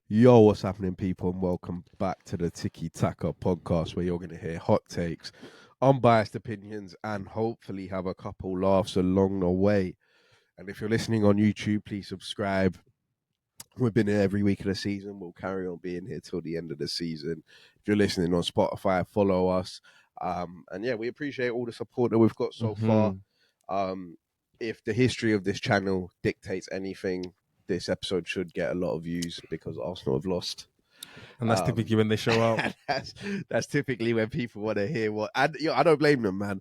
Yo, what's happening, people, and welcome back to the Tiki Taka podcast, where you're going to hear hot takes, unbiased opinions, and hopefully have a couple laughs along the way. And if you're listening on YouTube, please subscribe. We've been here every week of the season. We'll carry on being here till the end of the season. If you're listening on Spotify, follow us. And yeah, we appreciate all the support that we've got so far. If the history of this channel dictates anything, this episode should get a lot of views because Arsenal have lost. And that's typically when they show up. that's typically when people want to hear what. And I don't blame them, man.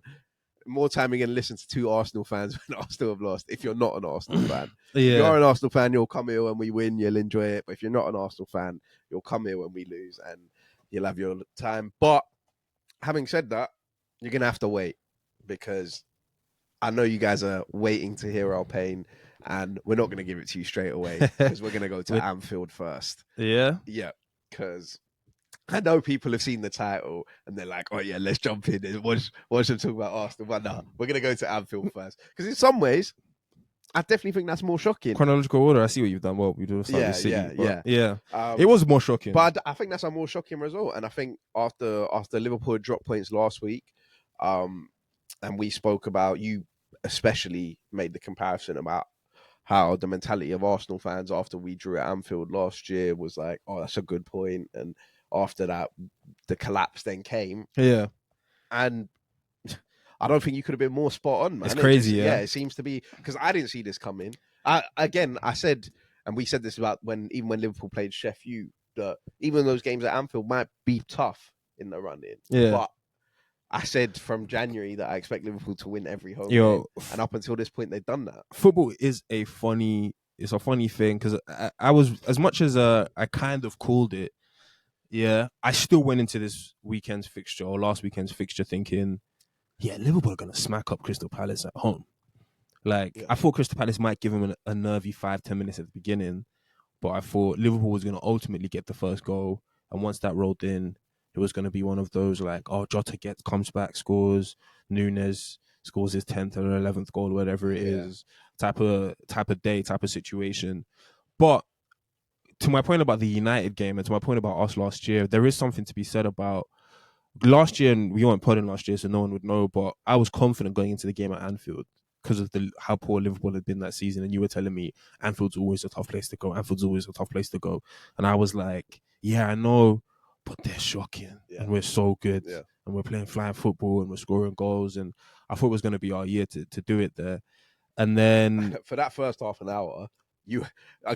More time you're going to listen to two Arsenal fans when Arsenal have lost. If you're not an Arsenal fan, if you're an Arsenal fan, you'll come here when we win. You'll enjoy it. But if you're not an Arsenal fan, you'll come here when we lose, and you'll have your time. But having said that, you're going to have to wait because I know you guys are waiting to hear our pain, and we're not going to give it to you straight away because we're going to go to Anfield first. Yeah, because I know people have seen the title and they're like, "Oh yeah, let's jump in and watch them talk about Arsenal." But no, we're going to go to Anfield first because in some ways, I definitely think that's more shocking. Chronological order. I see what you've done. Well, we do yeah. It was more shocking, but I think that's a more shocking result. And I think after Liverpool had dropped points last week, and we spoke about, you especially made the comparison about how the mentality of Arsenal fans after we drew at Anfield last year was like, "Oh, that's a good point." And after that, the collapse then came. Yeah. And I don't think you could have been more spot on, man. It's crazy, it seems to be, because I didn't see this coming. I said, and we said this about when Liverpool played Sheffield, that even those games at Anfield might be tough in the run-in. Yeah. But I said from January that I expect Liverpool to win every home game, and up until this point, they've done that. Football is a funny thing because I was, as much as I kind of called it, I still went into this weekend's fixture or last weekend's fixture thinking, Liverpool are going to smack up Crystal Palace at home. I thought Crystal Palace might give them a nervy 5-10 minutes at the beginning, but I thought Liverpool was going to ultimately get the first goal, and once that rolled in, it was going to be one of those Jota comes back, scores, Nunes scores his 10th or 11th goal, whatever it is, type of day, type of situation. But to my point about the United game and to my point about us last year, there is something to be said about last year, and we weren't putting last year, so no one would know, but I was confident going into the game at Anfield because of how poor Liverpool had been that season. And you were telling me Anfield's always a tough place to go. And I was like, I know, but they're shocking, and we're so good, and we're playing flying football, and we're scoring goals, and I thought it was going to be our year to do it there. And then for that first half an hour,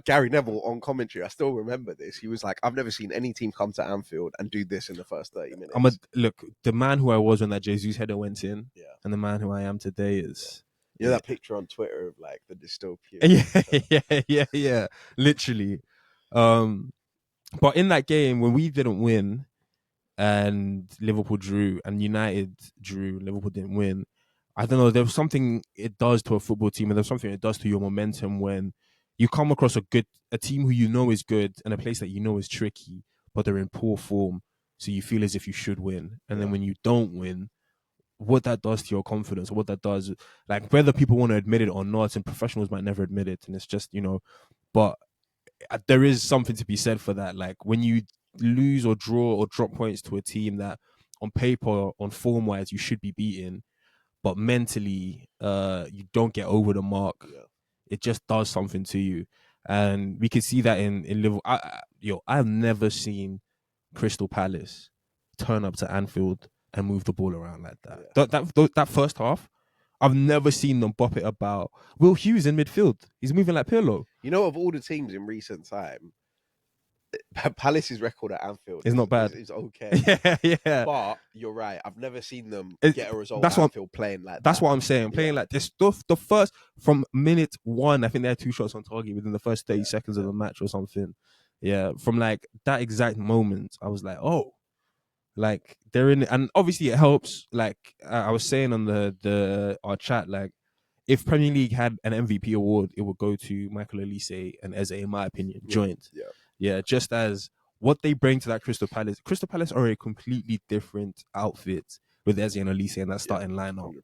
Gary Neville on commentary, I still remember this. He was like, "I've never seen any team come to Anfield and do this in the first 30 minutes." Look, the man who I was when that Jesus header went in, and the man who I am today is. That picture on Twitter of like the dystopia. Yeah, literally. But in that game, when we didn't win and Liverpool drew and United drew, Liverpool didn't win, I don't know, there was something it does to a football team, and there's something it does to your momentum when you come across a team who you know is good and a place that you know is tricky, but they're in poor form, so you feel as if you should win. And then when you don't win, what that does to your confidence, what that does, whether people want to admit it or not, and professionals might never admit it, and it's just, but there is something to be said for that. When you lose or draw or drop points to a team that on paper, on form wise, you should be beating, but mentally you don't get over the mark, it just does something to you. And we can see that in Liverpool. I've never seen Crystal Palace turn up to Anfield and move the ball around like that. That first half, I've never seen them bop it about. Will Hughes in midfield, he's moving like Pirlo. Of all the teams in recent time, Palace's record at Anfield is not bad. It's okay. Yeah. But you're right. I've never seen them get a result at Anfield playing like that. That's what I'm saying. Playing like this stuff. The first, from minute 1, I think they had 2 shots on target within the first 30 seconds of the match or something. Yeah. From that exact moment, I was like, oh, they're in, and obviously it helps. I was saying on our chat, if Premier League had an MVP award, it would go to Michael Olise and Eze, in my opinion, joint. Yeah, just as what they bring to that Crystal Palace. Crystal Palace are a completely different outfit with Eze and Elise in that starting lineup. 100%.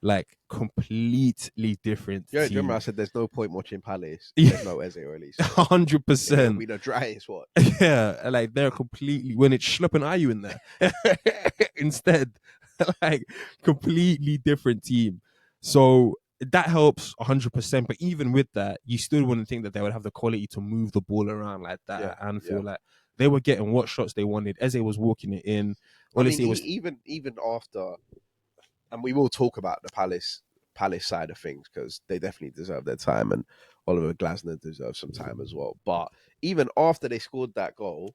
Like completely different. Yeah, do you team. remember I said there's no point watching Palace? Yeah. There's no Eze or Elise. 100%. It'll be the driest watch. Yeah, like they're completely when it's Schlupp and Ayew in there instead, like completely different team. So that helps 100%. But even with that, you still wouldn't think that they would have the quality to move the ball around like that at Anfield. Like they were getting what shots they wanted. Eze was walking it in. Honestly, even after, and we will talk about the Palace side of things because they definitely deserve their time, and Oliver Glasner deserves some time as well. But even after they scored that goal,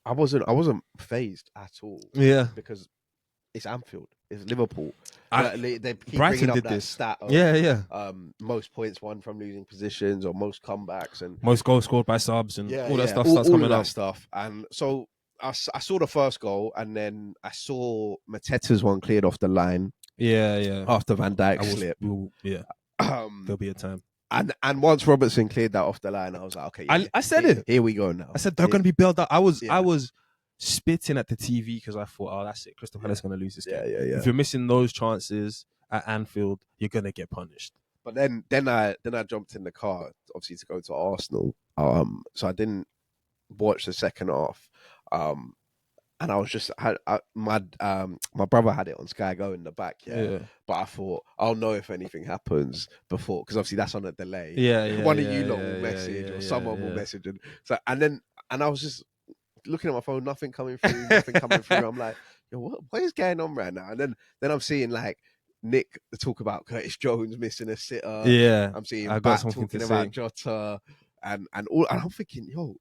I wasn't phased at all. Yeah, because it's Anfield, it's Liverpool. They keep Brighton bringing up did that this. stat of most points won from losing positions or most comebacks and most goals scored by subs and all that stuff all starts coming of that up. stuff. And so I saw the first goal, and then I saw Mateta's one cleared off the line. Yeah. After Van Dijk slip. There'll be a time. And once Robertson cleared that off the line, I was like, okay, I said it. Here we go now. I said they're going to be built up. I was spitting at the TV because I thought, oh, that's it. Crystal Palace going to lose this game. Yeah. If you're missing those chances at Anfield, you're going to get punished. But then I jumped in the car, obviously, to go to Arsenal. So I didn't watch the second half. And I was just my brother had it on Sky Go in the back, But I thought I'll know if anything happens before, because obviously that's on a delay. One of you lot will message or someone will message, and I was just looking at my phone, nothing coming through. I'm like, yo, what is going on right now? And then I'm seeing like Nick talk about Curtis Jones missing a sitter. Yeah, I'm seeing Bat talking about Jota and all. And I'm thinking, yo,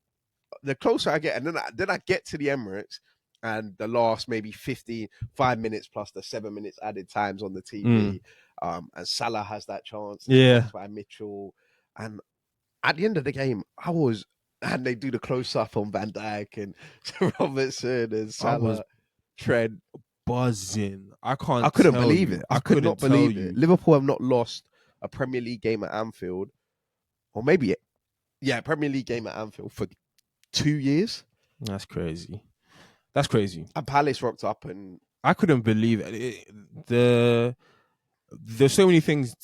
the closer I get, and then I get to the Emirates, and the last maybe 5 minutes plus the 7 minutes added times on the TV, and Salah has that chance. By Mitchell, and at the end of the game, and they do the close up on Van Dijk and Robertson and Salah, Trent, buzzing. I couldn't believe it. I could not believe it. Liverpool have not lost a Premier League game at Anfield, or maybe Premier League game at Anfield for 2 years. That's crazy. And Palace rocked up, and I couldn't believe it. There's so many things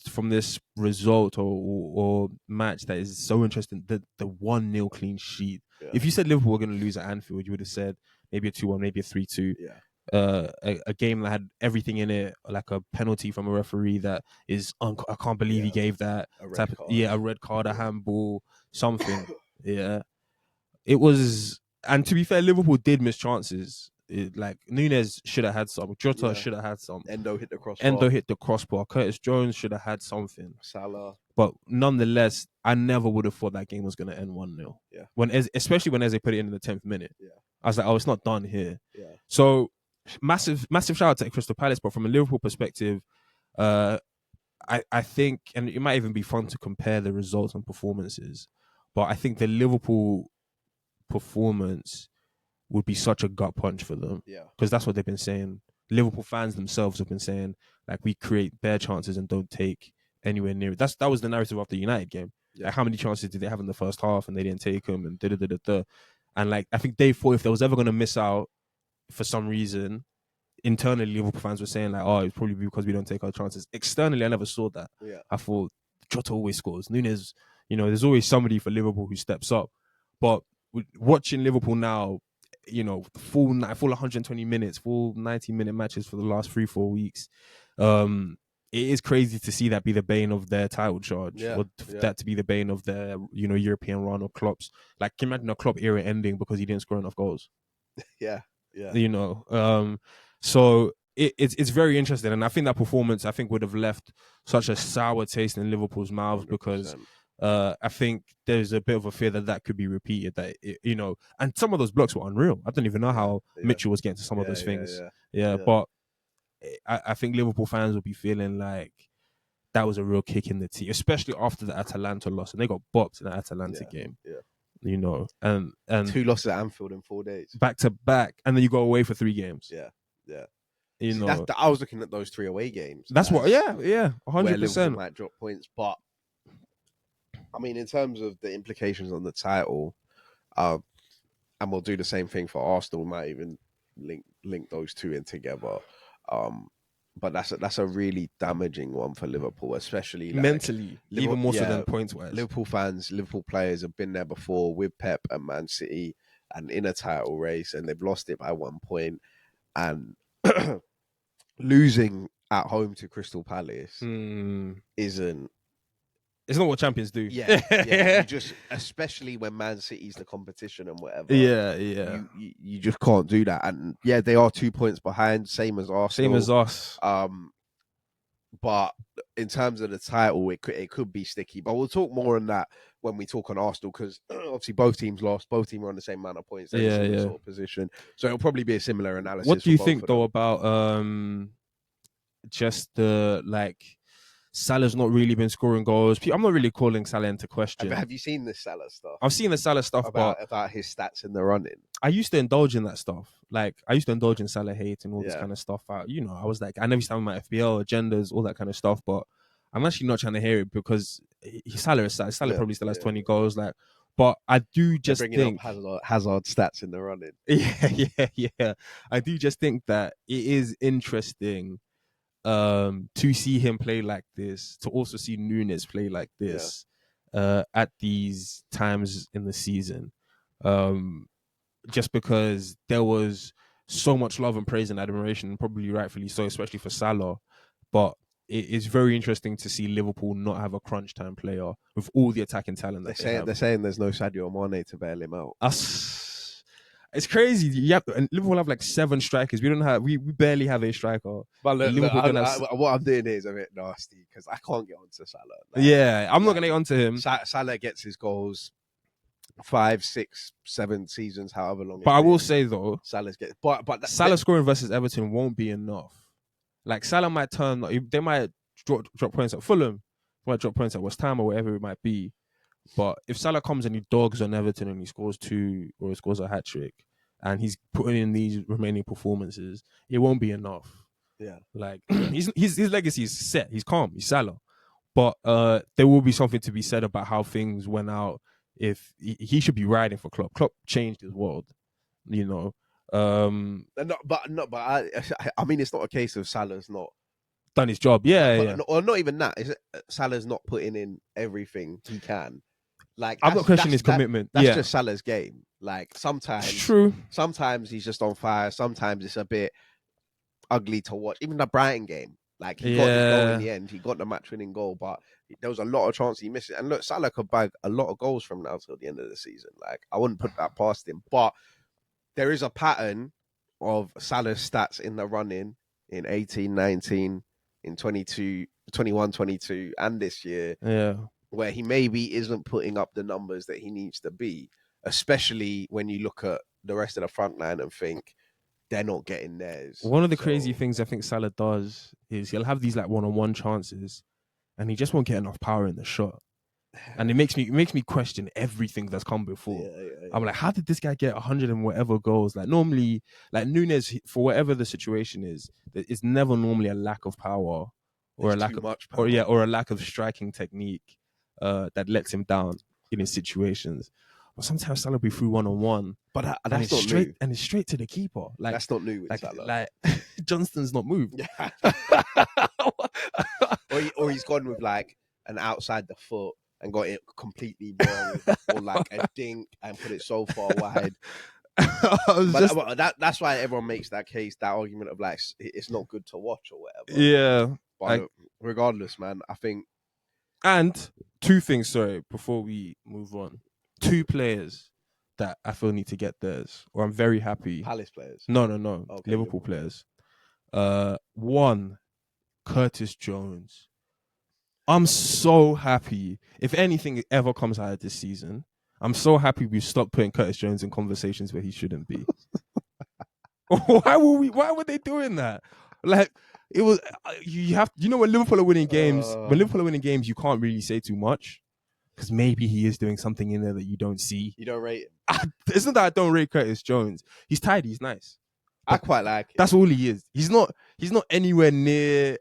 from this result or match that is so interesting. The 1-0 clean sheet. Yeah. If you said Liverpool were going to lose at Anfield, you would have said maybe a 2-1, maybe a 3-2. Yeah. A game that had everything in it, like a penalty from a referee that is I can't believe he gave that a red card, a handball, something. It was. And to be fair, Liverpool did miss chances. Like Nunez should have had some. Jota should have had some. Endo hit the crossbar. Curtis Jones should have had something. Salah. But nonetheless, I never would have thought that game was going to end 1-0. Yeah. Especially when Eze put it in the 10th minute. Yeah. I was like, oh, it's not done here. Yeah. So massive shout out to Crystal Palace. But from a Liverpool perspective, I think, and it might even be fun to compare the results and performances, but I think the Liverpool performance would be such a gut punch for them, because that's what they've been saying. Liverpool fans themselves have been saying, like, we create bare chances and don't take anywhere near it. That was the narrative after the United game. Like, how many chances did they have in the first half and they didn't take them and da. And like, I think they thought if they was ever going to miss out for some reason, internally Liverpool fans were saying like, oh, it's probably because we don't take our chances. Externally, I never saw that. I thought Jota always scores. Nunez, there's always somebody for Liverpool who steps up. But watching Liverpool now, full 120 minutes, full 90-minute matches for the last 3-4 weeks. It is crazy to see that be the bane of their title charge, or that to be the bane of their, European run or Klopp's. Like, can you imagine a Klopp era ending because he didn't score enough goals? Yeah. So it's very interesting, and I think that performance would have left such a sour taste in Liverpool's mouths 100%. Because. I think there's a bit of a fear that could be repeated. That and some of those blocks were unreal. I don't even know how Mitchell was getting to some of those things. But I think Liverpool fans will be feeling like that was a real kick in the teeth, especially after the Atalanta loss, and they got boxed in the Atalanta game. And 2 losses at Anfield in 4 days, back to back, and then you go away for 3 games. I was looking at those 3 away games. That's what. 100%. Where Liverpool might drop points, but. I mean, in terms of the implications on the title, and we'll do the same thing for Arsenal. We might even link those two in together. But that's a really damaging one for Liverpool, especially like, mentally, even more so than points wise. Liverpool fans, Liverpool players have been there before with Pep and Man City and in a title race, and they've lost it by 1 point, and losing at home to Crystal Palace isn't. It's not what champions do. Yeah. You just, especially when Man City's the competition and whatever. Yeah. You just can't do that. And yeah, they are 2 points behind, same as Arsenal. Same as us. But in terms of the title, it could be sticky. But we'll talk more on that when we talk on Arsenal, because obviously both teams lost. Both teams are on the same amount of points. They're in the sort of position. So it'll probably be a similar analysis. What do you think though about just the Salah's not really been scoring goals? I'm not really calling Salah into question. Have you seen the Salah stuff? I've seen the Salah stuff about his stats in the running. I used to indulge in that stuff. I used to indulge in Salah hate and all this kind of stuff. I was like, I never used to have my FPL agendas, all that kind of stuff. But I'm actually not trying to hear it, because Salah is Salah. Salah probably still has 20 goals. But I do just think Hazard stats in the running. Yeah. I do just think that it is interesting to see him play like this, to also see Núñez play like this at these times in the season, just because there was so much love and praise and admiration, probably rightfully so, especially for Salah. But it is very interesting to see Liverpool not have a crunch time player with all the attacking talent that they're saying there's no Sadio Mane to bail him out. It's crazy. Liverpool have 7 strikers. We barely have a striker. But what I'm doing here is a bit nasty, because I can't get onto Salah. I'm not gonna get onto him. Salah gets his goals 5, 6, 7 seasons, however long. But I will say though, Salah scoring versus Everton won't be enough. Salah might turn. They might drop points at Fulham, might drop points at West Ham or whatever it might be. But if Salah comes and he dogs on Everton and he scores 2 or he scores a hat trick, and he's putting in these remaining performances, it won't be enough. Yeah, his legacy is set. He's calm. He's Salah. But there will be something to be said about how things went out. If he should be riding for Klopp. Klopp changed his world. But I mean, it's not a case of Salah's not done his job. Or not even that. Salah's not putting in everything he can. I'm not questioning his commitment. That's just Salah's game. Sometimes, true. Sometimes he's just on fire. Sometimes it's a bit ugly to watch. Even the Brighton game, he got his goal in the end. He got the match-winning goal, but there was a lot of chances he missed it. And look, Salah could bag a lot of goals from now till the end of the season. I wouldn't put that past him. But there is a pattern of Salah's stats in the running in 18, 19, in 22, 21, 22, and this year. Yeah. Where he maybe isn't putting up the numbers that he needs to be, especially when you look at the rest of the front line and think they're not getting theirs. One of the crazy things I think Salah does is he'll have these one-on-one chances and he just won't get enough power in the shot. And it makes me question everything that's come before. Yeah. I'm like, how did this guy get 100 and whatever goals? Normally, Núñez, for whatever the situation is, it's never normally a lack of power or a lack of striking technique that lets him down in his situations. But sometimes Salah will be through one-on-one, but that's not straight new. And it's straight to the keeper. That's not new with Salah. Johnston's not moved. or he's gone with an outside the foot and got it completely wrong, or a dink and put it so far wide. That's why everyone makes that argument of it's not good to watch or whatever. Yeah. But regardless, man, I think. And 2 things, sorry, before we move on. 2 players that I feel need to get theirs, or I'm very happy. Palace players? No. Okay, Liverpool players. 1, Curtis Jones. I'm so happy. If anything ever comes out of this season, I'm so happy we stopped putting Curtis Jones in conversations where he shouldn't be. Why were they doing that? It was when Liverpool are winning games. When Liverpool are winning games, you can't really say too much because maybe he is doing something in there that you don't see. You don't rate him. It's not that I don't rate Curtis Jones. He's tidy. He's nice. I quite like it. That's all he is. He's not anywhere near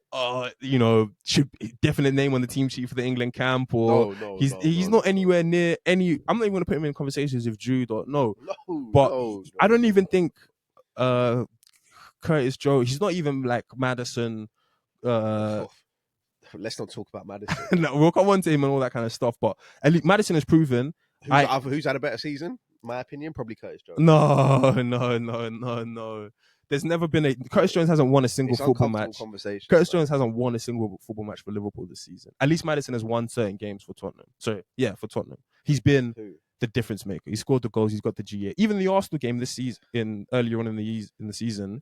should definite name on the team sheet for the England camp, or he's not anywhere near any. I'm not even going to put him in conversations with Jude or no. I don't even think Curtis Jones. He's not even like Maddison. Let's not talk about Maddison. No, we'll come on to him and all that kind of stuff. But at least Maddison has proven. Who's had a better season? My opinion, probably Curtis Jones. No. There's never been Curtis Jones hasn't won a single football match. Curtis Jones hasn't won a single football match for Liverpool this season. At least Maddison has won certain games for Tottenham. So yeah, for Tottenham, he's been the difference maker. He scored the goals. He's got the GA. Even the Arsenal game this season, earlier on in the season,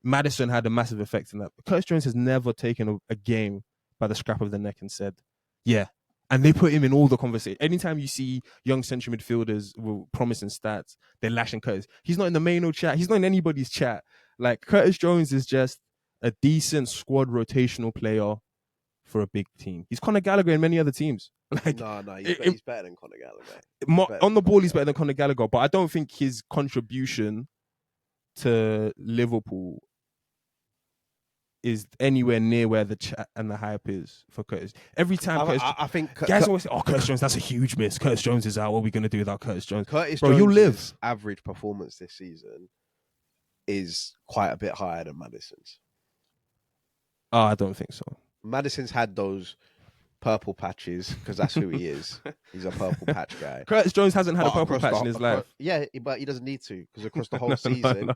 Maddison had a massive effect in that. Curtis Jones has never taken a game by the scruff of the neck and said, yeah. And they put him in all the conversation. Anytime you see young central midfielders with promising stats, they're lashing Curtis. He's not in the main chat. He's not in anybody's chat. Like, Curtis Jones is just a decent squad rotational player for a big team. He's Conor Gallagher in many other teams. Like, he's better than Conor Gallagher. On the ball, he's better than Conor Gallagher. But I don't think his contribution to Liverpool is anywhere near where the chat and the hype is for Curtis. Every time I think guys always say, Curtis Jones, that's a huge miss. Curtis Jones is out. What are we going to do without Curtis Jones? Curtis Jones' you'll live. Average performance this season is quite a bit higher than Maddison's. Oh, I don't think so. Maddison's had those purple patches because that's who he is. He's a purple patch guy. Curtis Jones hasn't had a purple patch in his life. Yeah, but he doesn't need to because across the whole season...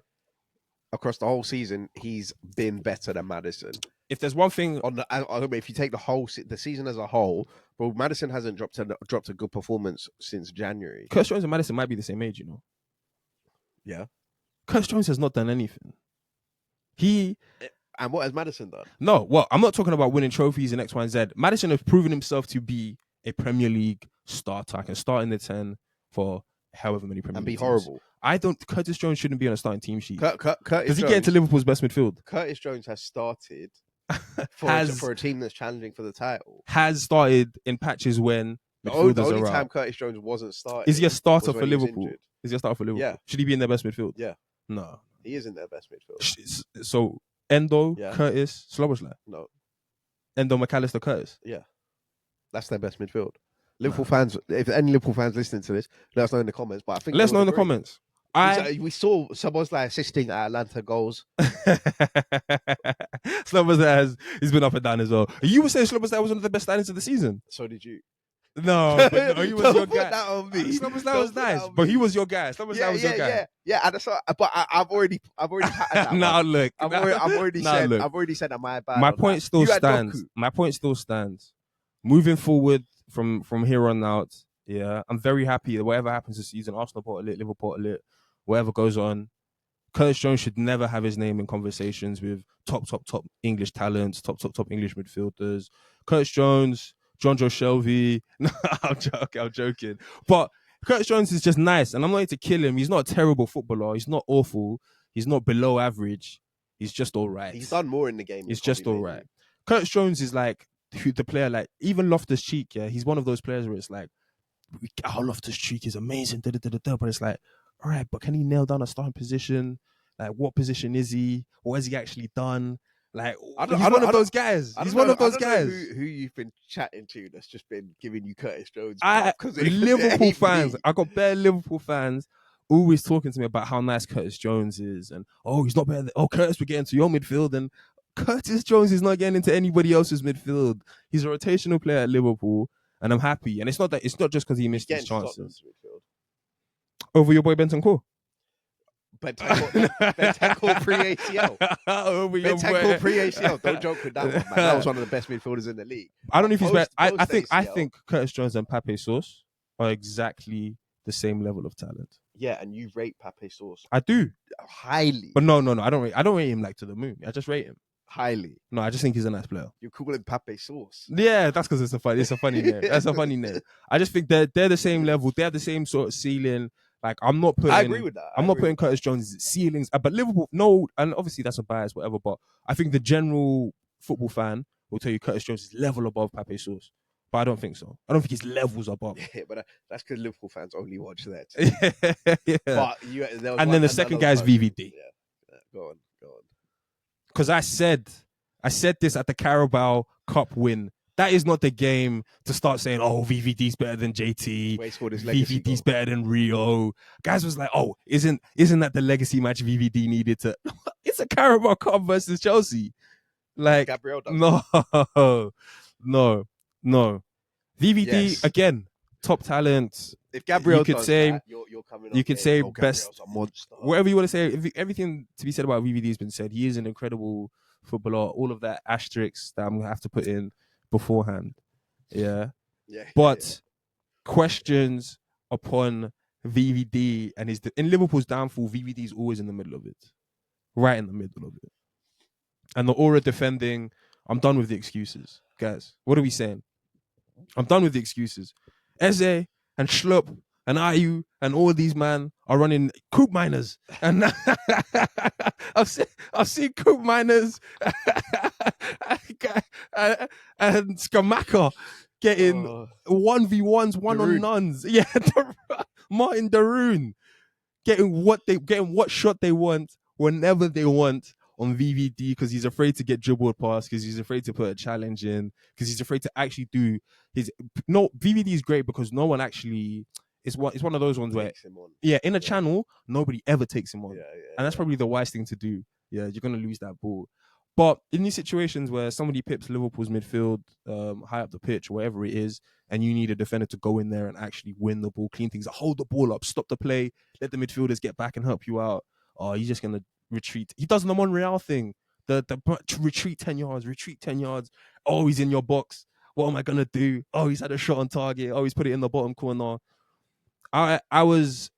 Across the whole season, he's been better than Maddison. If there's one thing if you take the season as a whole, bro, Maddison hasn't dropped a good performance since January. Curtis Jones and Maddison might be the same age, you know. Yeah, Curtis Jones has not done anything. And what has Maddison done? No, well, I'm not talking about winning trophies and X, Y, and Z. Maddison has proven himself to be a Premier League starter. I can start in the 10 for however many Premier League and be teams. horrible. Curtis Jones shouldn't be on a starting team sheet. Does he get into Liverpool's best midfield? Curtis Jones has started for a team that's challenging for the title. Has started in patches when the only time Curtis Jones wasn't starting. Is he a starter for Liverpool? Is he a starter for Liverpool? Yeah. Should he be in their best midfield? Yeah. No. He is in their best midfield. So Endo, Curtis, Sloboslai. No. Endo, McAllister, Curtis. Yeah. That's their best midfield. Liverpool fans, if any Liverpool fans listening to this, let us know in the comments. But I think let us know in the comments. We saw Sloboslai assisting at Atlanta goals. Sloboslai he's been up and down as well. You were saying Sloboslai was one of the best signings of the season. So did you? No, but no, he was your guy. That on me. Sloboslai was nice, but he was your guy. Sloboslai was your guy. Yeah. But I've already that now look, I've already said that my bad. My point still stands. My point still stands. Moving forward from here on out, yeah, I'm very happy that whatever happens this season, Arsenal port lit, Liverpool port lit, whatever goes on, Curtis Jones should never have his name in conversations with top English talents, top English midfielders. Curtis Jones, John Joe Shelby. No, I'm joking. But Curtis Jones is just nice, and I'm not here to kill him. He's not a terrible footballer. He's not awful. He's not below average. He's just all right. He's done more in the game. He's just all right. Curtis Jones is like the player, like even Loftus-Cheek, yeah, he's one of those players where it's like, Loftus-Cheek is amazing, but it's like, all right, but can he nail down a starting position? Like, what position is he? What has he actually done? Like, he's one of those guys. He's one of those guys. Who you've been chatting to that's just been giving you Curtis Jones? Liverpool fans. I got bare Liverpool fans always talking to me about how nice Curtis Jones is, and he's not better. Curtis, we're getting to your midfield, and Curtis Jones is not getting into anybody else's midfield. He's a rotational player at Liverpool, and I'm happy. And it's not just because he missed his chances. Over your boy Bentancur. Bentancur pre-ACL. Bentancur pre-ACL. Don't joke with that one, man. That was one of the best midfielders in the league. I don't know if he's better. I think Curtis Jones and Pape Sauce are exactly the same level of talent. Yeah, and you rate Pape Sauce. I do highly. But no, I don't rate him like to the moon. I just rate him highly. No, I just think he's a nice player. You're calling Pape Sauce. Yeah, that's because it's a funny name. That's a funny name. I just think they're the same level. They have the same sort of ceiling. Like, I'm not putting. I agree with that. I'm not putting Curtis Jones' ceilings, but Liverpool, no, and obviously that's a bias, whatever. But I think the general football fan will tell you Curtis Jones is level above Pape Sauce. But I don't think so. I don't think his levels above. Yeah, but that's because Liverpool fans only watch that. Yeah. But then the second guy is VVD. Yeah. Go on. Because I said this at the Carabao Cup win That is not the game to start saying, oh, VVD's better than JT. Where he scored his legacy VVD's goal. better than Rio. Guys was like, oh, isn't that the legacy match VVD needed to? It's a Carabao Cup versus Chelsea. Like, Gabriel does no. VVD Yes. again, top talent. If Gabriel you could does say, that, you're coming on you could saying, say Gabriel's best, a monster. whatever you want to say. Everything to be said about VVD has been said. He is an incredible footballer. All of that asterisks that I'm gonna have to put in beforehand. Yeah. But questions upon VVD and in Liverpool's downfall, VVD is always in the middle of it. Right in the middle of it. And the aura defending, I'm done with the excuses. Guys, what are we saying? I'm done with the excuses. Eze and Schlupp and Ayu and all these man are running coop miners. And I've seen coop miners and Skamaka getting 1v1s, one on nuns. Yeah, Martin Daroon getting what shot they want whenever they want on VVD because he's afraid to get dribbled past, because he's afraid to put a challenge in, because he's afraid to actually do his. No, VVD is great because no one actually. It's one of those ones where in a channel nobody ever takes him on, and that's probably the wise thing to do. Yeah, you're gonna lose that ball. But in these situations where somebody pips Liverpool's midfield high up the pitch, wherever it is, and you need a defender to go in there and actually win the ball, clean things, hold the ball up, stop the play, let the midfielders get back and help you out. Oh, you're just going to retreat. He does the Monreal thing. The retreat 10 yards. Oh, he's in your box. What am I going to do? Oh, he's had a shot on target. Oh, he's put it in the bottom corner. I was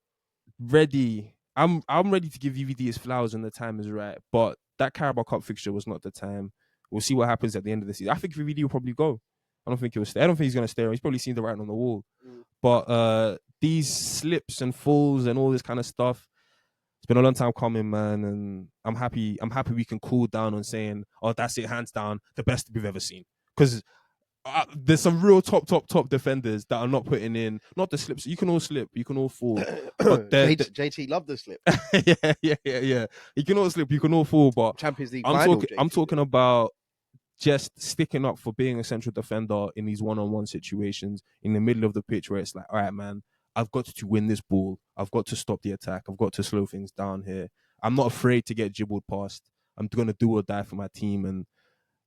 ready. I'm ready to give VVD his flowers when the time is right. But that Carabao Cup fixture was not the time. We'll see what happens at the end of the season. I think VVD will probably go. I don't think he'll stay. I don't think he's going to stay. He's probably seen the writing on the wall. But these slips and falls and all this kind of stuff, it's been a long time coming, man. And I'm happy we can cool down on saying, oh, that's it, hands down, the best we've ever seen. Because there's some real top defenders that are not putting in, not the slips. You can all slip, you can all fall. But JT loved the slip. yeah. You can all slip, you can all fall. But Champions League I'm talking about just sticking up for being a central defender in these one-on-one situations in the middle of the pitch where it's like, all right, man, I've got to win this ball. I've got to stop the attack. I've got to slow things down here. I'm not afraid to get dribbled past. I'm going to do or die for my team. And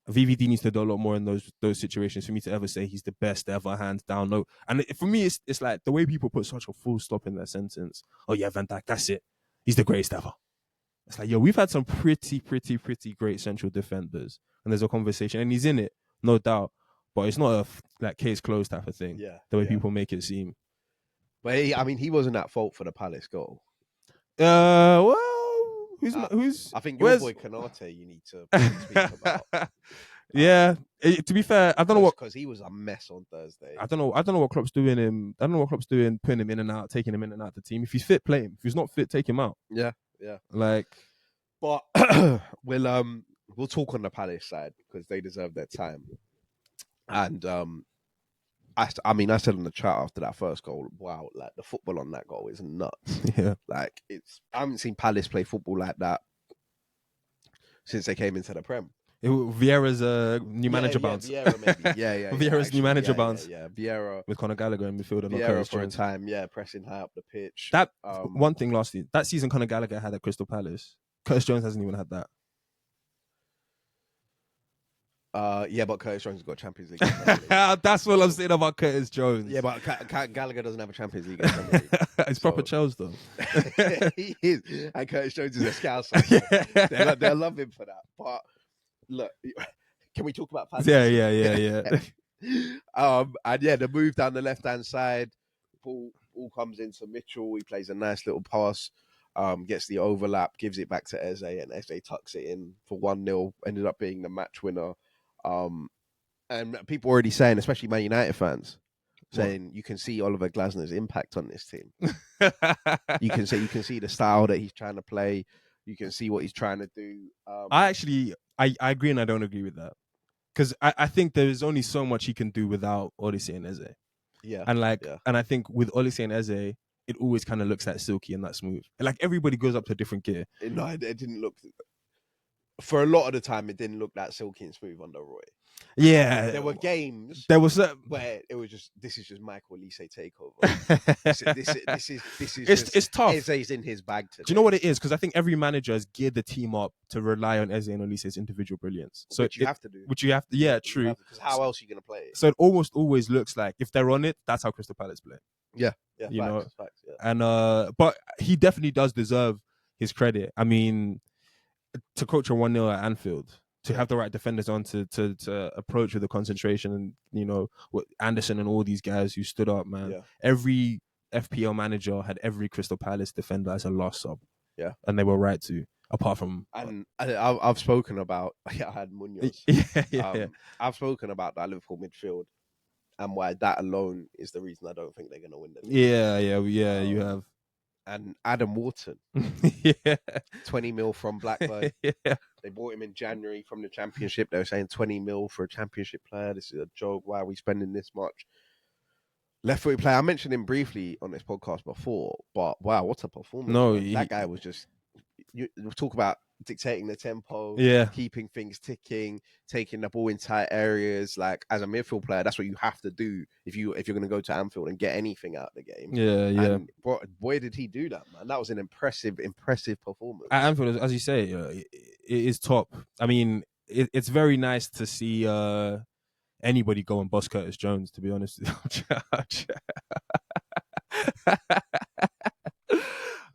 VVD needs to do a lot more in those situations for me to ever say he's the best ever, hands down. No, and for me, it's like the way people put such a full stop in their sentence. Oh yeah, Van Dijk, that's it. He's the greatest ever. It's like, yo, we've had some pretty great central defenders, and there's a conversation, and he's in it, no doubt. But it's not a case closed type of thing. Yeah, the way people make it seem. But he wasn't at fault for the Palace goal. Well, who's? I think your boy Kanate, you need to speak about. Yeah, to be fair, I don't know what, because he was a mess on Thursday. I don't know what Klopp's doing him. I don't know what Klopp's doing, putting him in and out, taking him in and out of the team. If he's fit, play him. If he's not fit, take him out. Yeah. Like, but we'll talk on the Palace side because they deserve their time. And I said on the chat after that first goal, wow, like the football on that goal is nuts. Yeah, like I haven't seen Palace play football like that since they came into the Prem. Vieira's new manager bounce. Vieira maybe. Yeah. Vieira's new manager bounce. Yeah, Vieira with Conor Gallagher in midfield and Vieira for a time. Yeah, pressing high up the pitch. That one thing lastly, that season Conor Gallagher had at Crystal Palace. Curtis Jones hasn't even had that. Yeah, but Curtis Jones has got a Champions League. That's what I'm saying about Curtis Jones. Yeah, but Gallagher doesn't have a Champions League. It's proper Chelsea though. He is, and Curtis Jones is a scouser. They'll love him for that. But look, can we talk about Palace? Yeah. And yeah, the move down the left-hand side, ball comes into Mitchell. He plays a nice little pass, gets the overlap, gives it back to Eze, and Eze tucks it in for 1-0. Ended up being the match winner. And people already saying, especially Man United fans, saying you can see Oliver Glasner's impact on this team. you can see the style that he's trying to play. You can see what he's trying to do. I agree and I don't agree with that. Because I think there is only so much he can do without Olise and Eze. Yeah. And and I think with Olise and Eze, it always kind of looks that silky and that smooth. Like everybody goes up to a different gear. No, it didn't look. for a lot of the time, it didn't look that silky and smooth under Roy. Yeah, There were games there was where it was just, this is just Michael Elise takeover. this is it's tough. Eze's in his bag today. Do you know what it is? Because I think every manager has geared the team up to rely on Eze and Elise's individual brilliance. So which you have to do. Which you have to, yeah, true. Because how else are you going to play it? So it almost always looks like if they're on it, that's how Crystal Palace play. Yeah, you know. Facts, yeah. And but he definitely does deserve his credit. I mean, to coach a 1-0 at Anfield, to have the right defenders on to approach with the concentration, and you know, what Anderson and all these guys who stood up, man. Yeah. Every FPL manager had every Crystal Palace defender as a last sub. Yeah, and they were right to. Apart from, and I've spoken about. Yeah, I had Munoz. I've spoken about that Liverpool midfield, and why that alone is the reason I don't think they're going to win the league. Yeah. You have. And Adam Wharton, 20 mil from Blackburn. They bought him in January from the Championship. They were saying 20 mil for a Championship player. This is a joke. Why are we spending this much? Left-footed player. I mentioned him briefly on this podcast before, but wow, what a performance! No, that guy was just. You talk about dictating the tempo, keeping things ticking, taking the ball in tight areas. Like as a midfield player, that's what you have to do if you're going to go to Anfield and get anything out of the game. Yeah. And boy, did he do that, man! That was an impressive performance. At Anfield, as you say, it is top. I mean, it's very nice to see anybody go and bust Curtis Jones. To be honest.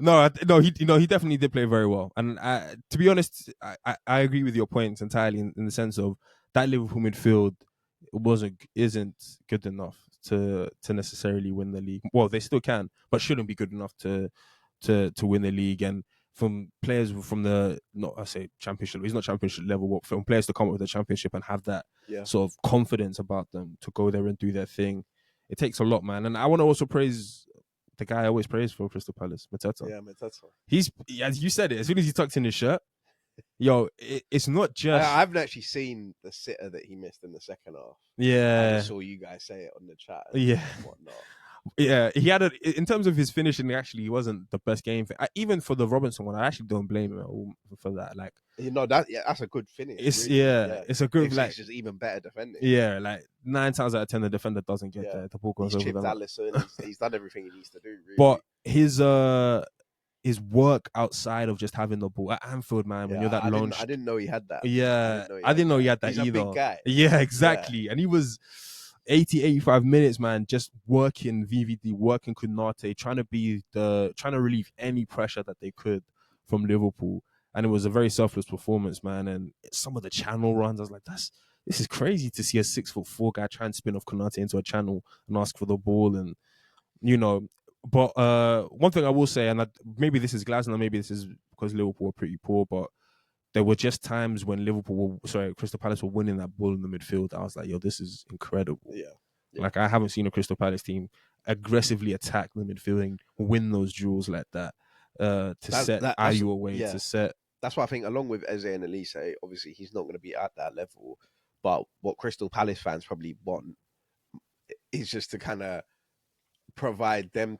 No, he definitely did play very well, and to be honest, I agree with your points entirely in the sense of that Liverpool midfield isn't good enough to necessarily win the league. Well, they still can, but shouldn't be good enough to win the league. And from players from the Championship, he's not Championship level, but from players to come up with the Championship and have that sort of confidence about them to go there and do their thing, it takes a lot, man. And I want to also praise the guy I always praise for Crystal Palace, Mateta. Yeah, Mateta. He's, as you said it, as soon as he tucked in his shirt, it's not just... I haven't actually seen the sitter that he missed in the second half. Yeah. I saw you guys say it on the chat. Yeah. And whatnot. Yeah, he had in terms of his finishing, actually, he wasn't the best game. Even for the Robinson one, I actually don't blame him for that. Like, that's a good finish. It's really. it's a good it's just even better defending. Yeah, like 9 times out of 10, the defender doesn't get there. The ball goes over them. Alisson. He's done everything he needs to do. Really. But his work outside of just having the ball at Anfield, man, when you're that lone. I didn't know he had that. Yeah, I didn't know he had that He's either. A big guy. Yeah, exactly, and he was 85 minutes, man, just working VVD, working Konate, trying to relieve any pressure that they could from Liverpool. And it was a very selfless performance, man. And some of the channel runs, I was like, this is crazy to see a 6'4" guy try and spin off Konate into a channel and ask for the ball. And, but one thing I will say, and maybe this is Glasner, maybe this is because Liverpool were pretty poor, but there were just times when Crystal Palace were winning that ball in the midfield. I was like, this is incredible. Yeah. Like, I haven't seen a Crystal Palace team aggressively attack the midfield and win those duels like that. To set Ayew away. That's why I think, along with Eze and Elise, obviously he's not going to be at that level. But what Crystal Palace fans probably want is just to kind of provide them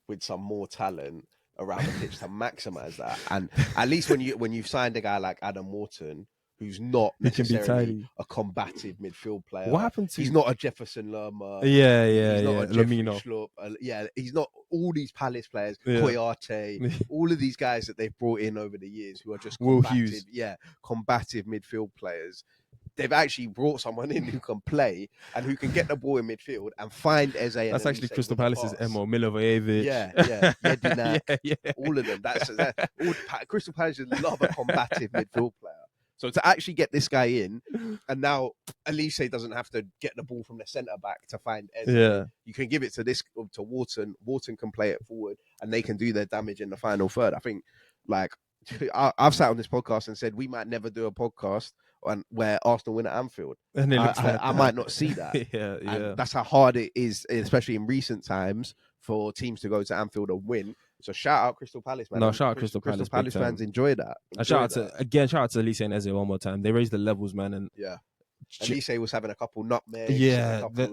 with some more talent around the pitch to maximize that. And at least when you've signed a guy like Adam Wharton, who's not necessarily a combative midfield player. What happened to? He's not a Jefferson Lerma. He's not a Lamino. Schlupp. He's not all these Palace players. Koyate, all of these guys that they've brought in over the years who are just combative midfield players. They've actually brought someone in who can play and who can get the ball in midfield and find Eze. That's actually Crystal Palace's MO. Milivojevic. Jedinak, all of them. Crystal Palace just love a combative midfield player. So to actually get this guy in, and now Elise doesn't have to get the ball from the centre back to find Eze. Yeah. You can give it to Wharton. Wharton can play it forward, and they can do their damage in the final third. I think, I've sat on this podcast and said we might never do a podcast where Arsenal win at Anfield. And I might not see that. And that's how hard it is, especially in recent times, for teams to go to Anfield and win. So shout out Crystal Palace, man. No, shout out Crystal Palace. Crystal Palace fans enjoy that. Shout out to Elise and Eze one more time. They raised the levels, man. And Elise was having a couple nutmegs.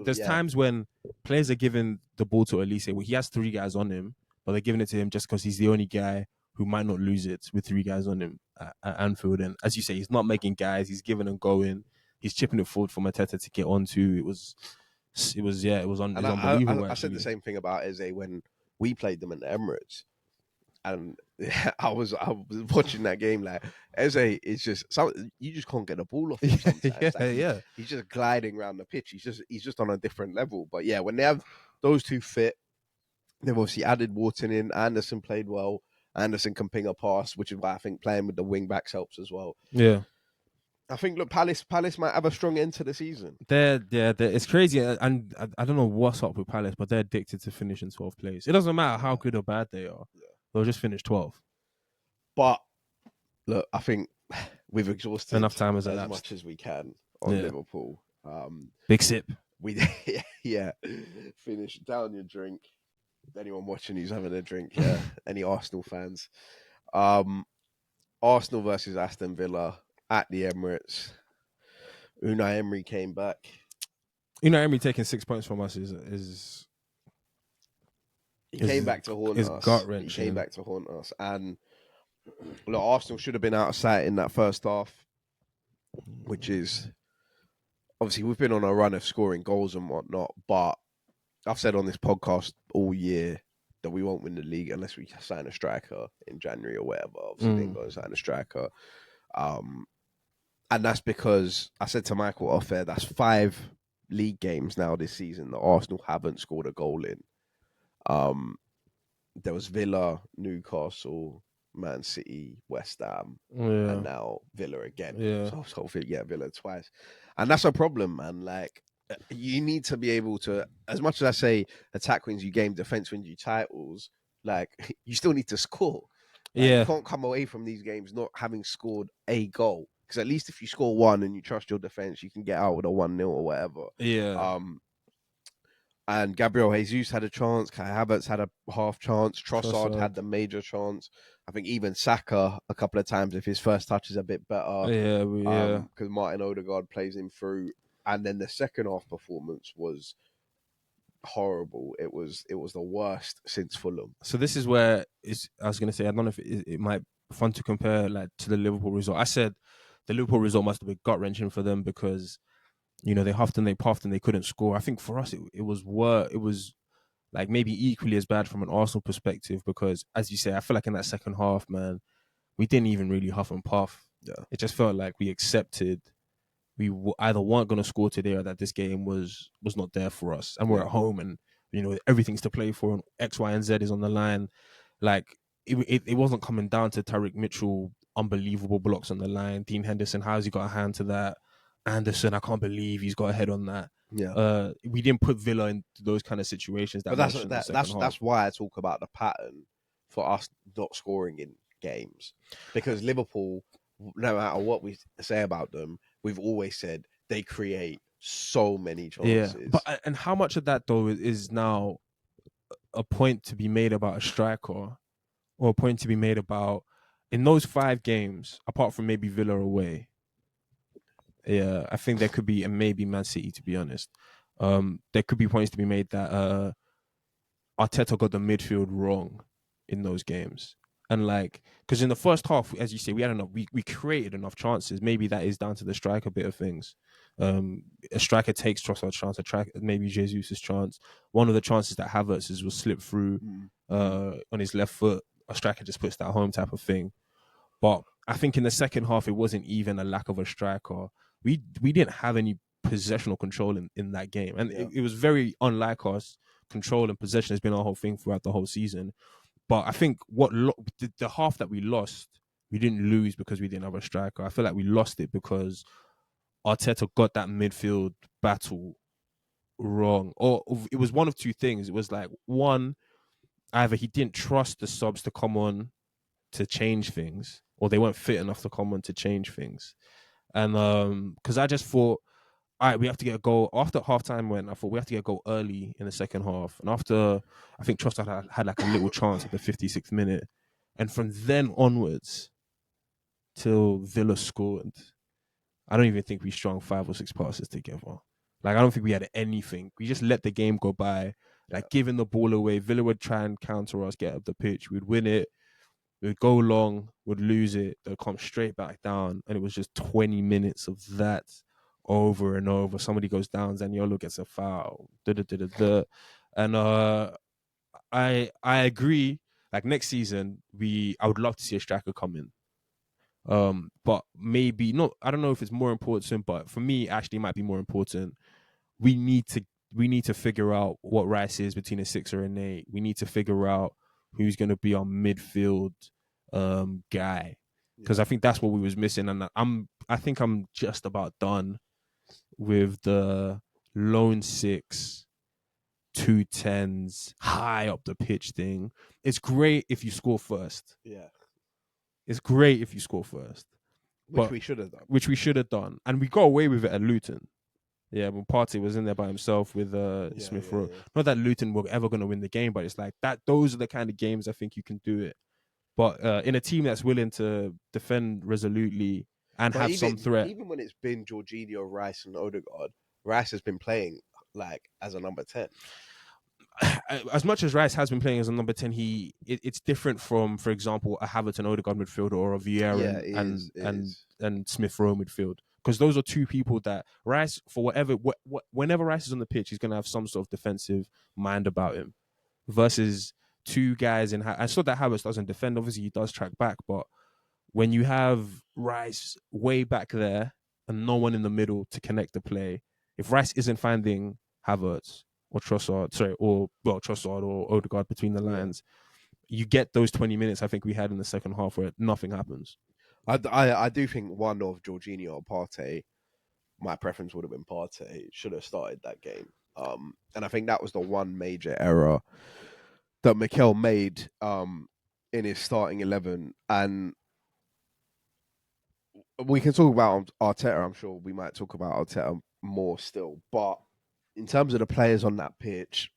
There's times when players are giving the ball to Elise. Well, he has 3 guys on him, but they're giving it to him just because he's the only guy who might not lose it with 3 guys on him at Anfield. And as you say, he's not making guys. He's giving and going. He's chipping it forward for Mateta to get onto. It was unbelievable. I said the same thing about Eze when we played them in the Emirates, and I was watching that game. Like Eze is just you just can't get the ball off him sometimes. He's just gliding around the pitch. He's just on a different level. But yeah, when they have those two fit, they've obviously added Wharton in. Anderson played well. Anderson can ping a pass, which is why I think playing with the wing backs helps as well. Yeah. I think, look, Palace might have a strong end to the season. It's crazy, and I don't know what's up with Palace, but they're addicted to finishing 12th place. It doesn't matter how good or bad they are; they'll just finish 12th. But look, I think we've exhausted enough time as much as we can on Liverpool. Big sip. We finish down your drink. Anyone watching who's having a drink? Yeah, any Arsenal fans? Arsenal versus Aston Villa at the Emirates. Unai Emery came back. Unai Emery taking 6 points from us is he came back to haunt us. Gut-wrenching. He came back to haunt us, and look, Arsenal should have been out of sight in that first half, which is obviously we've been on a run of scoring goals and whatnot, but I've said on this podcast all year that we won't win the league unless we sign a striker in January or whatever. Obviously, didn't go and sign a striker. And that's because I said to Michael off air, that's 5 league games now this season that Arsenal haven't scored a goal in. There was Villa, Newcastle, Man City, West Ham, and now Villa again. So Villa twice. And that's a problem, man. Like, you need to be able to, as much as I say attack wins you game, defense wins you titles, like, you still need to score. Like, you can't come away from these games not having scored a goal. Because at least if you score one and you trust your defense, you can get out with a 1-0 or whatever. And Gabriel Jesus had a chance. Kai Havertz had a half chance. Trossard had the major chance. I think even Saka a couple of times if his first touch is a bit better. Because Martin Odegaard plays him through. And then the second half performance was horrible. It was the worst since Fulham. So this is where I was going to say, I don't know if it might be fun to compare like to the Liverpool result. I said the Liverpool result must have been gut-wrenching for them because, you know, they huffed and they puffed and they couldn't score. I think for us, it was like maybe equally as bad from an Arsenal perspective because, as you say, I feel like in that second half, man, we didn't even really huff and puff. It just felt like we accepted we either weren't going to score today or that this game was not there for us. And we're at home and, you know, everything's to play for and X, Y, and Z is on the line. Like, it wasn't coming down to Tariq Mitchell, unbelievable blocks on the line. Dean Henderson, how's he got a hand to that? Anderson, I can't believe he's got a head on that. We didn't put Villa in those kind of situations. That's why I talk about the pattern for us not scoring in games. Because Liverpool, no matter what we say about them, we've always said they create so many chances. And how much of that though is now a point to be made about a striker, or a point to be made about in those 5 games, apart from maybe Villa away? Yeah, I think there could be, and maybe Man City, to be honest. There could be points to be made that Arteta got the midfield wrong in those games. And like, because in the first half, as you say, we had enough, we created enough chances. Maybe that is down to the striker bit of things. A striker takes Trossard's chance, maybe Jesus' chance. One of the chances that Havertz was slipped through on his left foot. A striker just puts that home type of thing. But I think in the second half, it wasn't even a lack of a striker. We didn't have any possessional control in that game. And it was very unlike us. Control and possession has been our whole thing throughout the whole season. But I think the half that we lost, we didn't lose because we didn't have a striker. I feel like we lost it because Arteta got that midfield battle wrong. Or it was one of two things. It was like, one, either he didn't trust the subs to come on to change things, or they weren't fit enough to come on to change things. And because I just thought, all right, we have to get a goal. After halftime went, I thought we have to get a goal early in the second half. And after, I think Trossard had like a little chance at the 56th minute. And from then onwards, till Villa scored, I don't even think we strung 5 or 6 passes together. Like, I don't think we had anything. We just let the game go by. Like, giving the ball away. Villa would try and counter us, get up the pitch. We'd win it. We would go long, would lose it, they'd come straight back down, and it was just 20 minutes of that over and over. Somebody goes down, Zaniolo gets a foul, and I agree. Like next season, I would love to see a striker come in. But maybe not. I don't know if it's more important, but for me, actually, it might be more important. We need to figure out what Rice is between a 6 or an 8. We need to figure out who's going to be our midfield guy, because I think that's what we was missing. And I think I'm just about done with the lone 6, 2 10s, high up the pitch thing. It's great if you score first. Yeah. It's great if you score first. Which we should have done. Which we should have done. And we got away with it at Luton. Yeah, when Partey was in there by himself with Smith Rowe. Yeah. Not that Luton were ever going to win the game, but it's like that. Those are the kind of games I think you can do it. But in a team that's willing to defend resolutely and have some threat. Even when it's been Jorginho, Rice and Odegaard, Rice has been playing like as a number 10. As much as Rice has been playing as a number 10, it's different from, for example, a Havertz and Odegaard midfielder or a Vieira and Smith Rowe midfield. Because those are two people that Rice, for whenever Rice is on the pitch, he's going to have some sort of defensive mind about him. Versus two guys in. I saw that Havertz doesn't defend. Obviously, he does track back, but when you have Rice way back there and no one in the middle to connect the play, if Rice isn't finding Havertz or Trossard, or Odegaard between the lines, you get those 20 minutes I think we had in the second half where nothing happens. I do think one of Jorginho or Partey, my preference would have been Partey, should have started that game. And I think that was the one major error that Mikel made in his starting 11. And we can talk about Arteta. I'm sure we might talk about Arteta more still. But in terms of the players on that pitch,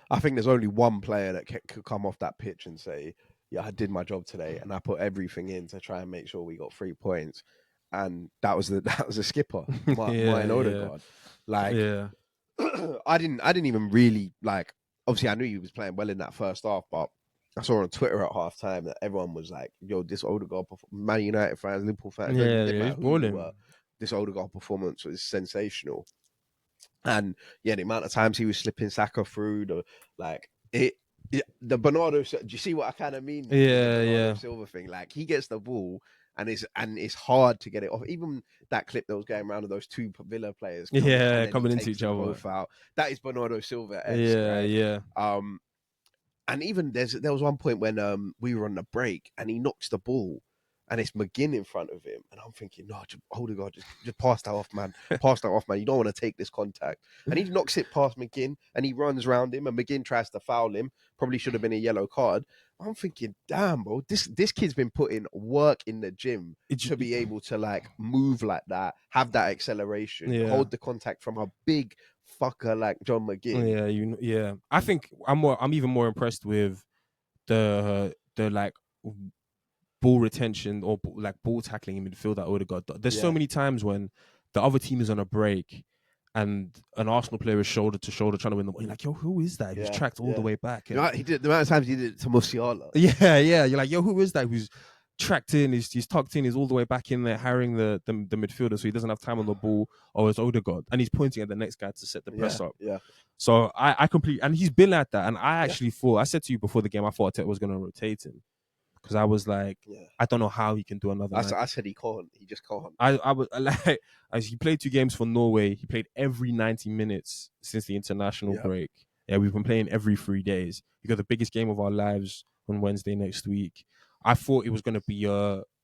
I think there's only one player that could come off that pitch and say, yeah, I did my job today and I put everything in to try and make sure we got 3 points. And that was the skipper, Martin Odegaard. I didn't even really like. Obviously, I knew he was playing well in that first half, but I saw on Twitter at half time that everyone was like, "Yo, this Odegaard, Man United fans, Liverpool fans, he's balling. This Odegaard performance was sensational." And the amount of times he was slipping Saka through, the Bernardo. Do you see what I kind of mean? Yeah. Silva thing. Like he gets the ball. And it's hard to get it off. Even that clip that was going around of those two Villa players, coming into each other. Out. That is Bernardo Silva. Yeah. And even there was one point when we were on the break and he knocks the ball, and it's McGinn in front of him, and I'm thinking, no, Odegaard, just pass that off, man. Pass that off, man. You don't want to take this contact. And he knocks it past McGinn, and he runs around him, and McGinn tries to foul him. Probably should have been a yellow card. I'm thinking, damn, bro, this kid's been putting work in the gym to be able to like move like that, have that acceleration, hold the contact from a big fucker like John McGinn. Yeah. I think I'm even more impressed with the like ball retention or like ball tackling in midfield at Odegaard. There's so many times when the other team is on a break and an Arsenal player is shoulder to shoulder trying to win the ball. You're like, yo, who is that? He's tracked all the way back. And he did the amount of times he did it to Musiala. Yeah. You're like, yo, who is that? Who's tracked in? He's tucked in. He's all the way back in there, harrying the midfielder, so he doesn't have time on the ball. Or it's Odegaard, and he's pointing at the next guy to set the press up. Yeah. So I completely, and he's been like that. And I actually thought, I said to you before the game, I thought Arteta was going to rotate him. Because I was like, I don't know how he can do another. I said he can't. He just can't. I was like, as he played 2 games for Norway, he played every 90 minutes since the international break. Yeah, we've been playing every 3 days. We got the biggest game of our lives on Wednesday next week. I thought it was going to be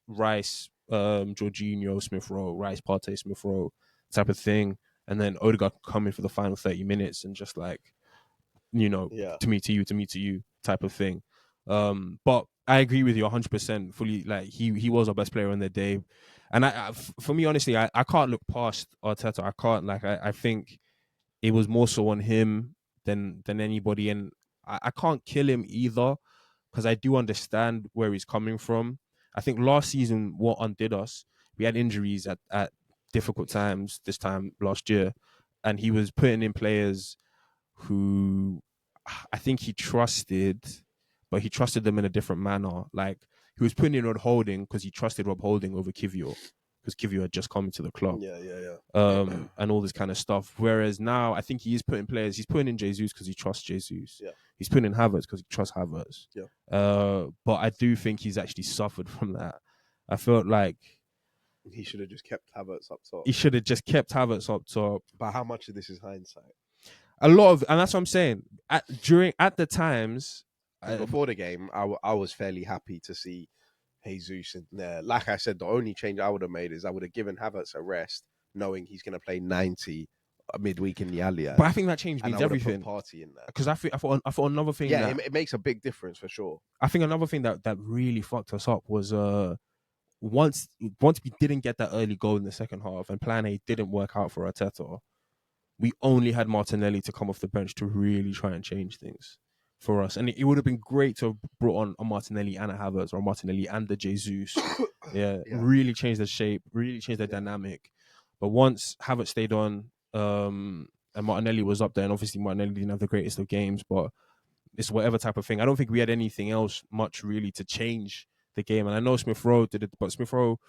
Rice, Jorginho, Smith Rowe, Rice, Partey, Smith Rowe type of thing, and then Odegaard come in for the final 30 minutes and just like, to me to you type of thing. But I agree with you 100% fully. Like he was our best player on the day, and for me honestly, I can't look past Arteta. I can't. Like I think it was more so on him than anybody, and I can't kill him either because I do understand where he's coming from. I think last season what undid us, we had injuries at difficult times this time last year, and he was putting in players who I think he trusted. but he trusted them in a different manner. Like he was putting in Rob Holding because he trusted Rob Holding over Kivior because Kivior had just come into the club. And all this kind of stuff. Whereas now, I think he is putting players. He's putting in Jesus because he trusts Jesus. Yeah. He's putting in Havertz because he trusts Havertz. Yeah. But I do think he's actually suffered from that. I felt like he should have just kept Havertz up top. He should have just kept Havertz up top. But how much of this is hindsight? A lot of, and that's what I'm saying. At the times, before the game, I was fairly happy to see Jesus in there. Like I said, the only change I would have made is I would have given Havertz a rest, knowing he's going to play 90 midweek in the Allianz. But I think that change means everything. Put Party in there because I thought another thing. Yeah, it makes a big difference for sure. I think another thing that really fucked us up was once we didn't get that early goal in the second half and Plan A didn't work out for Arteta, we only had Martinelli to come off the bench to really try and change things for us. And it would have been great to have brought on a Martinelli and a Havertz, or a Martinelli and the Jesus. Really change the shape, really change the dynamic. But once Havertz stayed on and Martinelli was up there, and obviously Martinelli didn't have the greatest of games, but it's whatever type of thing. I don't think we had anything else much really to change the game. And I know Smith Rowe did it, but Smith Rowe,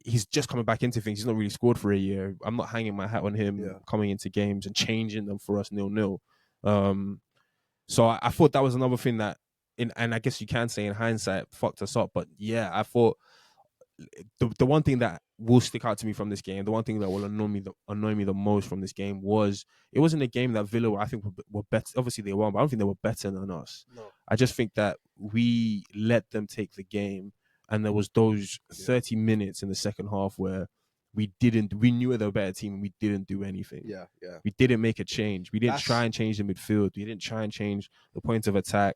he's just coming back into things. He's not really scored for a year. I'm not hanging my hat on him coming into games and changing them for us 0-0. So I thought that was another thing that, and I guess you can say in hindsight, fucked us up. But yeah, I thought the one thing that will stick out to me from this game, the one thing that will annoy me the most from this game was it wasn't a game that Villa, I think, were better. Obviously they won, but I don't think they were better than us. No. I just think that we let them take the game, and there was those 30 minutes in the second half where we knew they were a better team and we didn't do anything. Yeah. We didn't make a change. We didn't try and change the midfield. We didn't try and change the points of attack.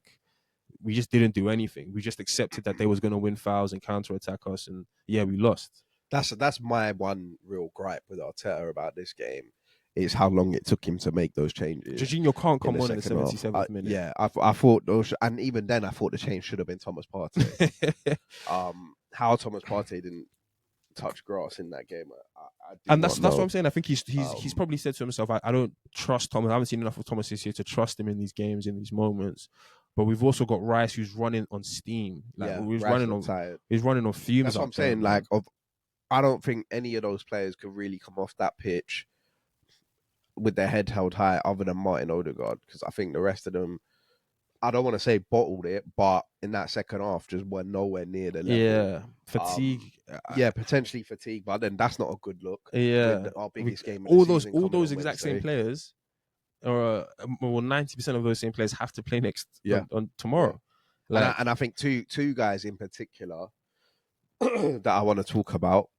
We just didn't do anything. We just accepted that they was going to win fouls and counter-attack us, and we lost. That's my one real gripe with Arteta about this game, is how long it took him to make those changes. Jorginho can't come on in the 77th minute. Yeah, I thought those, and even then I thought the change should have been Thomas Partey. How Thomas Partey didn't touch grass in that game, and that's what I'm saying. I think he's probably said to himself, I don't trust Thomas. I haven't seen enough of Thomas this year to trust him in these games, in these moments. But we've also got Rice, who's running on steam. He's running on fumes. That's what I'm saying. I don't think any of those players could really come off that pitch with their head held high, other than Martin Odegaard, because I think the rest of them, I don't want to say bottled it, but in that second half just were nowhere near the level. Yeah, fatigue. Potentially fatigue, but then that's not a good look. Yeah, our biggest game. All those exact same players, or 90% of those same players have to play on tomorrow. Yeah. And I think two guys in particular that I want to talk about,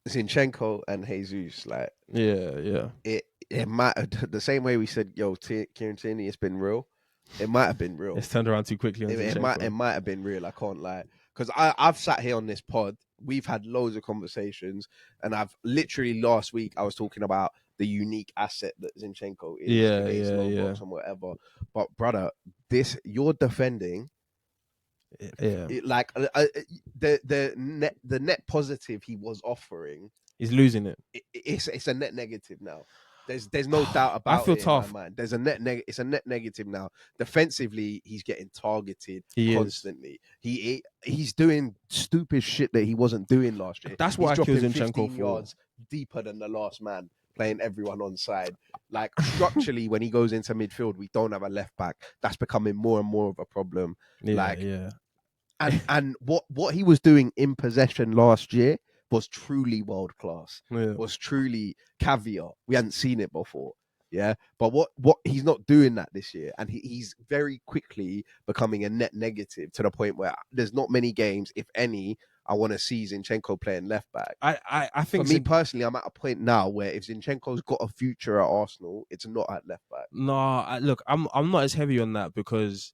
Zinchenko and Jesus. It mattered the same way we said, Kieran Tierney, it's been real. It might have been real. It's turned around too quickly. It might have been real. I can't lie, because I've sat here on this pod. We've had loads of conversations, and I've literally last week I was talking about the unique asset that Zinchenko is against and whatever. But brother, you're defending. Yeah, the net positive he was offering, he's losing it. It's a net negative now. There's no doubt about it. I feel tough. In my mind. There's a it's a net negative now. Defensively, he's getting targeted constantly. He's doing stupid shit that he wasn't doing last year. That's what I kill Zinchenko for. Yards deeper than the last man, playing everyone on side. Like structurally, when he goes into midfield, we don't have a left back. That's becoming more and more of a problem. And what he was doing in possession last year was truly world class. Yeah. Was truly caviar. We hadn't seen it before. Yeah, but what he's not doing that this year, and he's very quickly becoming a net negative to the point where there's not many games, if any, I want to see Zinchenko playing left back. I think for me personally, I'm at a point now where if Zinchenko's got a future at Arsenal, it's not at left back. No, look, I'm not as heavy on that, because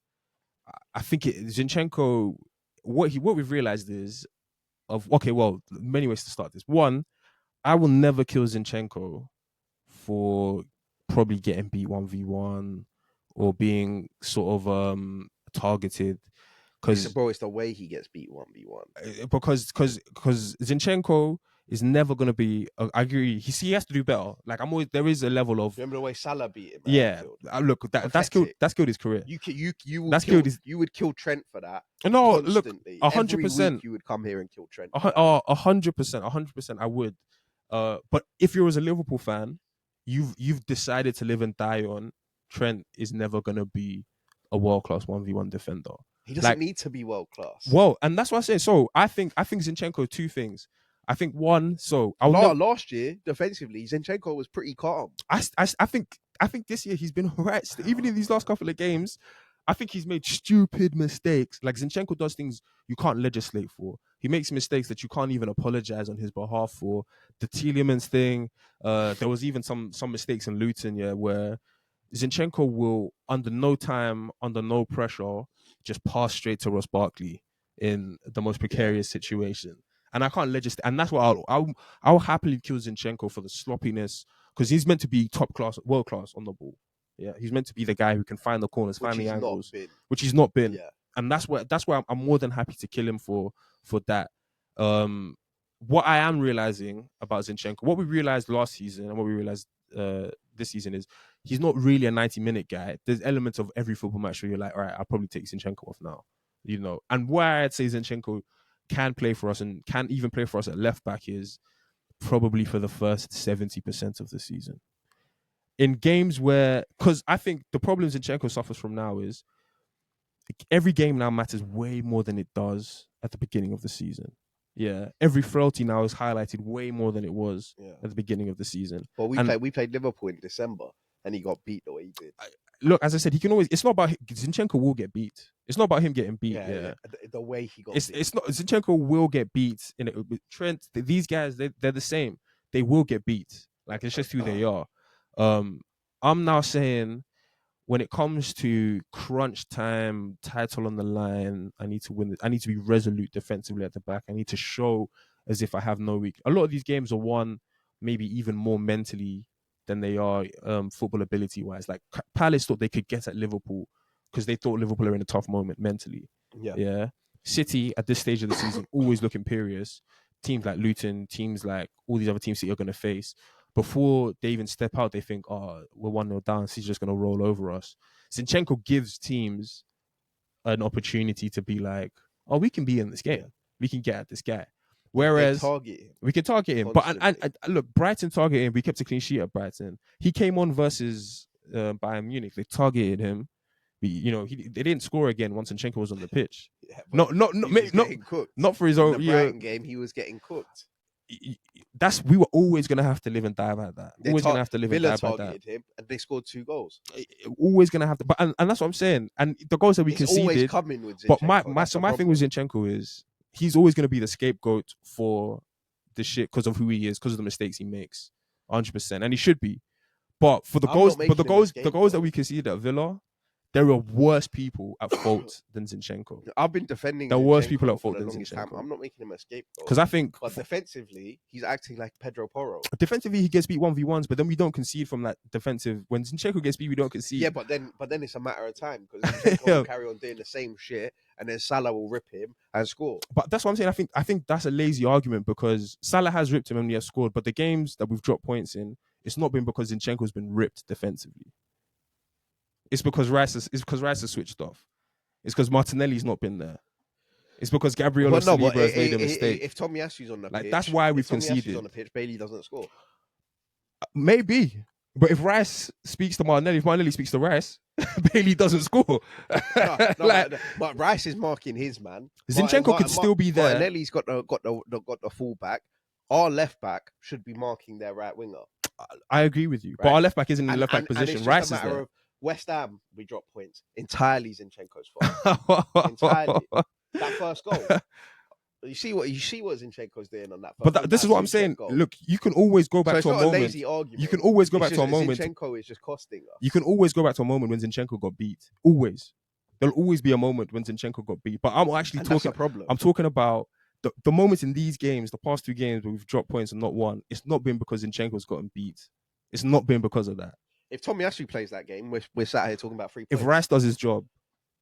I think Zinchenko. What we've realized is many ways to start this. One, I will never kill Zinchenko for probably getting beat 1v1 or being sort of targeted. It's the way he gets beat 1v1. Because Zinchenko is never going to be. I agree. He has to do better. Like I'm always there is a level of Remember the way Salah beat him? yeah. Look, that's killed. Pathetic. That's killed his career. You will That's kill. killed his. You would kill Trent for that No, look, constantly. 100%. Every week you would come here and kill Trent. For that. 100%. I would. But if you're as a Liverpool fan, you've decided to live and die on Trent is never gonna be a world class 1v1 defender. He doesn't need to be world class. Well, and that's what I say. So I think Zinchenko two things. I think one. So last year defensively, Zinchenko was pretty calm. I think this year he's been alright. Even in these last couple of games, I think he's made stupid mistakes. Like Zinchenko does things you can't legislate for. He makes mistakes that you can't even apologize on his behalf for. The Tielemans thing. There was even some mistakes in Luton, where Zinchenko will, under no time, under no pressure, just pass straight to Ross Barkley in the most precarious situation. And I can't legislate. And that's what I'll happily kill Zinchenko for the sloppiness, because he's meant to be top class, world class on the ball. Yeah, he's meant to be the guy who can find the corners, find the angles, which he's not been. Yeah. And that's why I'm more than happy to kill him for that. What I am realizing about Zinchenko, what we realized last season and what we realized this season is he's not really a 90-minute guy. There's elements of every football match where you're like, all right, I'll probably take Zinchenko off now. And why I'd say Zinchenko can play for us and can even play for us at left back is probably for the first 70% of the season. In games where, because I think the problem Zinchenko suffers from now is every game now matters way more than it does at the beginning of the season. Yeah, every frailty now is highlighted way more than it was at the beginning of the season. Well, we played Liverpool in December, and he got beat the way he did. Look, as I said, he can always. It's not about Zinchenko will get beat. It's not about him getting beat. Yeah. The way he got beat. It's not. Zinchenko will get beat. Trent, these guys, they're the same. They will get beat. Like it's just who they are. I'm now saying, when it comes to crunch time, title on the line, I need to win it. I need to be resolute defensively at the back. I need to show as if I have no weak. A lot of these games are won maybe even more mentally than they are football ability wise. Like Palace thought they could get at Liverpool because they thought Liverpool are in a tough moment mentally. Yeah. City at this stage of the season always look imperious. Teams like Luton, teams like all these other teams City are going to face. Before they even step out, they think, oh, we're 1-0 down. He's just going to roll over us. Zinchenko gives teams an opportunity to be like, oh, we can be in this game. We can get at this guy. Whereas we can target him. But and look, Brighton targeted him. We kept a clean sheet at Brighton. He came on versus Bayern Munich. They targeted him. They didn't score again once Zinchenko was on the pitch. Not for his own. In the Brighton game, he was getting cooked. We were always going to have to live and die by that. Always going to have to live and die by that. Him, and they scored 2 goals. Always going to have to, and that's what I'm saying. And the goals that we conceded, always coming with Zinchenko. But my thing with Zinchenko is he's always going to be the scapegoat for the shit because of who he is, because of the mistakes he makes, 100%, and he should be. But for the goals that we conceded at Villa, there are worse people at fault than Zinchenko. I've been defending the worst people at fault than Zinchenko. I'm not making him a scapegoat. Because I think... But defensively, he's acting like Pedro Porro. Defensively, he gets beat 1v1s, but then we don't concede from that defensive. When Zinchenko gets beat, we don't concede. Yeah, but then it's a matter of time, because Zinchenko will carry on doing the same shit, and then Salah will rip him and score. But that's what I'm saying. I think that's a lazy argument, because Salah has ripped him and he has scored, but the games that we've dropped points in, it's not been because Zinchenko's been ripped defensively. It's because Rice has switched off. It's because Martinelli's not been there. It's because Gabriel Saliba has made a mistake. If Tomiyasu's on the pitch, that's why we've conceded. If Tomiyasu's on the pitch, Bailey doesn't score. Maybe. But if Rice speaks to Martinelli, if Martinelli speaks to Rice, Bailey doesn't score. But Rice is marking his man. Zinchenko could still be there. Martinelli's got the full back. Our left back should be marking their right winger. I agree with you. Right? But our left back isn't in the left back position. Rice is there. West Ham, we dropped points entirely Zinchenko's fault. Entirely. That first goal. You see what Zinchenko's doing on that first goal. But this is what I'm saying. Goal. Look, you can always go back to a moment. Lazy argument. You can always go back to a moment. Zinchenko is just costing us. You can always go back to a moment when Zinchenko got beat. Always. There'll always be a moment when Zinchenko got beat. But I'm actually talking. That's a problem. I'm talking about the moments in these games, the past 2 games where we've dropped points and not won. It's not been because Zinchenko's gotten beat. It's not been because of that. If Tomiyasu plays that game, we're sat here talking about 3 points. If Rice does his job,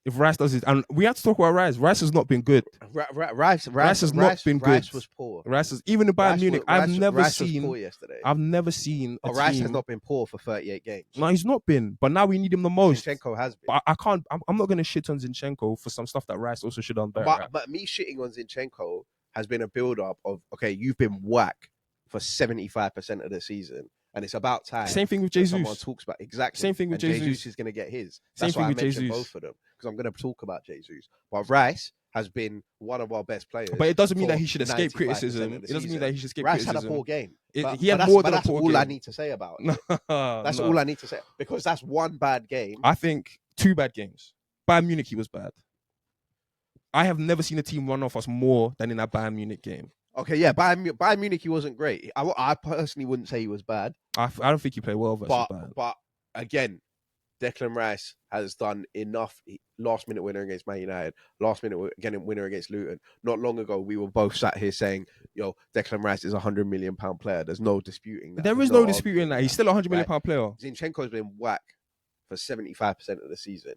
If Rice does it, and we have to talk about Rice. Rice has not been good. Rice has not been good. Rice was poor. Rice is even in Bayern Munich. I've never seen. Was poor yesterday. I've never seen a Rice team. has not been poor for 38 games. No, he's not been. But now we need him the most. Zinchenko has been. But I can't. I'm not going to shit on Zinchenko for some stuff that Rice also should have done better. But me shitting on Zinchenko has been a build-up of, okay, you've been whack for 75% of the season. And it's about time. Same thing with Jesus. Someone talks about exactly. Same thing with Jesus. Jesus is going to get his. Same thing with Jesus. Both of them because I'm going to talk about Jesus. But Rice has been one of our best players. But it doesn't mean that he should escape criticism. It doesn't mean that he should escape criticism. Rice had a poor game. He had more than a poor game. That's all I need to say about it. That's all I need to say because that's one bad game. I think 2 bad games. Bayern Munich, he was bad. I have never seen a team run off us more than in that Bayern Munich game. Okay, yeah, Bayern Munich, he wasn't great. I personally wouldn't say he was bad. I don't think he played well versus Bayern. But again, Declan Rice has done enough. Last-minute winner against Man United. Last-minute winner against Luton. Not long ago, we were both sat here saying, yo, Declan Rice is a £100 million player. There's no disputing that. There is no disputing that. He's still a £100 million player. Zinchenko's been whack for 75% of the season,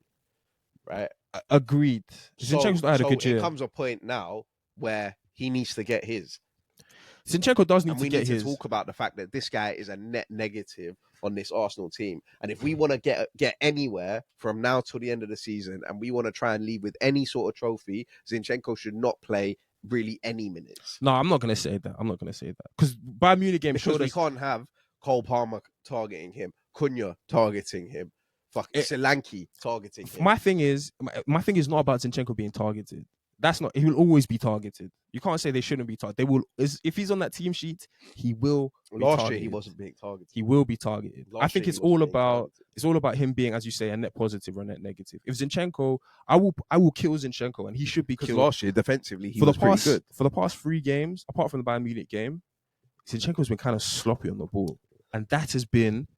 right? Agreed. Zinchenko's not had a good year. It comes a point now where he needs to get his. Zinchenko does need to get his. We need to talk about the fact that this guy is a net negative on this Arsenal team. And if we want to get anywhere from now till the end of the season and we want to try and leave with any sort of trophy, Zinchenko should not play really any minutes. No, I'm not going to say that. Because Bayern Munich game showed us... we can't have Cole Palmer targeting him, Cunha targeting him, Solanke targeting him. My thing is not about Zinchenko being targeted. That's not. He will always be targeted. You can't say they shouldn't be targeted. They will. If he's on that team sheet, he will. Last year he wasn't being targeted. He will be targeted. I think it's all about him being, as you say, a net positive or a net negative. If Zinchenko, I will kill Zinchenko, and he should be killed. Last year defensively he was pretty good. For the past 3 games, apart from the Bayern Munich game, Zinchenko's been kind of sloppy on the ball, and that has been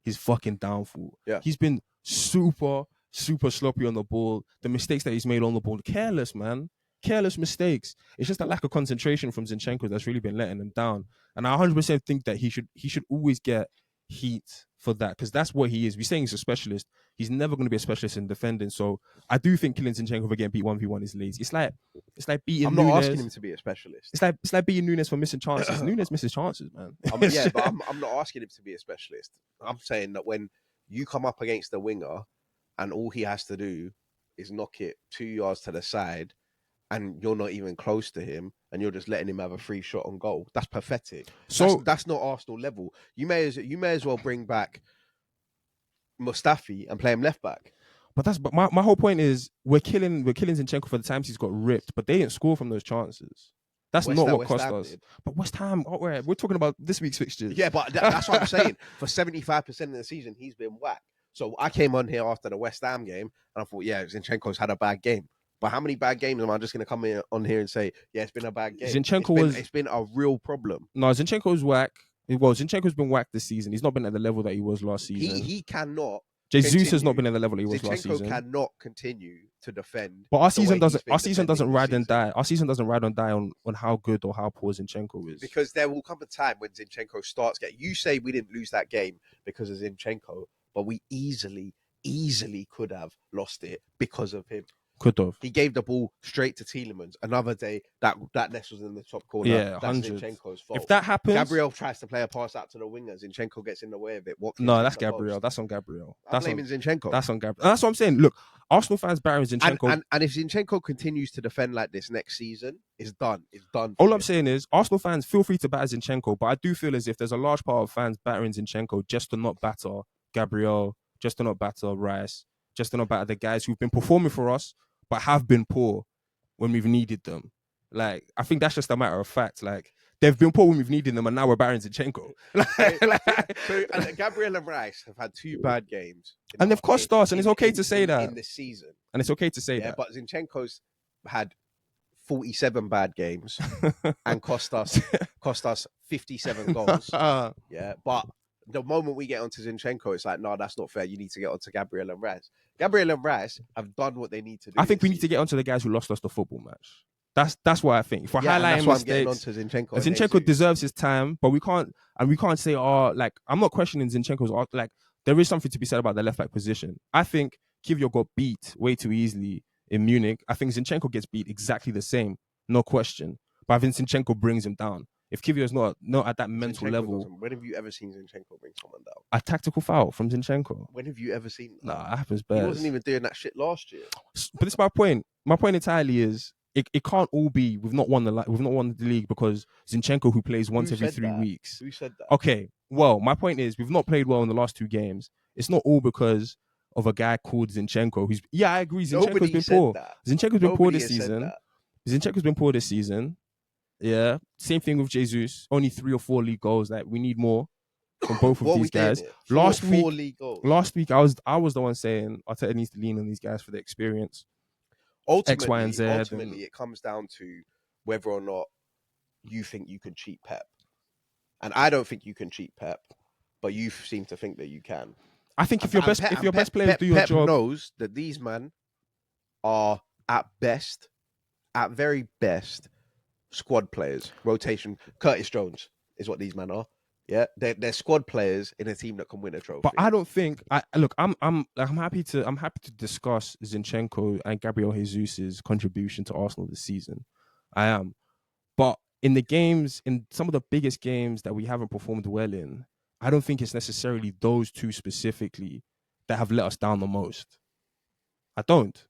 his fucking downfall. Yeah, he's been super sloppy on the ball. The mistakes that he's made on the ball, careless mistakes. It's just that lack of concentration from Zinchenko that's really been letting him down. And I 100% think that he should always get heat for that because that's what he is. We're saying he's a specialist. He's never going to be a specialist in defending. So I do think killing Zinchenko for getting beat 1v1 is lazy. It's like beating. I'm not Nunes. Asking him to be a specialist. It's like beating Nunes for missing chances. Nunes misses chances, man. But I'm not asking him to be a specialist. I'm saying that when you come up against the winger and all he has to do is knock it 2 yards to the side and you're not even close to him and you're just letting him have a free shot on goal. That's pathetic. So that's not Arsenal level. You may as well bring back Mustafi and play him left back. But my whole point is we're killing Zinchenko for the times he's got ripped, but they didn't score from those chances. That's not what cost us. But West Ham, we're talking about this week's fixtures. Yeah, but that's what I'm saying. For 75% of the season, he's been whacked. So I came on here after the West Ham game and I thought, yeah, Zinchenko's had a bad game. But how many bad games am I just going to come on here and say, yeah, it's been a bad game? It's been a real problem. No, Zinchenko's whack. Well, Zinchenko's been whacked this season. He's not been at the level that he was last season. He cannot. Jesus has not been at the level he was last season. Zinchenko cannot continue to defend. But our season doesn't ride and die. Our season doesn't ride and die on how good or how poor Zinchenko is. Because there will come a time when Zinchenko starts getting. You say we didn't lose that game because of Zinchenko, but we easily could have lost it because of him. Could have. He gave the ball straight to Tielemans. Another day, that Ness was in the top corner. Yeah, that's Zinchenko's fault. If that happens... Gabriel tries to play a pass out to the winger. Zinchenko gets in the way of it. No, that's Gabriel. That's on Gabriel. I'm blaming Zinchenko. That's on Gabriel. That's what I'm saying. Look, Arsenal fans battering Zinchenko... And if Zinchenko continues to defend like this next season, it's done. It's done. All I'm saying is, Arsenal fans, feel free to batter Zinchenko, but I do feel as if there's a large part of fans battering Zinchenko just to not batter Gabriel, just to not batter Rice, just to not batter the guys who've been performing for us, but have been poor when we've needed them. Like, I think that's just a matter of fact. Like, they've been poor when we've needed them, and now we're battering Zinchenko. So Gabriel and Rice have had 2 bad games. And they've cost us, and it's okay to say that. In this season. And it's okay to say that. But Zinchenko's had 47 bad games and cost us 57 goals. Yeah, but the moment we get onto Zinchenko, it's like, no, that's not fair. You need to get onto Gabriel and Rice. Gabriel and Rice have done what they need to do. I think we need to get onto the guys who lost us the football match. That's what I think. If we're highlighting mistakes, Zinchenko deserves his time, but we can't say, like, I'm not questioning Zinchenko's art. Like, there is something to be said about the left back position. I think Kiwior got beat way too easily in Munich, I think Zinchenko gets beat exactly the same, no question. But I think Zinchenko brings him down. If Kiwior is not at that mental level, when have you ever seen Zinchenko bring someone down? a tactical foul from Zinchenko. When have you ever seen that? Nah, it happens He best. wasn't even doing that shit last year. But this is my point. My point entirely is it can't all be we've not won the league because Zinchenko, who plays once every 3 weeks. Who said that? Okay, well, my point is we've not played well in the last 2 games. It's not all because of a guy called Zinchenko. I agree. Zinchenko's been poor. Zinchenko's been poor this season. Zinchenko's been poor this season. Yeah. Same thing with Jesus. Only 3 or 4 league goals. Like, we need more from both of these guys. Last week, I was the one saying Arteta needs to lean on these guys for the experience. Ultimately, X, Y, and Z. Ultimately, it comes down to whether or not you think you can cheat Pep. And I don't think you can cheat Pep, but you seem to think that you can. I think if your best players do your job, Pep knows that these men are at very best, squad players. Rotation. Curtis Jones is what these men are. Yeah, they're squad players in a team that can win a trophy. But I don't think. I'm happy to discuss Zinchenko and Gabriel Jesus's contribution to Arsenal this season. I am, but in some of the biggest games that we haven't performed well in, I don't think it's necessarily those two specifically that have let us down the most. I don't.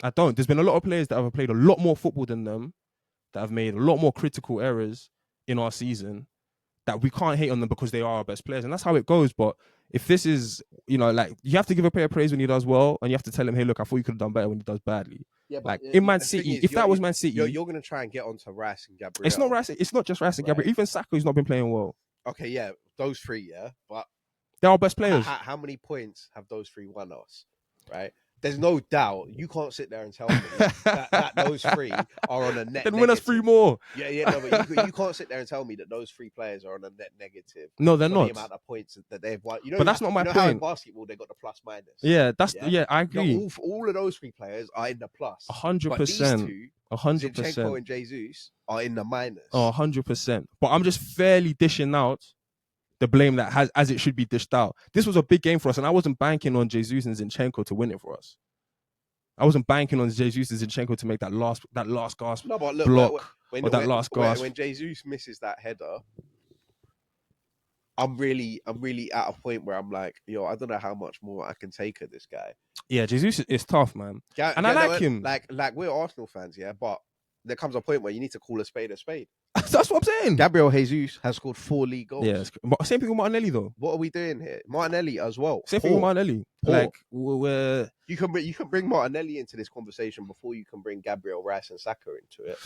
There's been a lot of players that have played a lot more football than them, that have made a lot more critical errors in our season, that we can't hate on them because they are our best players. And that's how it goes. But if this is, you have to give a player praise when he does well, and you have to tell him, hey, look, I thought you could have done better when he does badly. Yeah, like in Man City, if that was Man City... You're going to try and get onto Rice and Gabriel. It's not Rice. It's not just Rice and Gabriel. Even Saka, who's not been playing well. Okay, yeah, those 3, yeah. But they're our best players. How many points have those 3 won us, right? There's no doubt. You can't sit there and tell me that those 3 are on a net. Then win us 3 more. Yeah, no, but you can't sit there and tell me that those 3 players are on a net negative. No, they're not. The amount of points that they've won. But that's not my point. How in basketball they got the plus minus. Yeah, I agree. No, all of those 3 players are in the plus. 100%. 100%. Zinchenko and Jesus are in the minus. 100%. But I'm just fairly dishing out the blame that as it should be dished out. This was a big game for us, and I wasn't banking on Jesus and Zinchenko to win it for us. I wasn't banking on Jesus and Zinchenko to make that last gasp block that last gasp. When Jesus misses that header, I'm really at a point where I'm like, I don't know how much more I can take of this guy. Yeah, Jesus is tough, man. I like him. Like we're Arsenal fans, yeah, but there comes a point where you need to call a spade a spade. That's what I'm saying. Gabriel Jesus has scored 4 league goals. Yeah, same thing with Martinelli though. What are we doing here? Martinelli as well. Same thing with Martinelli. Like you can bring Martinelli into this conversation before you can bring Gabriel, Rice, and Saka into it.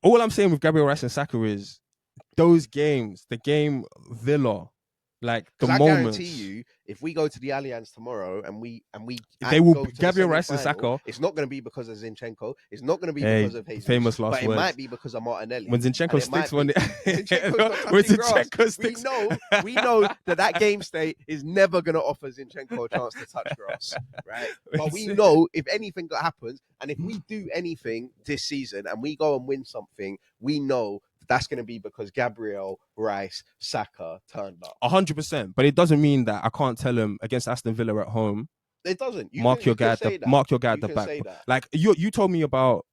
All I'm saying with Gabriel, Rice, and Saka is those games, the game Villa, like the moments. I guarantee you, if we go to the Allianz tomorrow and they will Gabriel, Rice, and Saka. It's not going to be because of Zinchenko. It's not going to be because of Jesus. Famous last but words. It might be because of Martinelli. When Zinchenko sticks when Zinchenko sticks, we know that game state is never going to offer Zinchenko a chance to touch grass, right? But we know if anything happens, and if we do anything this season and we go and win something, we know that's going to be because Gabriel, Rice, Saka turned up. 100%. But it doesn't mean that I can't tell him against Aston Villa at home. It doesn't. Mark your guy at the back. Like you told me about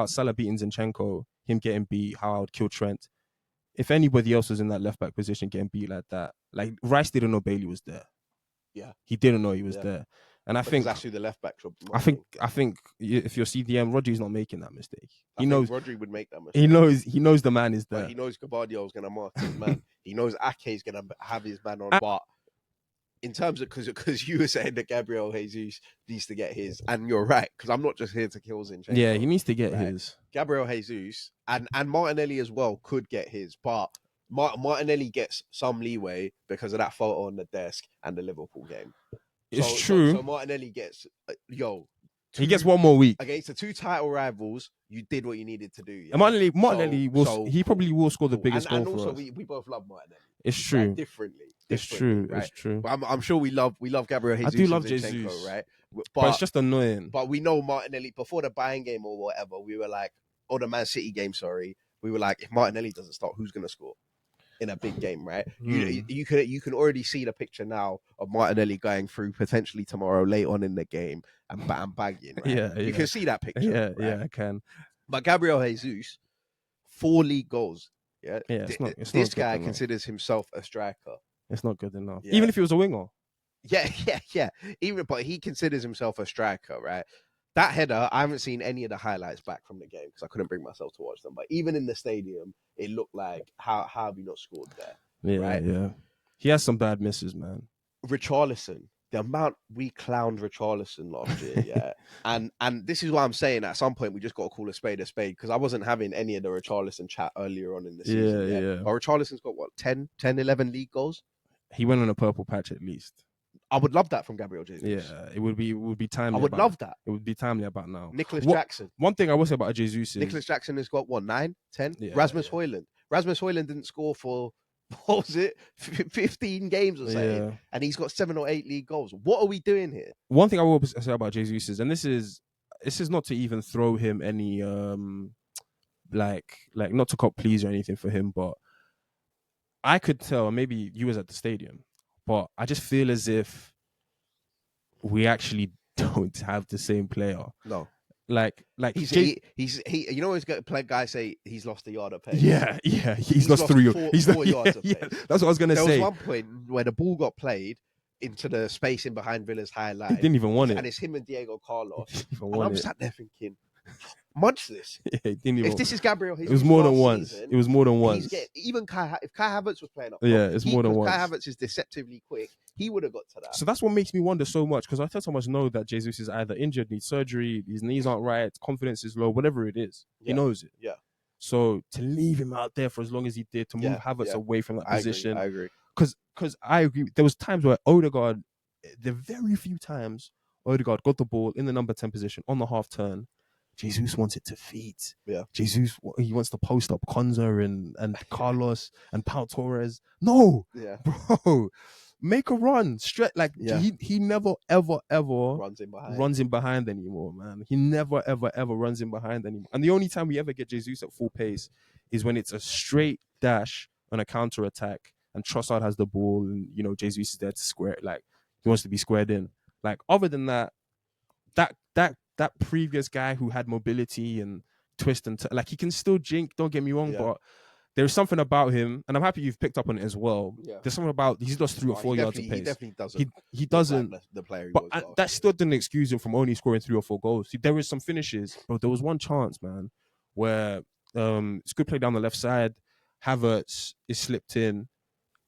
Salah beating Zinchenko, him getting beat, how I would kill Trent. If anybody else was in that left back position getting beat like that, like Rice didn't know Bailey was there. Yeah, he didn't know he was there. And I think that's who the left back job. I think if you're CDM, Rodri's not making that mistake. He knows Rodri would make that mistake. He knows the man is there. But he knows Gabardio's going to mark his man. He knows Ake's going to have his man on. But in terms of because you were saying that Gabriel Jesus needs to get his, and you're right, because I'm not just here to kill Zinchenko. Yeah, he needs to get his. Gabriel Jesus and Martinelli as well could get his, but Martinelli gets some leeway because of that photo on the desk and the Liverpool game. It's true. So Martinelli gets, he gets one more week against the 2 title rivals. You did what you needed to do. Yeah? And Martinelli probably will score the biggest goal for us. And also, we both love Martinelli. It's true. Differently. It's true. Right? It's true. But I'm sure we love Gabriel Jesus. I do love Jesus, right? But it's just annoying. But we know Martinelli before the Bayern game or whatever. We were like, or the Man City game. Sorry, we were like, if Martinelli doesn't start, who's going to score? in a big game, right? Hmm. You can already see the picture now of Martinelli going through potentially tomorrow late on in the game and bagging, right? Yeah, You yeah, can see that picture, yeah, right? yeah. I can. But Gabriel Jesus, 4 league goals. Yeah, Yeah, it's not this good guy enough. considers himself a striker. It's not good enough. Yeah, Even if he was a winger. yeah. But he considers himself a striker, right? That header, I haven't seen any of the highlights back from the game because I couldn't bring myself to watch them. But even in the stadium, it looked like how have you not scored there, Yeah, right? yeah. He has some bad misses, man. Richarlison, the amount we clowned Richarlison last year, yeah. And this is why I'm saying at some point we just got to call a spade because I wasn't having any of the Richarlison chat earlier on in the season. Yeah, Yeah. yeah. But Richarlison's got what, 10, 11 league goals? He went on a purple patch at least. I would love that from Gabriel Jesus. Yeah, it would be timely. I would love that. It would be timely about now. Nicholas What- Jackson. One thing I will say about Jesus is Nicholas Jackson has got what, 9, 10? Yeah, Rasmus yeah. Højlund. Rasmus Højlund didn't score for, what was it, 15 games or something. Yeah. And he's got 7 or 8 league goals. What are we doing here? One thing I will say about Jesus is, and this is not to even throw him any like not to cop please or anything for him, but I could tell, maybe you was at the stadium, but I just feel as if we actually don't have the same player. No. Like he's you know, he's got play guys say he's lost a yard of pace. Yeah, he's lost 3 4 yards of pace. That's what I was gonna say. There was one point where the ball got played into the space in behind Villa's high line. He didn't even want it, and it's him and Diego Carlos. And I'm sat there thinking, munch this. Yeah, he didn't even. If this is Gabriel, it was more than once. Season, it was more than once. Even if Kai Havertz was playing up. Yeah, it's more than once. Kai Havertz is deceptively quick. He would have got to that. So that's what makes me wonder so much, because I so much know that Jesus is either injured, needs surgery, his knees aren't right, confidence is low, whatever it is. Yeah. He knows it. Yeah. So to leave him out there for as long as he did, to move Havertz away from that position. I agree. Because I agree. There was times where Odegaard, the very few times Odegaard got the ball in the number 10 position on the half turn, Jesus wants it to feed. Yeah. Jesus, he wants to post up Konza and Carlos and Pau Torres. No. Yeah. Bro. Make a run straight, he never ever runs in behind anymore, man. He never ever runs in behind anymore. And the only time we ever get Jesus at full pace is when it's a straight dash on a counter attack and Trossard has the ball and Jesus is there to square, like he wants to be squared in. Like other than that previous guy who had mobility and twist and like he can still jink. Don't get me wrong, but there's something about him, and I'm happy you've picked up on it as well. Yeah. There's something about he's lost 3 or 4 yards of pace. He definitely doesn't. He doesn't. Like the player he but was that still didn't excuse him from only scoring 3 or 4 goals. See, there was some finishes, bro. There was one chance, man, where it's good play down the left side. Havertz is slipped in,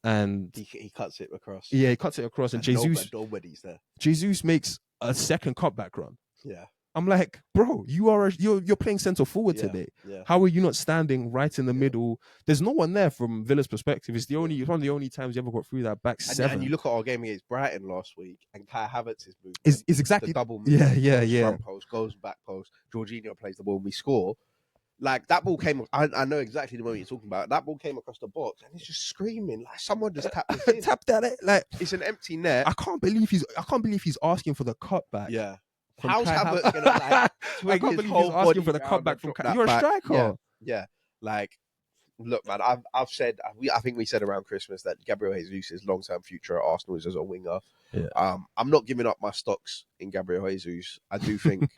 and he cuts it across. Yeah, he cuts it across, and Jesus. Nobody's there. Jesus makes a second cutback run. Yeah. I'm like, bro, you're playing centre forward today. Yeah. How are you not standing right in the middle? There's no one there from Villa's perspective. It's one of the only times you ever got through that back 7. And you look at our game against Brighton last week, and Kai Havertz's movement is exactly the double move. Yeah. Front post goes back post. Jorginho plays the ball, and we score. Like that ball came. I know exactly the moment you're talking about. That ball came across the box, and it's just screaming like someone just tapped it in. Tapped that. Like it's an empty net. I can't believe he's asking for the cutback. Yeah. How's Havertz gonna like? I can't believe he's asking for the cutback from Kai. You're a striker. Yeah. Like, look, man. I've said. I think we said around Christmas that Gabriel Jesus' long-term future at Arsenal is as a winger. Yeah. I'm not giving up my stocks in Gabriel Jesus. I do think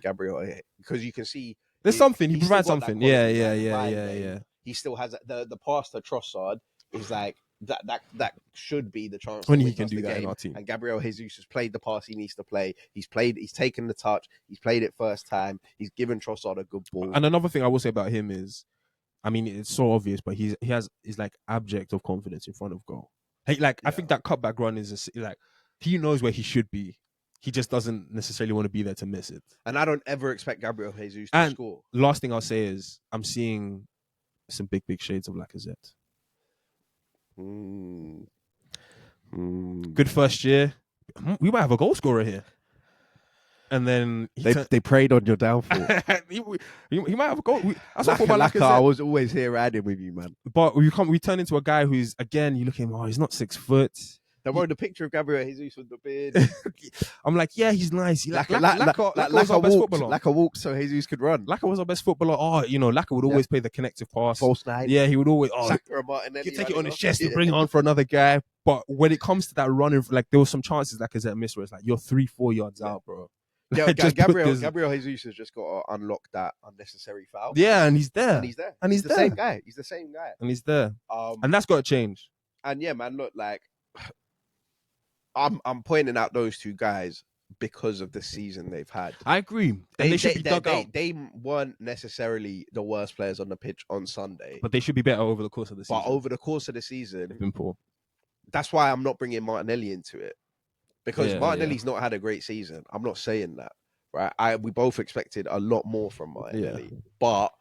Gabriel, because you can see there's something he provides something. Yeah. He still has the pass to Trossard is like. That should be the chance when he can do that in our team. And Gabriel Jesus has played the pass he needs to play. He's taken the touch. He's played it first time. He's given Trossard a good ball. And another thing I will say about him is, I mean, it's so obvious, but he's like abject of confidence in front of goal. I think that cutback run is like he knows where he should be. He just doesn't necessarily want to be there to miss it. And I don't ever expect Gabriel Jesus to score. Last thing I'll say is I'm seeing some big shades of Lacazette. Good first year. We might have a goal scorer here. And then they preyed on your downfall. he might have a goal. I was always here riding with you, man. But we turn into a guy who's, again, you look at him, he's not 6 foot. They wrote the picture of Gabriel Jesus with the beard. I'm like, yeah, he's nice. Laka was our best footballer. Laka walked so Jesus could run. Laka was our best footballer. Oh, Laka would always play the connective pass. False nine. Yeah, he would always Martinelli, take it on his chest and bring it on for another guy. But when it comes to that running, like there was some chances like Lacazette missed where it's like you're 3-4 yards out, bro. Yeah, Gabriel Jesus has just got to unlock that unnecessary foul. Yeah, and he's there. And he's the same guy. He's the same guy. And he's there. And that's got to change. And yeah, man, look, like I'm pointing out those two guys because of the season they've had. I agree. They should be dug out. They weren't necessarily the worst players on the pitch on Sunday. But they should be better over the course of the season. But over the course of the season, they've been poor. That's why I'm not bringing Martinelli into it. Because Martinelli's not had a great season. I'm not saying that, right? We both expected a lot more from Martinelli. Yeah. But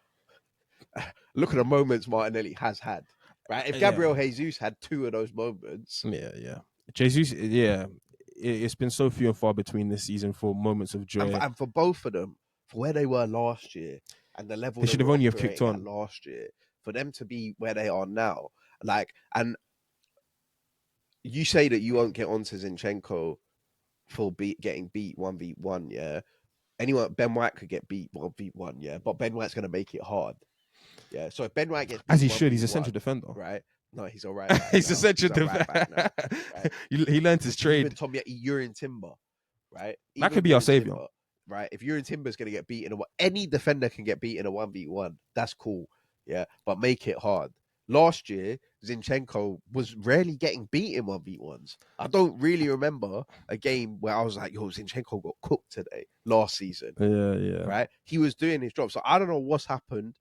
look at the moments Martinelli has had, right? If Gabriel Jesus had 2 of those moments. Yeah. Jesus, it's been so few and far between this season for moments of joy. And for both of them, for where they were last year and the level they should have only have kicked on last year, for them to be where they are now, and you say that you won't get onto Zinchenko for getting beat 1v1, yeah. Ben White could get beat 1v1, yeah, but Ben White's going to make it hard, yeah. So if Ben White gets beat as he should, he's a central defender, right? No, he's all right. He's a central defender. Right? He learned his trade. Even Tom Urine Timber, right? That could be our savior, right? If Urine Timber's going to get beaten, any defender can get beaten in a 1v1. That's cool, yeah. But make it hard. Last year, Zinchenko was rarely getting beat in 1v1s. I don't really remember a game where I was like, yo, Zinchenko got cooked today last season. Yeah. Right? He was doing his job. So I don't know what's happened.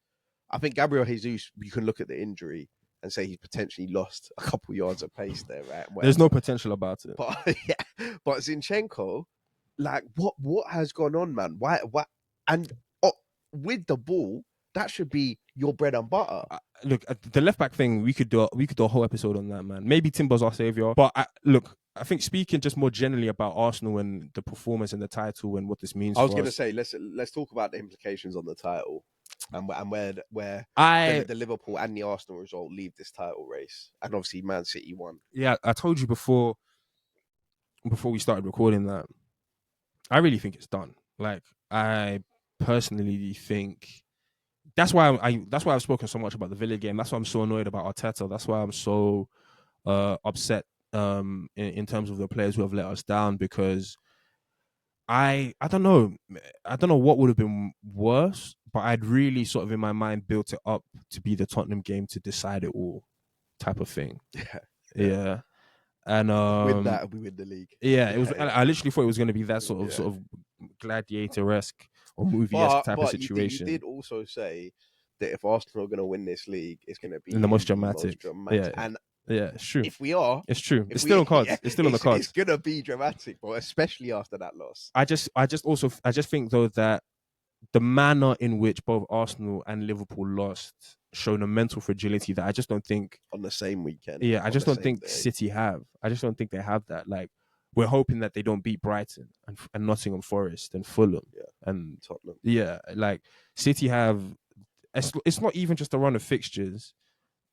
I think Gabriel Jesus, you can look at the injury and say he's potentially lost a couple yards of pace there, right? There's no potential about it. But Zinchenko, like, what has gone on, man? Why? And with the ball, that should be your bread and butter. Look, the left back thing, we could do a whole episode on that, man. Maybe Timber's our savior, but I think speaking just more generally about Arsenal and the performance and the title and what this means. I was going to say let's talk about the implications on the title and where the Liverpool and the Arsenal result leave this title race, and obviously Man City won. Yeah, I told you before we started recording that I really think it's done. Like, I personally think. That's why I've spoken so much about the Villa game. That's why I'm so annoyed about Arteta. That's why I'm so upset in terms of the players who have let us down, because I don't know what would have been worse, but I'd really sort of in my mind built it up to be the Tottenham game to decide it all type of thing. Yeah. And with that we win the league. Yeah, it was. I literally thought it was going to be that sort of gladiator-esque or movie-esque type of situation. You did also say that if Arsenal are going to win this league, it's going to be the most dramatic. Yeah, and it's true. If we are, it's true. It's still on cards. It's still on the cards. It's going to be dramatic, but especially after that loss. I just think though that the manner in which both Arsenal and Liverpool lost shown a mental fragility that I just don't think on the same weekend. Yeah, I just don't think City have. I just don't think they have that. Like, we're hoping that they don't beat Brighton and Nottingham Forest and Fulham and Tottenham. Yeah, like City have. It's not even just a run of fixtures.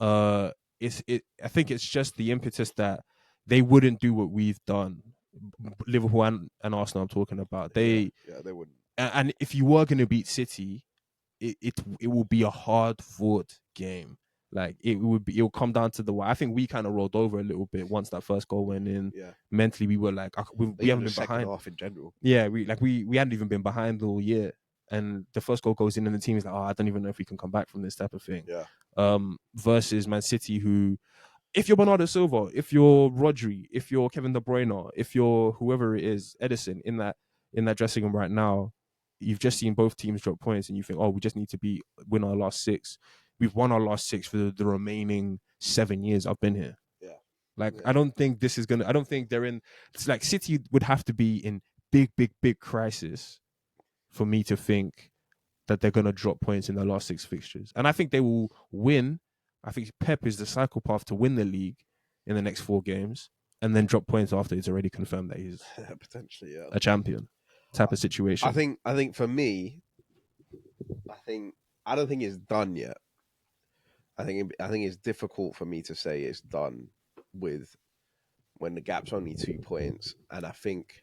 I think it's just the impetus that they wouldn't do what we've done. Liverpool and Arsenal, I'm talking about. They wouldn't. And if you were going to beat City, it will be a hard-fought game. Like, it will come down to the wire. I think we kind of rolled over a little bit once that first goal went in. Yeah. Mentally, we were like, we haven't been behind. Half in general. Yeah, we hadn't even been behind all year, and the first goal goes in, and the team is like, I don't even know if we can come back from this type of thing. Yeah. Versus Man City, who, if you're Bernardo Silva, if you're Rodri, if you're Kevin De Bruyne, if you're whoever it is, Edison in that dressing room right now, you've just seen both teams drop points, and you think, we just need to win our last 6. We've won our last 6 for the remaining 7 years I've been here. Yeah. Like, I don't think this is going to... I don't think they're in... It's like City would have to be in big, big, big crisis for me to think that they're going to drop points in their last 6 fixtures. And I think they will win. I think Pep is the psychopath to win the league in the next 4 games and then drop points after it's already confirmed that he's potentially a champion type of situation. I think for me, I don't think it's done yet. I think it's difficult for me to say it's done with when the gap's only 2 points, and I think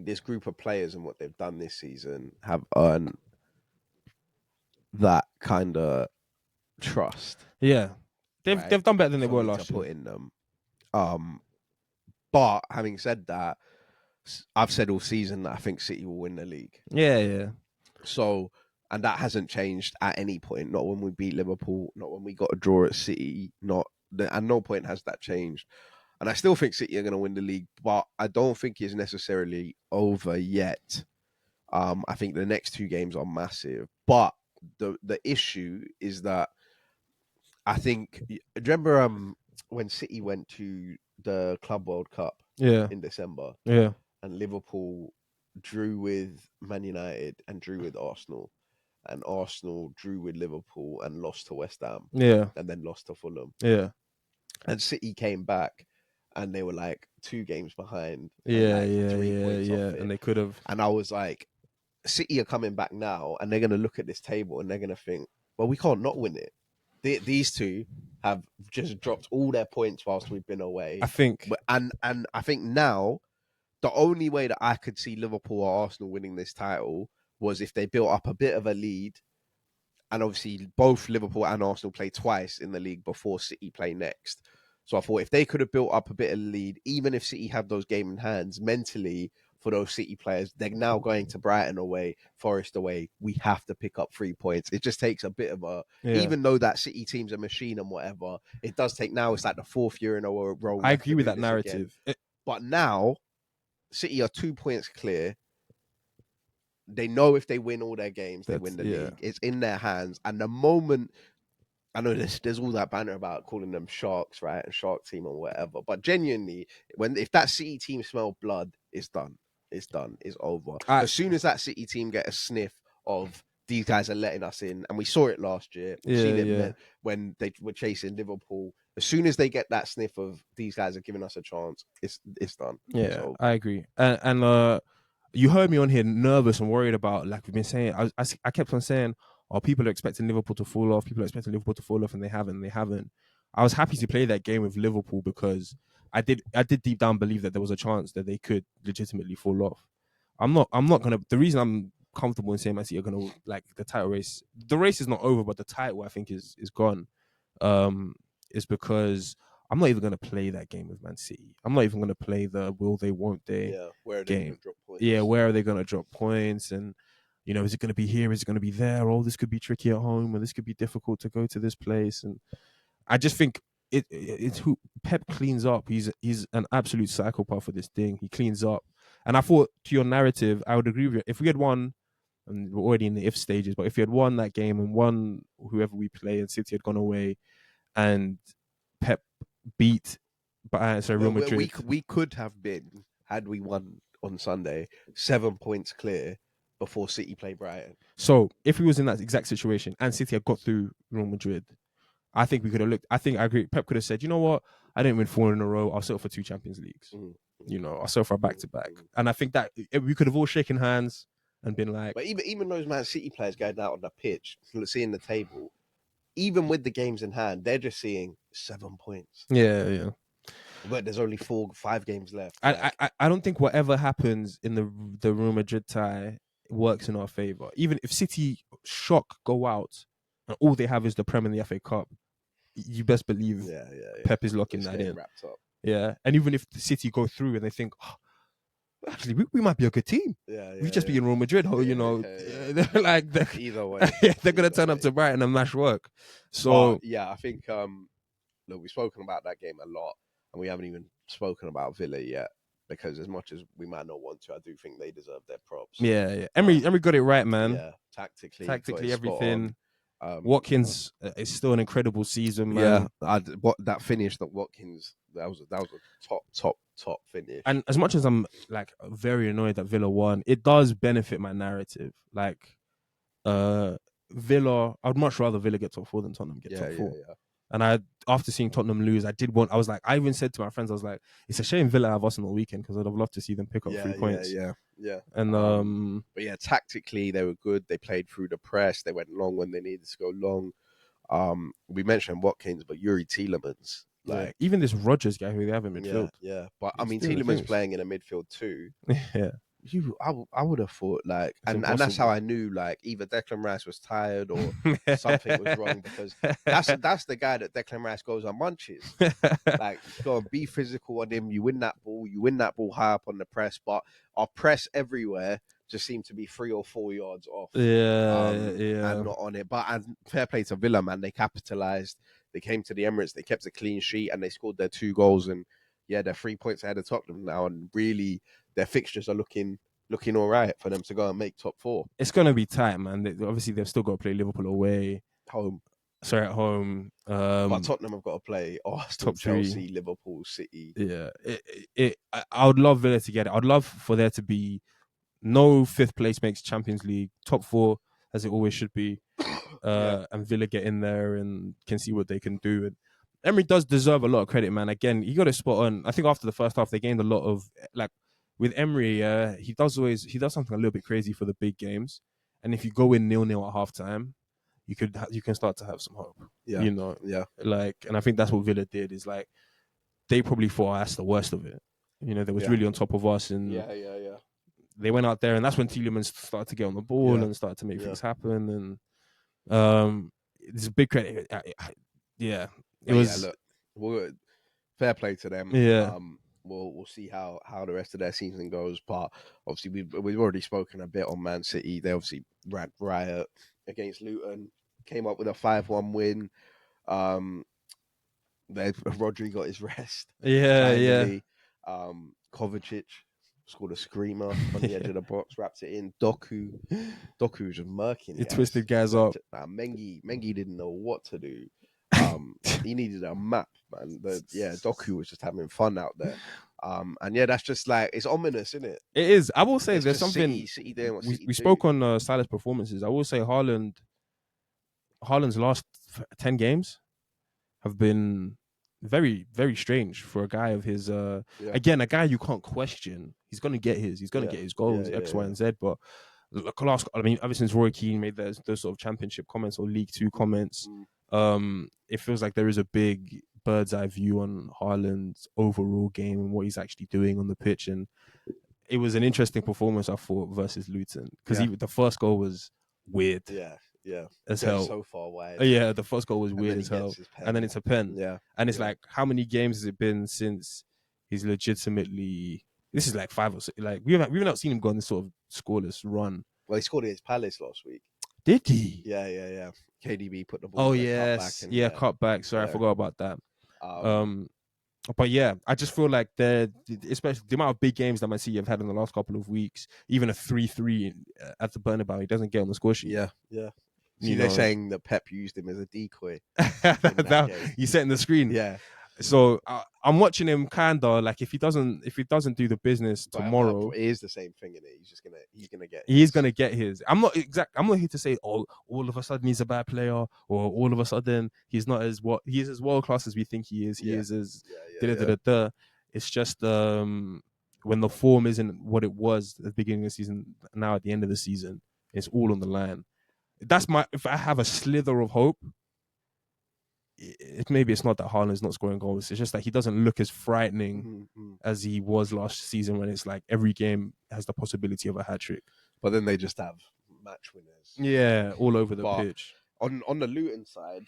this group of players and what they've done this season have earned that kind of trust. Yeah, they've done better than they for were me last to year. put in them. But having said that, I've said all season that I think City will win the league. Yeah. So, and that hasn't changed at any point. Not when we beat Liverpool, not when we got a draw at City. At no point has that changed. And I still think City are going to win the league, but I don't think it's necessarily over yet. I think the next 2 games are massive, but the issue is that I think, remember when City went to the Club World Cup in December, and Liverpool drew with Man United and drew with Arsenal, and Arsenal drew with Liverpool and lost to West Ham, and then lost to Fulham, and City came back and they were like 2 games behind, and like 3 points off it, and they could have. and I was like, City are coming back now, and they're going to look at this table and they're going to think, well, we can't not win it. These two have just dropped all their points whilst we've been away. I think, and I think now the only way that I could see Liverpool or Arsenal winning this title was if they built up a bit of a lead. And obviously, both Liverpool and Arsenal play twice in the league before City play next. So I thought if they could have built up a bit of lead, even if City have those game in hands mentally for those City players, they're now going to Brighton away, Forest away. We have to pick up 3 points. It just takes a bit of even though that City team's a machine and whatever, it does take now. It's like the 4th year in a row. I agree with that narrative. But now, City are 2 points clear. They know if they win all their games, they win the league. It's in their hands. And the moment, I know there's all that banter about calling them sharks, right? And shark team or whatever. But genuinely, if that City team smell blood, it's done. It's done. It's over. As soon as that City team get a sniff of these guys are letting us in, and we saw it last year. We've seen it when they were chasing Liverpool. As soon as they get that sniff of these guys are giving us a chance, it's done. Yeah, I agree. And you heard me on here nervous and worried about, like we've been saying. I kept on saying, "Oh, people are expecting Liverpool to fall off. People are expecting Liverpool to fall off, and they haven't. They haven't." I was happy to play that game with Liverpool because I did deep down believe that there was a chance that they could legitimately fall off. I'm not gonna. The reason I'm comfortable in saying Man City are gonna, like, the title race. The race is not over, but the title, I think, is gone. Is because I'm not even going to play that game with Man City. I'm not even going to play the will they, won't they where are they game. Gonna drop points? Yeah, where are they going to drop points? And, is it going to be here? Is it going to be there? Oh, this could be tricky at home, or this could be difficult to go to this place. And I just think it's who Pep cleans up. He's an absolute psychopath for this thing. He cleans up. And I thought, to your narrative, I would agree with you. If we had won, and we're already in the if stages, but if we had won that game and won whoever we play and City had gone away and Pep beat Real Madrid. We could have been, had we won on Sunday, 7 points clear before City play Brighton. So if we was in that exact situation and City had got through Real Madrid, I think we could have looked. I think I agree. Pep could have said, you know what? I didn't win 4 in a row. I'll settle for 2 Champions Leagues. I'll settle for a back-to-back. And I think that we could have all shaken hands and been like... But even those Man City players going out on the pitch, seeing the table, even with the games in hand, they're just seeing 7 points. Yeah. But there's only 4-5 games left. I don't think whatever happens in the Real Madrid tie works in our favour. Even if City go out and all they have is the Prem and the FA Cup, you best believe Pep is locking that in. Wrapped up. Yeah, and even if the City go through and they think, actually, we might be a good team. We just be in Real Madrid, they're like either way, they're gonna turn up to Brighton and mash work. So I think look, we've spoken about that game a lot, and we haven't even spoken about Villa yet. Because as much as we might not want to, I do think they deserve their props. Yeah. Emery got it right, man. Yeah, tactically, everything. Watkins is still an incredible season, man. Yeah, that finish that Watkins, that was a top finish. And as much as I'm like very annoyed that Villa won, it does benefit my narrative. Like, Villa, I'd much rather Villa get top 4 than Tottenham get top 4. Yeah. And after seeing Tottenham lose, I even said to my friends, I was like, it's a shame Villa have us on the weekend because I'd have loved to see them pick up 3 points. Yeah. And but yeah, tactically they were good. They played through the press. They went long when they needed to go long. We mentioned Watkins, but Yuri Tielemans Like, even this Rodgers guy who they have in yeah, midfield. yeah. But I He's mean, doing the Tielemans things. playing in a midfield too. Yeah, I would have thought like, it's and that's how impossible. I knew like either Declan Rice was tired or something was wrong, because that's the guy that Declan Rice goes on munches. Like, go and be physical on him. You win that ball high up on the press, but our press everywhere just seemed to be 3 or 4 yards off. And not on it. But and fair play to Villa, man. They capitalized. They came to the Emirates. They kept a clean sheet and they scored their 2 goals. And yeah, they're 3 points ahead of Tottenham now. And really, their fixtures are looking all right for them to go and make top 4. It's gonna be tight, man. Obviously, they've still got to play Liverpool away. Home. Sorry, at home. But Tottenham have got to play Arsenal, top 3. Chelsea, Liverpool, City. Yeah, I would love Villa to get it. I'd love for there to be no 5th place makes Champions League, top 4 as it always should be, and Villa get in there and can see what they can do. And Emery does deserve a lot of credit, man. Again, he got it spot on. I think after the first half, they gained a lot of like with Emery. He does something a little bit crazy for the big games, and if you go in 0-0 at halftime, you can start to have some hope. Yeah, you know, yeah. Like, and I think that's what Villa did. Is like they probably thought that's the worst of it. You know, they was really on top of us, and yeah. they went out there, and that's when Tielemans started to get on the ball and started to make things happen. And it's a big credit. It was. Yeah, look, fair play to them. Yeah. We'll see how the rest of their season goes. But obviously, we've already spoken a bit on Man City. They obviously ran riot against Luton, came up with a 5-1 win. Rodri got his rest. Finally. Kovacic scored a screamer on the edge of the box, wrapped it in. Doku's just murking. He twisted guys up. Mengi didn't know what to do. He needed a map, man. Doku was just having fun out there. And yeah, that's just like, it's ominous, isn't it? It is. I will say there's something. City doing what City we spoke on Salah's performances. I will say Haaland's last 10 games have been very, very strange for a guy of his. Again, a guy you can't question. He's gonna get his. He's gonna get his goals, X, Y, and Z. But ever since Roy Keane made those sort of championship comments or League 2 comments, it feels like there is a big bird's eye view on Haaland's overall game and what he's actually doing on the pitch. And it was an interesting performance, I thought, versus Luton, because the first goal was weird. Yeah, as hell. So far wide. Yeah, the first goal was weird as hell, and then it's a pen. Yeah, and it's like, how many games has it been since he's legitimately? This is like 5 or 6. Like we've not seen him go on this sort of scoreless run. Well, he scored against Palace last week. Did he? Yeah. KDB put the ball. Oh yes, cut back. Sorry, I forgot about that. But yeah, I just feel like especially the amount of big games that Man City have had in the last couple of weeks, even a 3-3 at the Bernabeu, he doesn't get on the score sheet. Yeah. See, they're saying that Pep used him as a decoy. You set in the screen. Yeah. So I'm watching him kinda like, if he doesn't do the business tomorrow, it is the same thing, isn't it? He's gonna get his. I'm not here to say, all of a sudden he's a bad player, or all of a sudden he's not as he is as world class as we think he is. He is as It's just when the form isn't what it was at the beginning of the season, now at the end of the season, it's all on the line. If I have a slither of hope, maybe it's not that Haaland's not scoring goals. It's just that he doesn't look as frightening as he was last season, when it's like every game has the possibility of a hat-trick. But then they just have match winners. Yeah, all over the pitch. On the Luton side,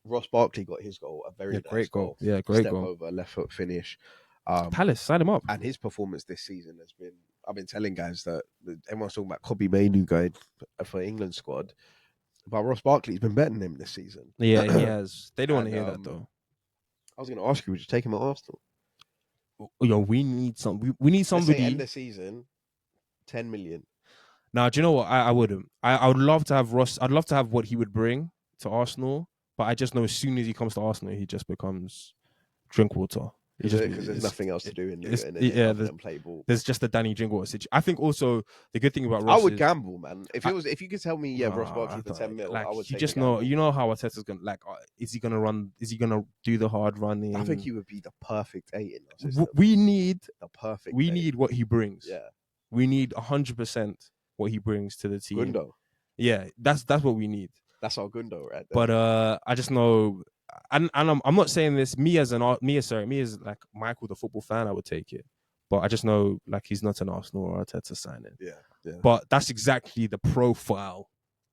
Ross Barkley got his goal, a very nice goal. Yeah, great Step goal. over, left foot finish. Palace, sign him up. And his performance this season has been, I've been telling guys that everyone's talking about Kobe Mainoo going for England squad. But Ross Barkley's been better than him this season. Yeah, he has. They don't want to hear that, though. I was going to ask you, would you take him at Arsenal? Yo, we need we need somebody. Let's say end the season, 10 million. Now, do you know what? I wouldn't. I would love to have Ross. I'd love to have what he would bring to Arsenal. But I just know as soon as he comes to Arsenal, he just becomes drink water. Because there's nothing else to do in Luton. Play ball. There's just the Danny Drinkwater situation. I think also the good thing about Ross, I would gamble, man. If you could tell me, Ross Barkley for 10 mil, like, I would. You just know, how Arteta's gonna is he gonna run? Is he gonna do the hard running? I think he would be the perfect 8 in our system. We need the perfect. We need what he brings. Yeah, we need 100% what he brings to the team. Gundo. Yeah, that's what we need. That's our Gundo, right there. But I just know and I'm not saying this. Me as like Michael, the football fan, I would take it, but I just know like he's not an Arsenal or Arteta signing. Yeah. But that's exactly the profile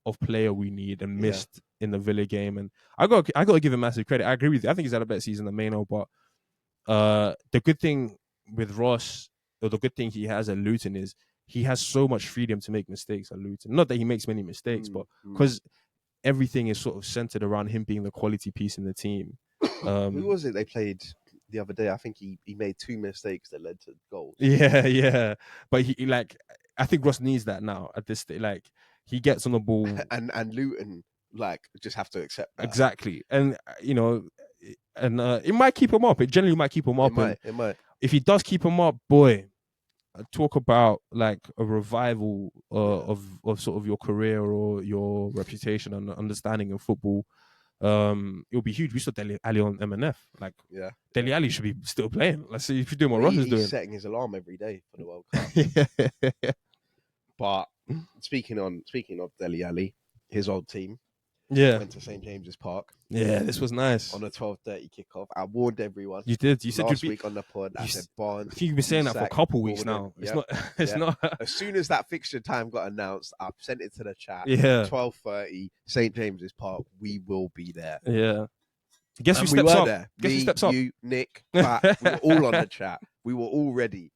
of player we need and missed in the Villa game. And I got to give him massive credit. I agree with you. I think he's had a better season than Maino. But the good thing with Ross, or the good thing he has at Luton, is he has so much freedom to make mistakes at Luton. Not that he makes many mistakes, but because everything is sort of centered around him being the quality piece in the team. Who was it they played the other day? I think he made 2 mistakes that led to goals. Yeah. But he like, I think Ross needs that now at this stage. Like, he gets on the ball. and Luton like just have to accept that. Exactly. And it might keep him up. It generally might keep him up. It might. If he does keep him up, boy, talk about like a revival of sort of your career or your reputation and understanding of football. It'll be huge. We saw Dele Alli on MNF. Like, Dele Alli should be still playing. Let's see if you're doing what Ross is doing. He's setting his alarm every day for the World Cup. But speaking of Dele Alli, his old team, went to St James's Park. Yeah, this was nice. On a 12:30 kickoff. I warned everyone. You did. You said last week on the pod. I said Barnes. I think you've been saying that for a couple weeks now. It's not. As soon as that fixture time got announced, I sent it to the chat. Yeah. 12:30, St James's Park. We will be there. Yeah. Guess who and steps up? There. Guess who steps up? You, Nick, Pat. We were all on the chat. We were all ready.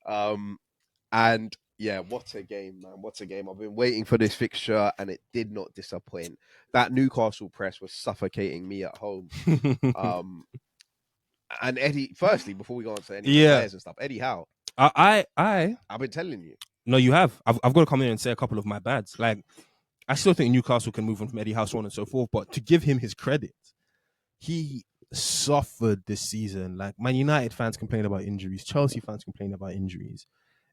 And yeah, what a game, man. What a game. I've been waiting for this fixture and it did not disappoint. That Newcastle press was suffocating me at home. And Eddie, firstly, before we go on to any players and stuff, Eddie Howe. I've been telling you. No, you have. I've got to come in and say a couple of my bads. Like, I still think Newcastle can move on from Eddie Howe, so on and so forth. But to give him his credit, he suffered this season. Like, Man United fans complain about injuries. Chelsea fans complain about injuries.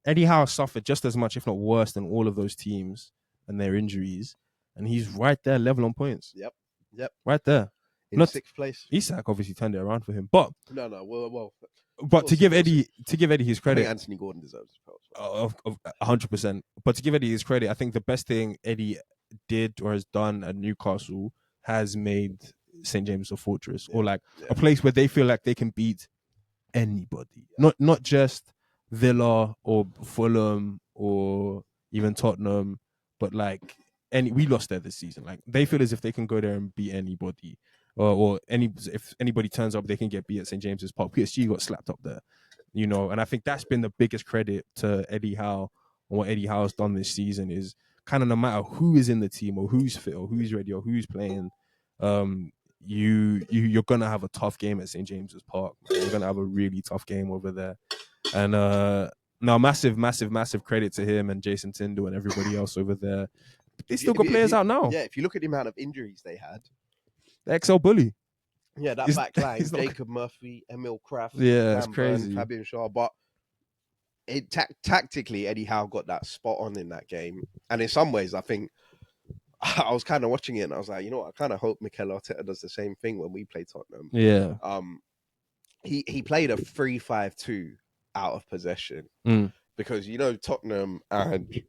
Eddie Howe suffered just as much, if not worse, than all of those teams and their injuries. And he's right there, level on points. Yep. Right there. In 6th place. Isak obviously turned it around for him. But well. But to give Eddie his credit, I think Anthony Gordon deserves it. Of 100%. But to give Eddie his credit, I think the best thing Eddie did or has done at Newcastle has made St. James a fortress, or like a place where they feel like they can beat anybody. Not just Villa or Fulham or even Tottenham, but like we lost there this season. Like, they feel as if they can go there and beat anybody, or if anybody turns up, they can get beat at St James's Park. PSG got slapped up there, and I think that's been the biggest credit to Eddie Howe and what Eddie Howe has done this season is kind of no matter who is in the team or who's fit or who's ready or who's playing, you're gonna have a tough game at St James's Park. You're gonna have a really tough game over there. And massive credit to him and Jason Tindall and everybody else over there. They still got players out now. Yeah, if you look at the amount of injuries they had. The XL bully. Yeah, that back line, Jacob Murphy, Emil Kraft, it's crazy. Fabian Schär. But tactically, Eddie Howe got that spot on in that game. And in some ways, I think I was kind of watching it and I was like, you know what, I kind of hope Mikel Arteta does the same thing when we play Tottenham. Yeah. He played a 3-5-2 out of possession because Tottenham and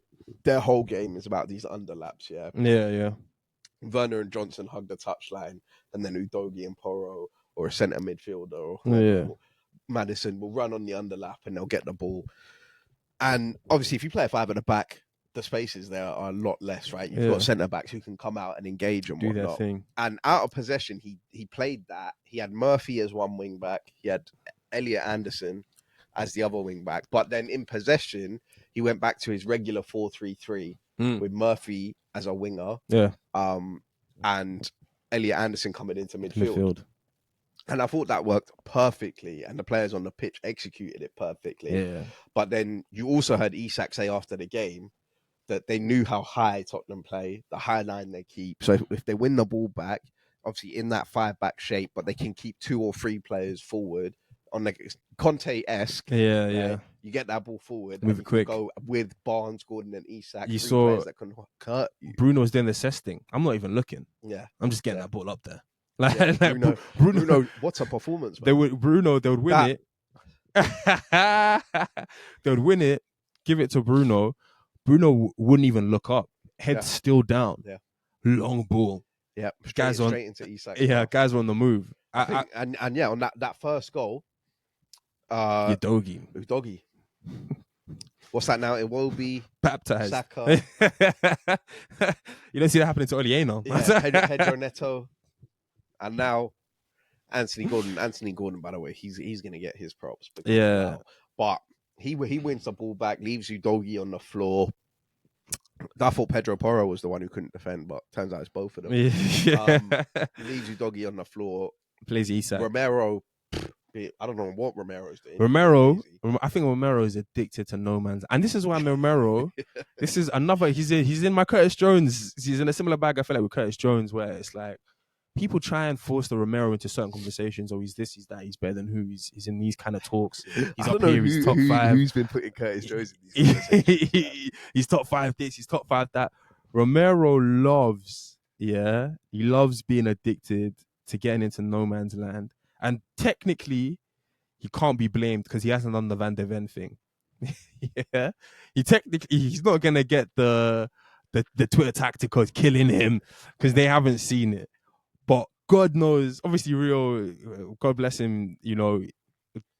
their whole game is about these underlaps. Yeah. Werner and Johnson hug the touchline, and then Udogie and Porro or a centre midfielder or Maddison will run on the underlap and they'll get the ball. And obviously, if you play a 5 at the back, the spaces there are a lot less, right? You've got centre backs who can come out and engage and whatnot. Do their thing. And out of possession, he played that. He had Murphy as one wing back. He had Elliot Anderson as the other wing back. But then in possession, he went back to his regular 4-3-3 with Murphy as a winger. Yeah. And Elliot Anderson coming into midfield. And I thought that worked perfectly. And the players on the pitch executed it perfectly. Yeah. But then you also heard Isak say after the game that they knew how high Tottenham play, the high line they keep. So if they win the ball back, obviously in that 5-back shape, but they can keep 2 or 3 players forward on the Conte-esque. Yeah. You get that ball forward. Move it quick. Go with Barnes, Gordon, and Isak. You saw that can cut you. Bruno's doing the cess thing. I'm not even looking. Yeah. I'm just getting that ball up there. Bruno, what a performance, man. They would win it. They would win it, give it to Bruno. Bruno wouldn't even look up. Head still down. Yeah. Long ball. Yeah, Guys on- straight into Isak. Yeah, guys were on the move. I think, and yeah, on that first goal, Udogie. Udogie. What's that now? It will be Baptized. Saka. You don't see that happening to Olieno. Yeah, Pedro Neto, and now Anthony Gordon. Anthony Gordon, by the way, he's gonna get his props. Because, Yeah. wow. But he wins the ball back, leaves Udogie on the floor. I thought Pedro Porro was the one who couldn't defend, but turns out it's both of them. Yeah. Leaves Udogie on the floor. Plays Isak. Romero, I don't know what Romero's doing. I think Romero is addicted to no man's, and this is why Romero. This is another. He's in my Curtis Jones. He's in a similar bag. I feel like with Curtis Jones, where it's like people try and force the Romero into certain conversations. Oh, he's this, he's that, he's better than who? He's in these kind of talks. He's up here. He's top 5. Who's been putting Curtis Jones in these conversations? He's top 5 this. He's top 5 that. Romero loves. Yeah, he loves being addicted to getting into no man's land. And technically, he can't be blamed because he hasn't done the Van de Ven thing. Yeah, he's not gonna get the Twitter tacticals killing him because they haven't seen it. But God knows, obviously, Rio, God bless him, you know,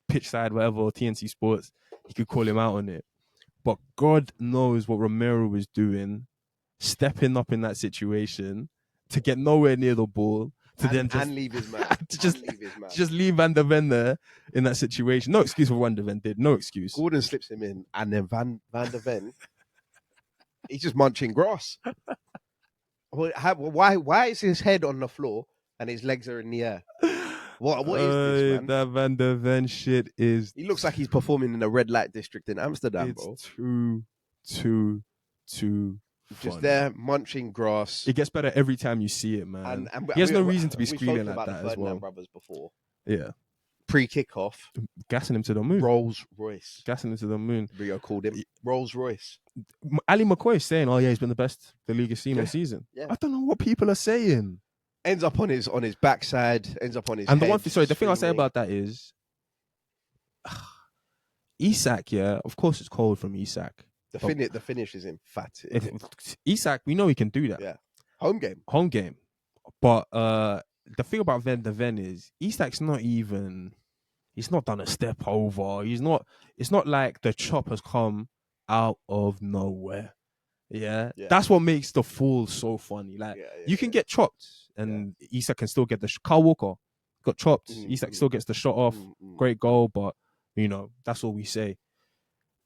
pitch side, whatever, TNT Sports, he could call him out on it. But God knows what Romero was doing, stepping up in that situation to get nowhere near the ball. And leave his man. Just leave Van de Ven there in that situation. No excuse for what Van de Ven did. No excuse. Gordon slips him in, and then Van de Ven, he's just munching grass. Why is his head on the floor and his legs are in the air? What is this, man? That Van de Ven shit is... He looks like he's performing in a red light district in Amsterdam, bro. It's too just fun. there munching grass. It gets better every time you see it, man. And he has no reason to be screaming like about that the as well. brothers before. Yeah. Pre-kickoff. Gassing him to the moon. Rolls Royce. Gassing him to the moon. Rio called him Rolls Royce. Ali McCoy is saying, oh yeah, he's been the best the league has seen all season. Yeah. I don't know what people are saying. Ends up on his backside, ends up on his and head. The thing I'll say about that is Isak, yeah, of course it's cold from Isak. The finish is emphatic. Isak, we know he can do that. Yeah. Home game. But the thing about Van de Ven is Isak's he's not done a step over. It's not like the chop has come out of nowhere. Yeah. That's what makes the fall so funny. Like you can get chopped and Isak can still get the Kyle Walker got chopped. Isak still gets the shot off. Great goal, but you know, that's all we say.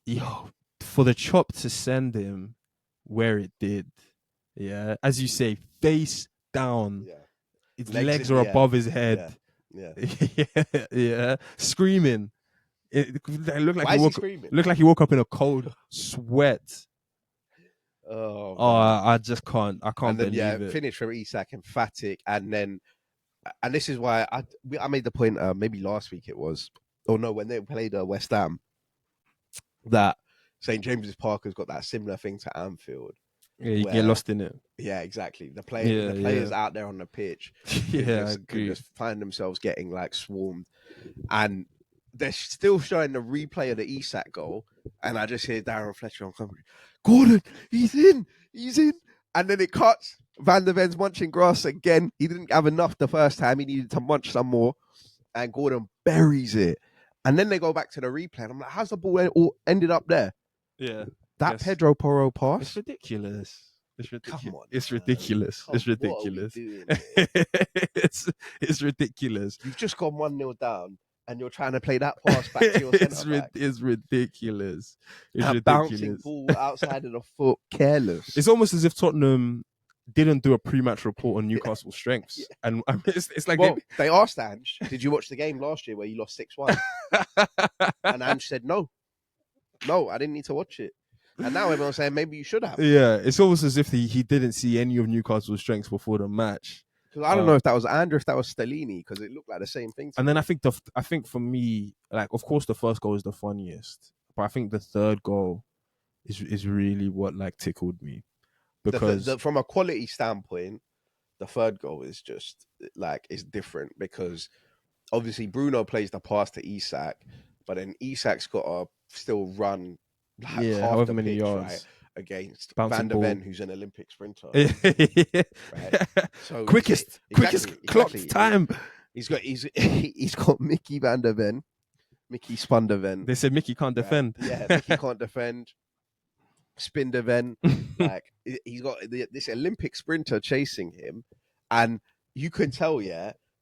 Yo, for the chop to send him where it did, yeah, as you say, face down. Yeah. His legs are above his head. Yeah. Screaming. It looked like he woke up in a cold sweat. Oh, I just can't. I can't and then, believe it. Finish from Isak, emphatic, and this is why I made the point. Maybe last week it was, or no, when they played West Ham, that St James's Park has got that similar thing to Anfield. Yeah, you get lost in it. Yeah, exactly. The players out there on the pitch, could just find themselves getting like swarmed, and they're still showing the replay of the Isak goal, and I just hear Darren Fletcher on commentary, Gordon, he's in, and then it cuts. Van de Ven's munching grass again. He didn't have enough the first time. He needed to munch some more, and Gordon buries it. And then they go back to the replay, and I'm like, how's the ball all ended up there? Yeah. That Pedro Porro pass? It's ridiculous. Come on, it's ridiculous. It's ridiculous. It's ridiculous. You've just gone 1-0 down, and you're trying to play that pass back to your centre back. It's ridiculous. It's ridiculous. Bouncing ball outside of the foot, careless. It's almost as if Tottenham didn't do a pre-match report on Newcastle's strengths, and it's like they asked Ange, "Did you watch the game last year where you lost 6-1?" And Ange said, "No, I didn't need to watch it." And now everyone's saying maybe you should have. Yeah, it's almost as if he didn't see any of Newcastle's strengths before the match. Because I don't know if that was Ange or if that was Stellini, because it looked like the same thing. And then I think for me, like, of course the first goal is the funniest, but I think the third goal is really what like tickled me. Because from a quality standpoint, the third goal is just like, it's different because obviously Bruno plays the pass to Isak, but then Isak's got to still run half however the many pitch, yards. right? against Bouncing Van der ball. Ven, who's an Olympic sprinter. Right. So quickest clocked time. He's got Mickey Van der Ven, Mickey Spun der Ven. They said Mickey can't defend. Yeah, Mickey can't defend. Spin der Ven. Like he's got this Olympic sprinter chasing him, and you can tell,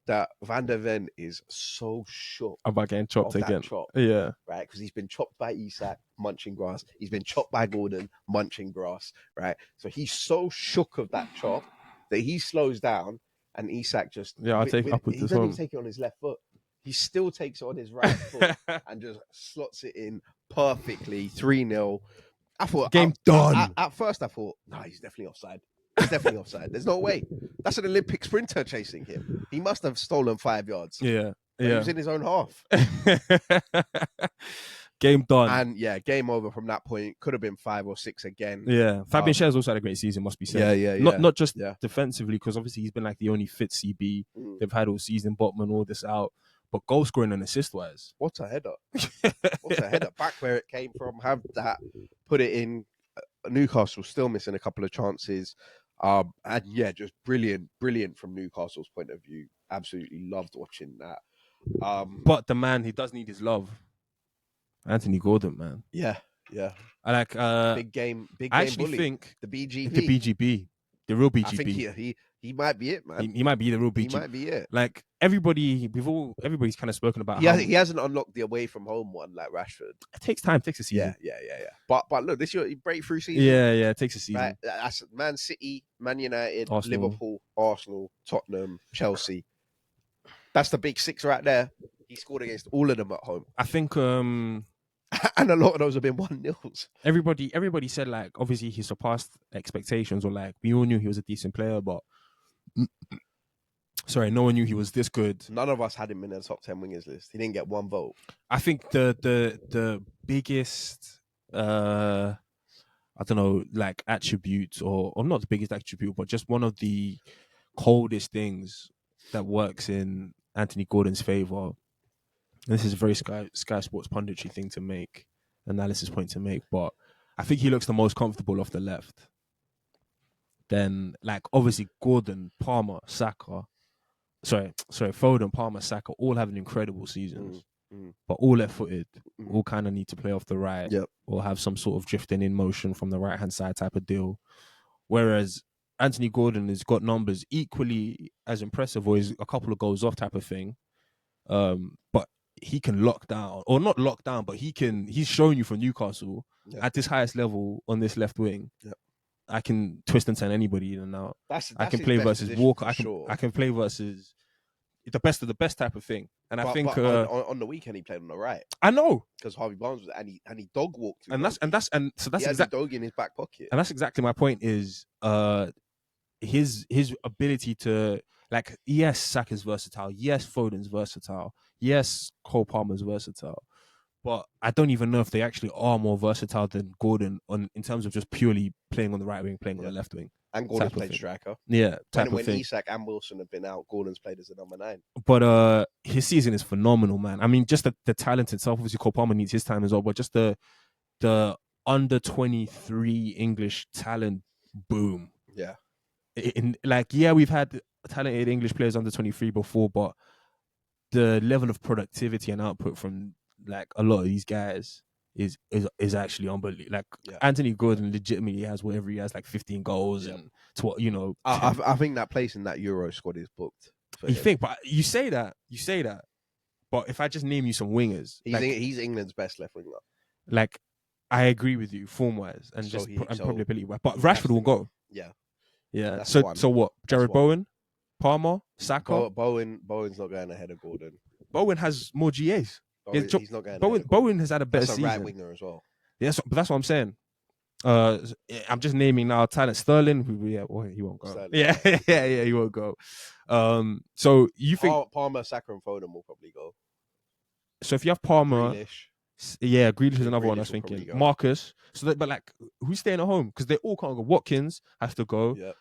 that Van der Ven is so shook About getting chopped of again. that chop, Yeah. right? Because he's been chopped by Isak, munching grass. He's been chopped by Gordon, munching grass, right? So he's so shook of that chop that he slows down, and Isak just I'll take it up with he this doesn't one. even take it on his left foot. He still takes it on his right foot and just slots it in perfectly. 3-0. I thought Game done. At first, I thought, no, he's definitely offside. He's definitely offside. There's no way. That's an Olympic sprinter chasing him. He must have stolen 5 yards. Yeah. He was in his own half. Game done. And game over from that point. Could have been 5 or 6 again. Yeah. Fabian Schär's also had a great season, must be said. Yeah. Not just defensively, because obviously he's been like the only fit CB they've had all season. Botman, all this out. But goal scoring and assist wise. What a header. What a header. Back where it came from. Have that. Put it in. Newcastle still missing a couple of chances. Just brilliant from Newcastle's point of view. Absolutely loved watching that. But the man, he does need his love. Anthony Gordon, man. Yeah. I like big game. I actually bully. think the BGB. the BGB. The real BGB. I think he might be it, man. He might be the real BGB. He might be it. Like everybody's kind of spoken about. He hasn't unlocked the away from home one like Rashford. It takes time. It takes a season. Yeah. But look, this is your breakthrough season. Yeah. It takes a season. Right? That's Man City, Man United, Arsenal. Liverpool, Arsenal, Tottenham, Chelsea. That's the big 6 right there. He scored against all of them at home. I think and a lot of those have been 1-0s. Everybody said like obviously he surpassed expectations, or like we all knew he was a decent player, but no one knew he was this good. None of us had him in the top 10 wingers list. He didn't get 1 vote. I think the biggest I don't know, like attribute or not the biggest attribute, but just one of the coldest things that works in Anthony Gordon's favor. This is a very Sky Sports punditry thing to make, analysis point to make, but I think he looks the most comfortable off the left. Then, like, obviously, Gordon, Palmer, Saka, Foden, Palmer, Saka, all having incredible seasons, but all left-footed, all kind of need to play off the right, or have some sort of drifting in motion from the right-hand side type of deal. Whereas Anthony Gordon has got numbers equally as impressive, or is a couple of goals off type of thing, but he can lock down, or not lock down, but he's shown you from Newcastle at this highest level on this left wing. I can twist and turn anybody in and out. I can play versus Walker. I can play versus the best of the best type of thing. And I think on the weekend he played on the right. I know, because Harvey Barnes was and he dog walked. And that's exactly dog in his back pocket. And that's exactly my point. Is his ability to, like, yes, Saka's versatile. Yes, Foden's versatile. Yes, Cole Palmer's versatile. But I don't even know if they actually are more versatile than Gordon in terms of just purely playing on the right wing, playing on the left wing. And Gordon's played striker. Yeah, when Isak and Wilson have been out, Gordon's played as a number 9. But his season is phenomenal, man. I mean, just the talent itself. Obviously, Cole Palmer needs his time as well. But just the under 23 English talent boom. Yeah. We've had talented English players under 23 before, but the level of productivity and output from like a lot of these guys is actually unbelievable. Like Anthony Gordon legitimately has whatever he has, like 15 goals and I think that place in that Euro squad is booked. But you say that, but if I just name you some wingers, he's England's best left winger. Like, I agree with you form wise and probability wise, but Rashford will go. Yeah. So what? Jared Bowen, Palmer, Saka. Bowen's not going ahead of Gordon. Bowen has more GAs. He's not going. Bowen has had a better season. That's a right winger as well. Yes, but that's what I'm saying. I'm just naming now talent. Sterling, he won't go. Sterling. Yeah, he won't go. So you think Palmer, Saka, and Foden will probably go. So if you have Palmer, Grealish is another one I was thinking. Marcus. But like, who's staying at home? Because they all can't go. Watkins has to go. Yeah.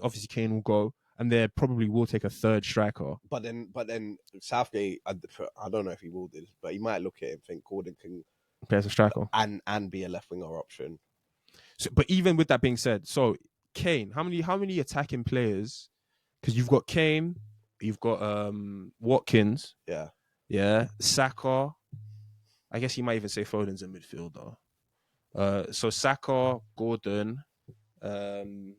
Obviously Kane will go. And they probably will take a third striker. But then Southgate, I don't know if he will do this, but he might look at it and think Gordon can play as a striker and be a left winger option. So, but even with that being said, so Kane, how many attacking players? Because you've got Kane, you've got Watkins, yeah, Saka. I guess you might even say Foden's a midfielder. So Saka, Gordon, Bowen,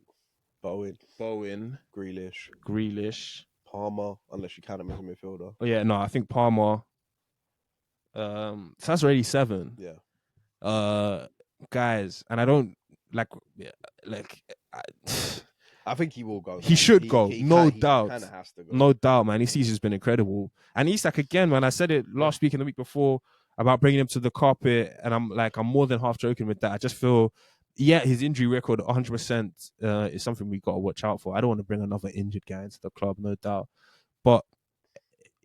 Grealish, Palmer, unless you count him as a midfielder. Oh yeah, no, I think Palmer. So that's already 7. Yeah. Guys, and I don't like, I think he will go. He should go, no He doubt. kind of has to go. No doubt, man. His season's been incredible. And Isak, again, man, I said it last week and the week before about bringing him to the carpet, and I'm more than half joking with that. I just feel, his injury record 100% is something we got to watch out for. I don't want to bring another injured guy into the club, no doubt. But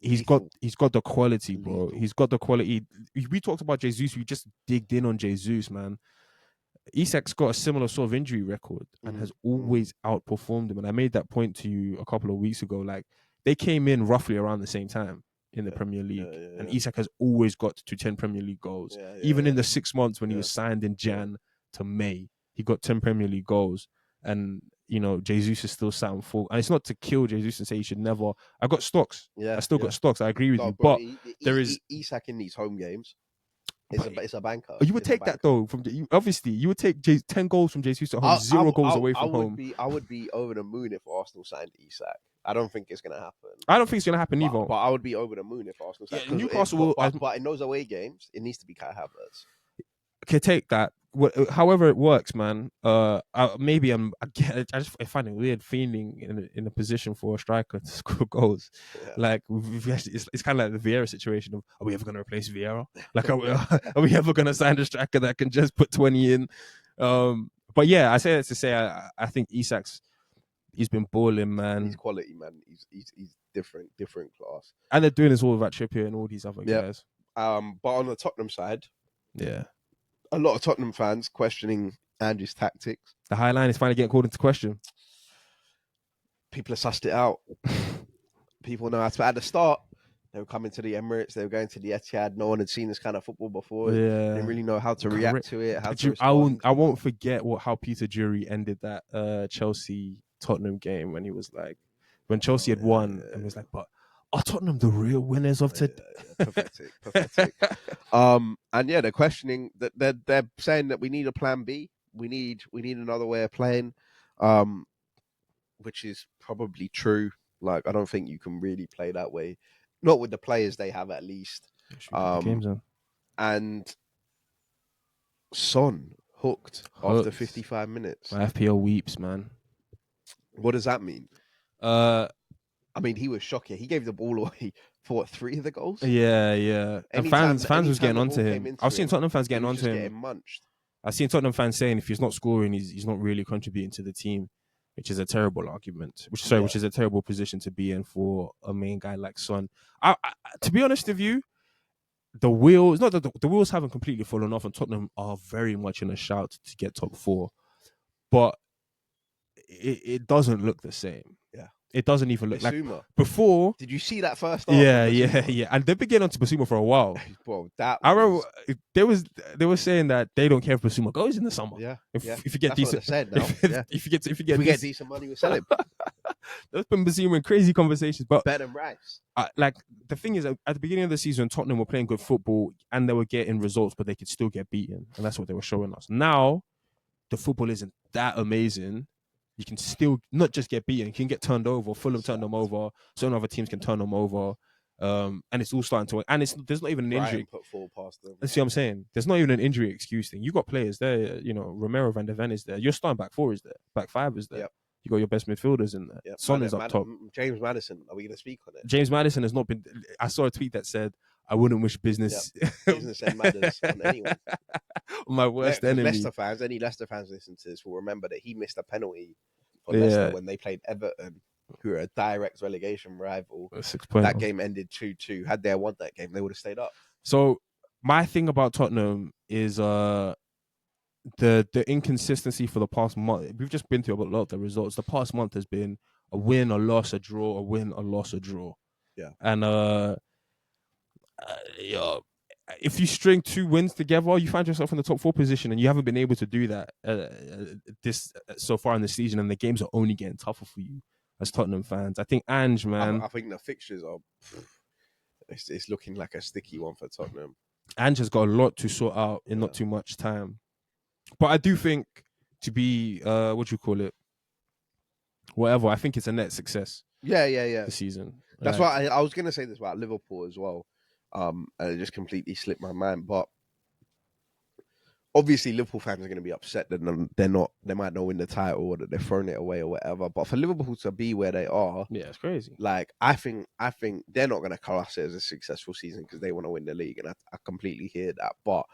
he's got the quality, bro. Lethal. He's got the quality. We talked about Jesus. We just digged in on Jesus, man. Isak's got a similar sort of injury record and has always outperformed him. And I made that point to you a couple of weeks ago. Like, they came in roughly around the same time in the Premier League. And Isak has always got to 10 Premier League goals. Even in the 6 months when he was signed in Jan to May, he got 10 Premier League goals. And, Jesus is still sat on 4. And it's not to kill Jesus and say he should never. I got stocks. I still got stocks. I agree with you. Bro, but there is Isak in these home games. It's a banker. You would take that though. Obviously, you would take 10 goals from Jesus at home, 0 goals away from home. I would be over the moon if Arsenal signed Isak. I don't think it's gonna happen. I don't think it's gonna happen either. But I would be over the moon if Arsenal signed. Yeah, Newcastle but in those away games, it needs to be Kai Havertz. Okay, take that. However it works, man. Maybe I just find it weird feeling in a position for a striker to score goals. Yeah. Like it's kind of like the Vieira situation of, are we ever going to replace Vieira? Like are we ever going to sign a striker that can just put 20 in? But yeah, I say that to say I think he's been balling, man. He's quality, man. He's different class. And they're doing this all without Trippier and all these other guys. But on the Tottenham side, a lot of Tottenham fans questioning Andrew's tactics. The High Line is finally getting called into question. People have sussed it out. People know how to. At the start, they were coming to the Emirates. They were going to the Etihad. No one had seen this kind of football before. Yeah. They didn't really know how to react to it. I won't forget how Peter Drury ended that Chelsea Tottenham game when he was like, when Chelsea had won and was like, but are Tottenham the real winners of today? Pathetic. And they're questioning that. They're saying that we need a plan B. We need another way of playing, which is probably true. Like, I don't think you can really play that way, not with the players they have, at least. And Son hooked after 55 minutes. My FPL weeps, man. What does that mean? I mean, he was shocking. He gave the ball away for 3 of the goals. Yeah. And fans was getting onto him. I've seen Tottenham fans getting onto him. Munched. I've seen Tottenham fans saying if he's not scoring, he's not really contributing to the team, which is a terrible argument. Which is a terrible position to be in for a main guy like Son. I to be honest with you, the wheels haven't completely fallen off, and Tottenham are very much in a shout to get top 4, but it doesn't look the same. Yeah. It doesn't even look Basuma. Like before. Did you see that first half? Yeah. And they've been getting onto Basuma for a while. Bro, I remember they were saying that they don't care if Basuma goes in the summer. Yeah. If you get decent, if you get decent money, we'll sell him. There's been Basuma in crazy conversations, but better than Rice. Like the thing is, at the beginning of the season, Tottenham were playing good football and they were getting results, but they could still get beaten, and that's what they were showing us. Now, the football isn't that amazing. You can still not just get beaten. You can get turned over. Fulham turned them over. Certain other teams can turn them over. And it's all starting to... And there's not even an injury. Put 4 past them. That's what I'm saying. There's not even an injury excuse thing. You got players there. Romero Van der Ven is there. Your starting back 4 is there. Back 5 is there. Yep. You got your best midfielders in there. Yep. Son is up top. James Maddison. Are we going to speak on it? James Maddison has not been... I saw a tweet that said, I wouldn't wish business... Business and matters on anyone. My worst enemy. Any Leicester fans listen to this will remember that he missed a penalty for Leicester when they played Everton, who are a direct relegation rival. 6 points. That game ended 2-2. Had they won that game, they would have stayed up. So my thing about Tottenham is the inconsistency for the past month. We've just been through a lot of the results. The past month has been a win, a loss, a draw, a win, a loss, a draw. Yeah. And if you string 2 wins together, you find yourself in the top 4 position, and you haven't been able to do that this so far in the season, and the games are only getting tougher for you as Tottenham fans. I think Ange, man, I think the fixtures are. It's looking like a sticky one for Tottenham. Ange has got a lot to sort out in not too much time. But I do think to be what do you call it? Whatever. I think it's a net success. Yeah. This season. That's why I was going to say this about Liverpool as well. And it just completely slipped my mind. But obviously, Liverpool fans are going to be upset that they might not win the title or that they're throwing it away or whatever. But for Liverpool to be where they are, yeah, it's crazy. Like I think they're not going to class it as a successful season because they want to win the league, and I completely hear that. But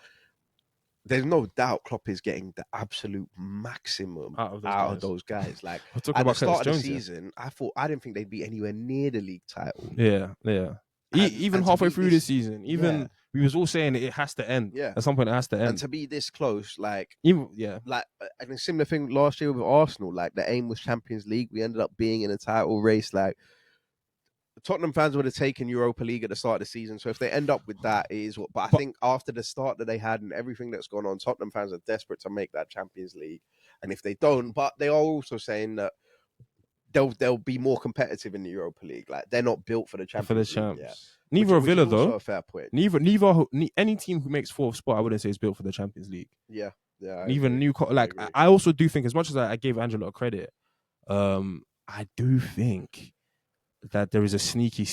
there's no doubt Klopp is getting the absolute maximum out of those guys. Like at the start of the season, I didn't think they'd be anywhere near the league title. Yeah. Even halfway through this season, we was all saying it has to end. Yeah. At some point, it has to end. And to be this close, like and a similar thing last year with Arsenal. Like the aim was Champions League. We ended up being in a title race. Like Tottenham fans would have taken Europa League at the start of the season. So if they end up with that, it is what. But I think after the start that they had and everything that's gone on, Tottenham fans are desperate to make that Champions League. And if they don't, but they are also saying that they'll be more competitive in the Europa League. Like they're not built for the Champions League. Yeah. Neither are Villa though. A fair point. Neither any team who makes 4th spot, I wouldn't say is built for the Champions League. Yeah. Even Newcastle. Like I also do think, as much as I gave Angelo credit, I do think that there is a sneaky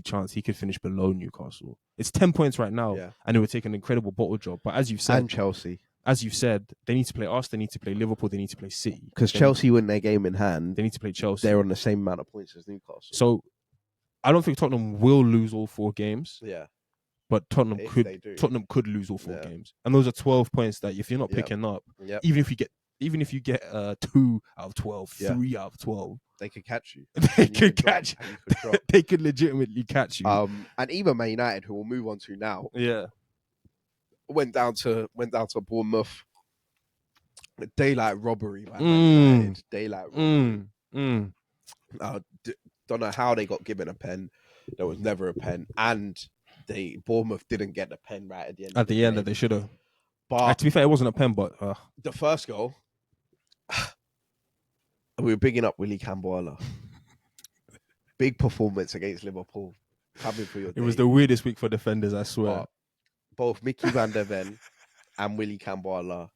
chance he could finish below Newcastle. It's 10 points right now, and it would take an incredible bottle job. But as you've said, and Chelsea. As you've said, they need to play Arsenal, they need to play Liverpool, they need to play City. Because Chelsea win their game in hand. They need to play Chelsea. They're on the same amount of points as Newcastle. So I don't think Tottenham will lose all 4 games. Yeah. But Tottenham could lose all 4 games. And those are 12 points that if you're not picking up, even if you get 2 out of 12, 3 out of 12, they could catch you. They could legitimately catch you. And even Man United, who we'll move on to now, went down to Bournemouth. Daylight robbery, man. United. Daylight robbery. Don't know how they got given a pen. There was never a pen, and Bournemouth didn't get the pen right at the end. At the end, that they should have. But to be fair, it wasn't a pen. But the first goal, we were bigging up Willy Camboila. Big performance against Liverpool. Coming for your day. It was the weirdest week for defenders, I swear. But both Mickey van der Ven and Willy Camboila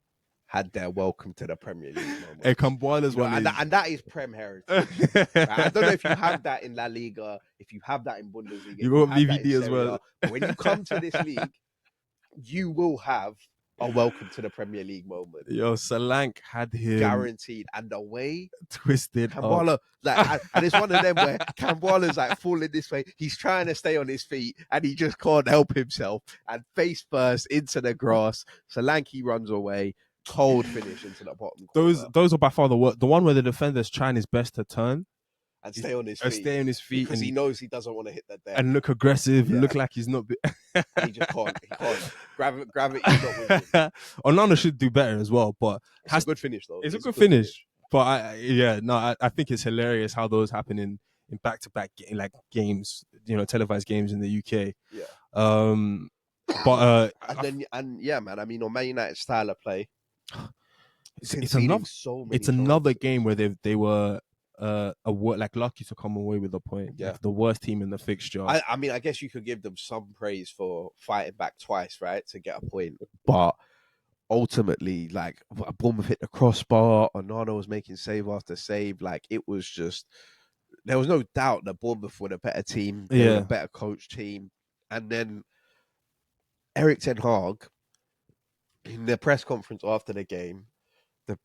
had their welcome to the Premier League moment. Hey, Camboila's one, and that is Prem heritage. Right? I don't know if you have that in La Liga, if you have that in Bundesliga. You got VVD as well. But when you come to this league, you will have a welcome to the Premier League moment. Yo, Solanke had him guaranteed, and the way twisted Camboila, and it's one of them where Camboila's like falling this way. He's trying to stay on his feet, and he just can't help himself. And face first into the grass, Solanke runs away. Cold finish into the bottom corner. Those are by far the worst. The one where the defender's trying his best to turn and stay on his feet. Because he knows he doesn't want to hit that there. And look aggressive, look like he's not... he just can't. He can't. Gravity's not with him. Onana should do better as well, but... It's a good finish, though. It's a good finish. But I think it's hilarious how those happen in back-to-back games, televised games in the UK. Yeah. Man, I mean, on Man United's style of play, it's another game where they were lucky to come away with a point. Yeah, like the worst team in the fixture. I mean, I guess you could give them some praise for fighting back twice, right, to get a point. But ultimately, like Bournemouth hit the crossbar, Onana was making save after save. Like it was just, there was no doubt that Bournemouth were a better team, they were a better coach team, and then Erik ten Hag, in the press conference after the game,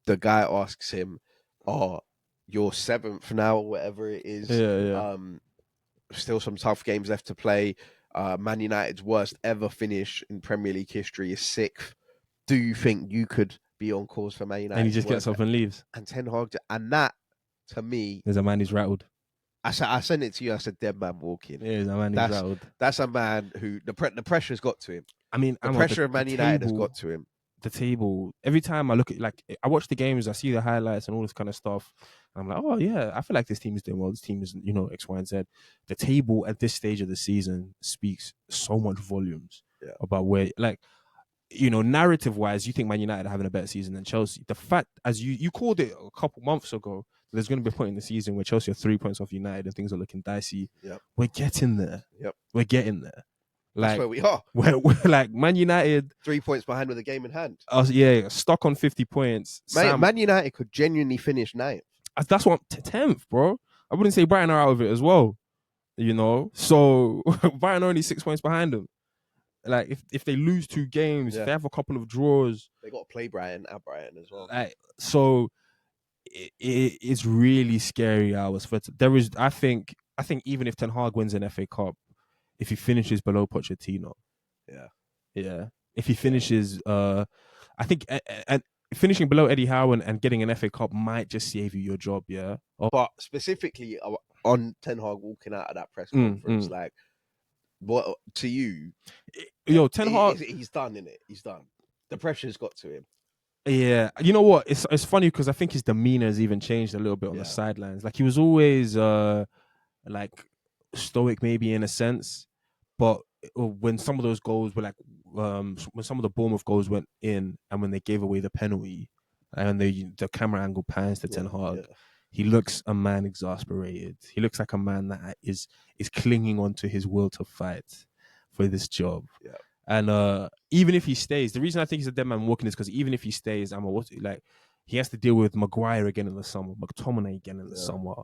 the guy asks him, you're 7th now, or whatever it is. Still some tough games left to play. Man United's worst ever finish in Premier League history is 6th. Do you think you could be on course for Man United? And he just gets up and leaves. And Ten Hag, and that, to me... There's a man who's rattled. I sent it to you. I said, dead man walking. Yeah, a man who's rattled. That's a man who the pressure's got to him. I mean, the pressure of Man United has got to him. The table. Every time I look at, I watch the games, I see the highlights and all this kind of stuff. I'm like, oh yeah, I feel like this team is doing well. This team is, X, Y, and Z. The table at this stage of the season speaks so much volumes. about where, like, narrative wise, you think Man United are having a better season than Chelsea. The fact, as you called it a couple months ago, there's going to be a point in the season where Chelsea are 3 points off United and things are looking dicey. Yep. We're getting there. Yep. We're getting there. That's where we are. We're like Man United 3 points behind with a game in hand. Stuck on 50 points. Man United could genuinely finish 9th. That's what 10th, bro. I wouldn't say Brighton are out of it as well. So Brighton are only 6 points behind them. Like if they lose 2 games, if they have a couple of draws, they got to play Brighton at Brighton as well. So it's really scary hours for there is. I think even if Ten Hag wins an FA Cup, if he finishes below Pochettino, if he finishes, I think and finishing below Eddie Howe and getting an FA Cup might just save you your job. But specifically on Ten Hag walking out of that press conference, like. What to you? Ten Hag, he's done, innit? He's done. The pressure's got to him. Yeah, you know what? It's funny because I think his demeanor has even changed a little bit on the sidelines. Like he was always like stoic, maybe in a sense, but when some of those goals were like when some of the Bournemouth goals went in, and when they gave away the penalty, and the camera angle pans to Ten Hag. He looks a man exasperated. He looks like a man that is clinging on to his will to fight for this job. Yeah. And even if he stays, the reason I think he's a dead man walking is because even if he stays, he has to deal with Maguire again in the summer, McTominay again in the summer.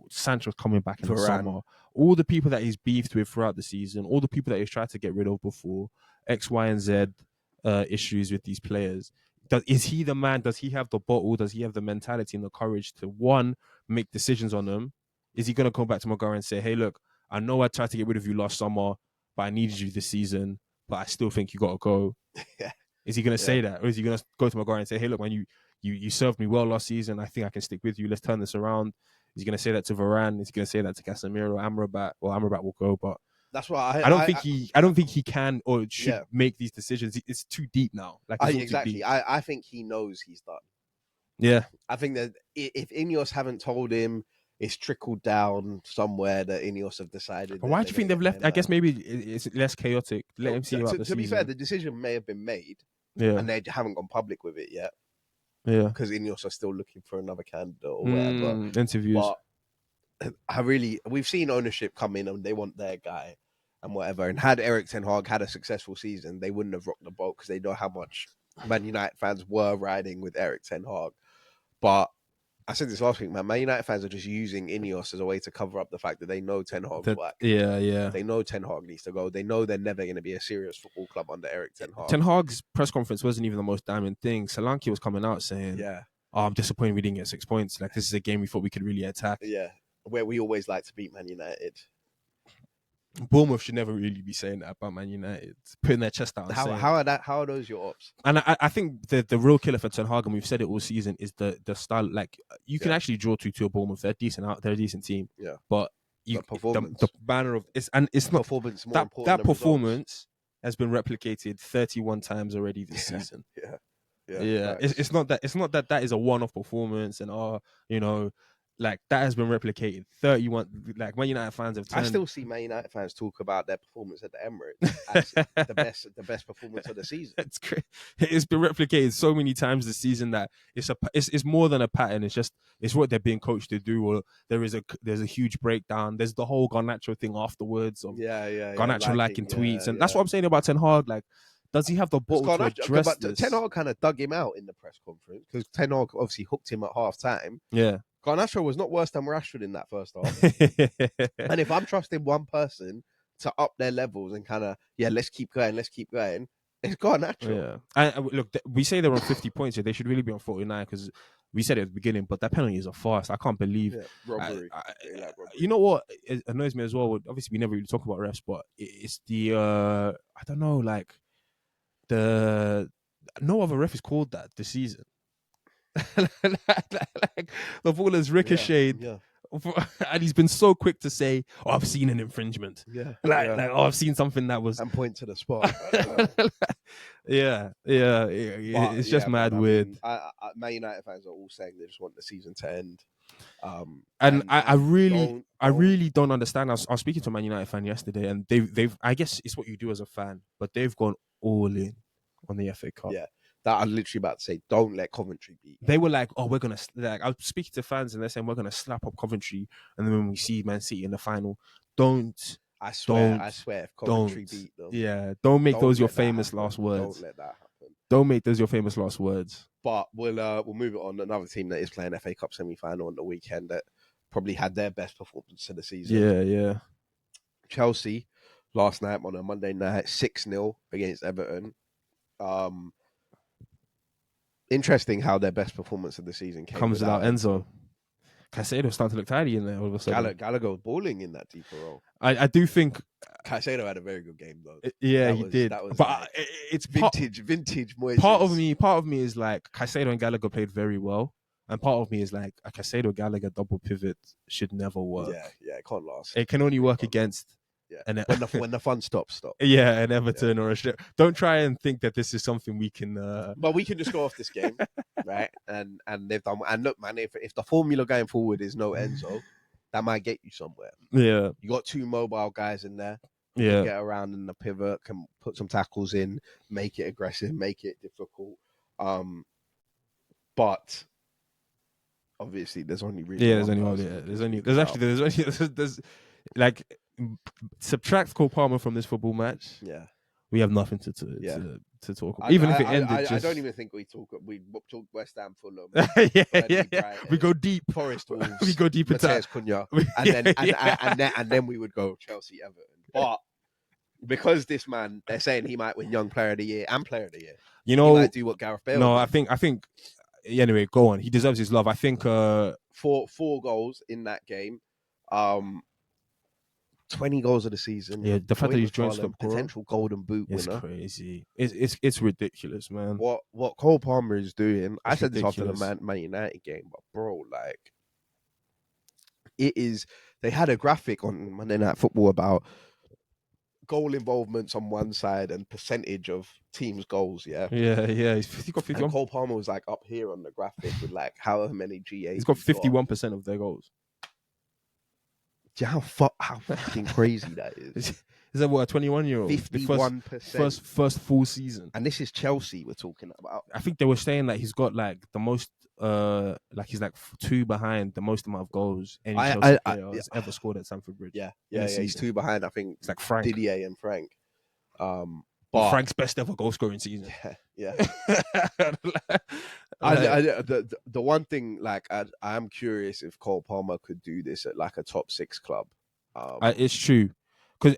Sancho's coming back in the summer. All the people that he's beefed with throughout the season, all the people that he's tried to get rid of before, X, Y, and Z issues with these players. Is he the man? Does he have the bottle? Does he have the mentality and the courage to, one, make decisions on them? Is he going to come back to Maguire and say, hey, look, I know I tried to get rid of you last summer, but I needed you this season, but I still think you got to go? Is he going to say that? Or is he going to go to Maguire and say, hey, look, man, you served me well last season. I think I can stick with you. Let's turn this around. Is he going to say that to Varane? Is he going to say that to Casemiro? Amrabat? Well, Amrabat will go, but that's why I don't think he can or should make these decisions. It's too deep now. Exactly. I think he knows he's done. Yeah. I think that if Ineos haven't told him, it's trickled down somewhere that Ineos have decided. But why do you think they've left? I guess maybe it's less chaotic. Let him see about the season. To be fair, the decision may have been made, and they haven't gone public with it yet. Yeah, because Ineos are still looking for another candidate or whatever. Interviews. But we've seen ownership come in and they want their guy and whatever. And had Erik Ten Hag had a successful season, they wouldn't have rocked the boat because they know how much Man United fans were riding with Erik Ten Hag. But I said this last week, man. Man United fans are just using Ineos as a way to cover up the fact that they know Ten Hag's black. Yeah. They know Ten Hag needs to go. They know they're never going to be a serious football club under Erik Ten Hag. Ten Hag's press conference wasn't even the most damning thing. Solanke was coming out saying, I'm disappointed we didn't get 6 points. Like, this is a game we thought we could really attack. Yeah, where we always like to beat Man United. Bournemouth should never really be saying that about Man United, putting their chest out. How are those your ops? And I think the real killer for Ten Hag, and we've said it all season, is the style. Like, you can actually draw 2-2 a Bournemouth. They're a decent team. Yeah, but the banner of it's not performance. That performance has been replicated 31 times already this season. Yeah. It's not that is a one-off performance, and like that has been replicated 31. Like, Man United fans have turned. I still see Man United fans talk about their performance at the Emirates as the best performance of the season. It's great. It's been replicated so many times this season that it's more than a pattern. It's what they're being coached to do. Or there's a huge breakdown. There's the whole Garnacho thing afterwards. Garnacho liking tweets, and that's what I'm saying about Ten Hag. Like, does he have the ball to address this? Ten Hag kind of dug him out in the press conference because Ten Hag obviously hooked him at half time. Yeah. Garnacho was not worse than Rashford in that first half. And if I'm trusting one person to up their levels and kind of, let's keep going, it's Garnacho. Yeah. Look, we say they're on 50 points here. They should really be on 49 because we said it at the beginning, but that penalty is a farce. I can't believe. Robbery. Robbery. You know what? It annoys me as well. Obviously, we never really talk about refs, but it's the, I don't know, like, no other ref is called that this season. like the ball has ricocheted and he's been so quick to say, "Oh, I've seen an infringement." Yeah, Like, oh, I've seen something that was. and point to the spot. yeah. But, It's just mad man, weird. I mean, Man United fans are all saying they just want the season to end. And I really don't. don't understand. I was speaking to a Man United fan yesterday, and they've I guess it's what you do as a fan, but they've gone all in on the FA Cup. Yeah, that I'm literally about to say. Don't let Coventry beat. They were like, "Oh, we're gonna like." I was speaking to fans, and they're saying we're gonna slap up Coventry, and then when we see Man City in the final, I swear, don't, if Coventry don't. beat them, Yeah, don't make those your let that famous happen. last words. Don't let that happen. Don't make those your famous last words. But we'll move it on. Another team that is playing FA Cup semi-final on the weekend that probably had their best performance of the season. Yeah. Chelsea last night on a Monday night, 6-0 against Everton. Interesting how their best performance of the season Comes without Enzo. Caicedo starting to look tidy in there all of a sudden. Gallagher was balling in that deeper role. I do think Caicedo had a very good game though. He did. That was but like it's vintage Moises. Part of me is like Caicedo and Gallagher played very well, and part of me is like a Caicedo Gallagher double pivot should never work. Yeah, it can't last. It can only work against. Yeah, and when the fun stops. Yeah, an Everton or a shit. Don't try and think that this is something we can. But we can just go off this game, right? And they've done. And look, man, if the formula going forward is no Enzo, that might get you somewhere. Yeah, you got two mobile guys in there. Yeah, get around in the pivot, can put some tackles in, make it aggressive, make it difficult. But obviously, there's only really there's like subtract Cole Palmer from this football match. Yeah, we have nothing to talk about. Even if it ended, I don't even think we talk West Ham, Fulham. Yeah. We go deep. Forest Wolves. We go deep into Mateus Cunha, and then we would go Chelsea, Everton. But because this man, they're saying he might win Young Player of the Year and Player of the Year. You know, he might do what Gareth Bale. No, did. I think. Anyway, go on. He deserves his love. I think four goals in that game. 20 goals of the season. Yeah, the fact that he's joined Scott potential Golden Boot winner. It's crazy. It's ridiculous, man. What Cole Palmer is doing. I said ridiculous. This after the Man United game, but bro, like it is. They had a graphic on Monday Night Football about goal involvements on one side and percentage of teams' goals. Yeah. He got 51. And Cole Palmer was like up here on the graphic with like however many GAs. He's got 51% of their goals. Do you know how fucking crazy that is? Is that what, a 21-year-old? 51%. First full season. And this is Chelsea we're talking about. I think they were saying that he's got like the most, like he's like 2 behind the most amount of goals any Chelsea player has ever scored at Stamford Bridge. Yeah. He's 2 behind. I think it's like Frank. Didier and Frank. But Frank's best ever goal scoring season. Yeah. The one thing, like, I am curious if Cole Palmer could do this at like a top 6 club. It's true, because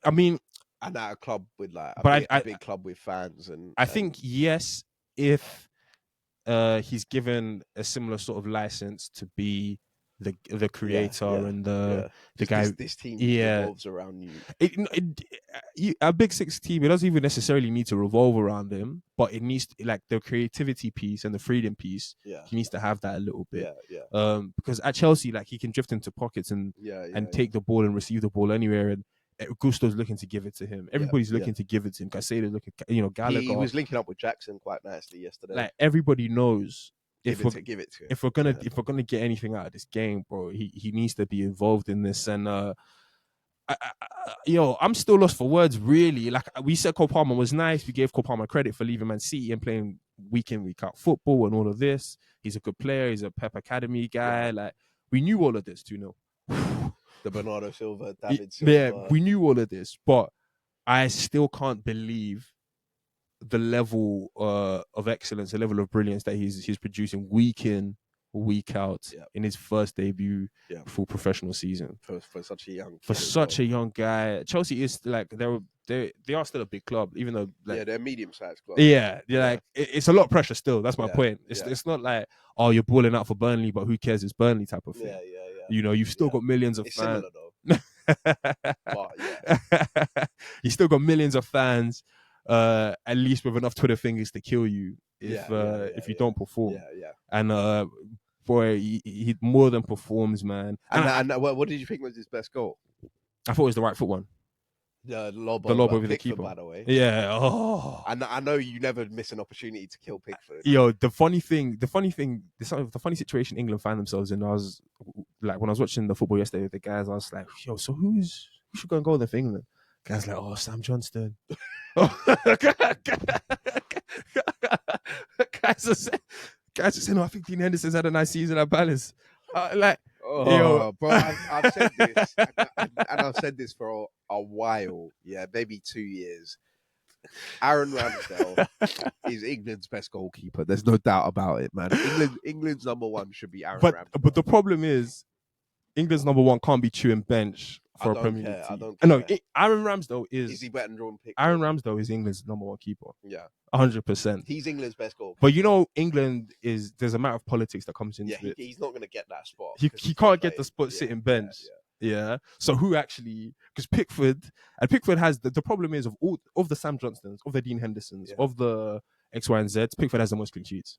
I mean, and at a club with like a big club with fans, and I think yes, if he's given a similar sort of license to be the creator and the guy. This team revolves around you. A big 6 team, it doesn't even necessarily need to revolve around him, but it needs to, like the creativity piece and the freedom piece. He needs to have that a little bit. Because at Chelsea, like he can drift into pockets and take the ball and receive the ball anywhere, and Gusto's looking to give it to him. Everybody's looking to give it to him. Caicedo's looking, Gallagher. He was linking up with Jackson quite nicely yesterday. Like everybody knows. Give it to him. If we're gonna get anything out of this game, bro, he needs to be involved in this. And I'm still lost for words, really. Like we said, Cole Palmer was nice. We gave Cole Palmer credit for leaving Man City and playing week in, week out football and all of this. He's a good player. He's a Pep Academy guy. Like we knew all of this, The Bernardo Silva, David Silva. Yeah, we knew all of this, but I still can't believe the level of excellence, the level of brilliance that he's producing week in, week out in his first debut full professional season for such a young a young guy. Chelsea is like they are still a big club, even though they're a medium-sized club. Like it's a lot of pressure still. That's my point. It's not like you're balling out for Burnley, but who cares? It's Burnley type of thing. You've still got millions of fans. Similar though. But, you still got millions of fans. At least with enough Twitter fingers to kill you if you don't perform. And boy, he more than performs, man. And what did you think was his best goal? I thought it was the right foot one. The lob over the Pickford, keeper, by the way. Yeah. Oh. I know you never miss an opportunity to kill Pickford. Yo, the funny situation England find themselves in. I was like, when I was watching the football yesterday with the guys, I was like, yo, so who should go and goal there for England? Guys like, oh, Sam Johnston. guys are saying, no, I think Dean Henderson's had a nice season at Palace. Bro, I've said this, and I've said this for a while. Yeah, maybe 2 years. Aaron Ramsdale is England's best goalkeeper. There's no doubt about it, man. England's number one should be Aaron Ramsdale. But the problem is, England's number one can't be chewing bench for a Premier League team. I don't care. No, Aaron Ramsdale is he better than Jordan Pickford? Aaron Ramsdale is England's number one keeper. Yeah, 100%. He's England's best goalkeeper. But you know, England there's a matter of politics that comes into it. He's not going to get that spot. He can't get the spot sitting bench. Yeah. So who actually? Because Pickford has the problem is of the Sam Johnstons, of the Dean Hendersons, of the X, Y, and Z. Pickford has the most clean sheets.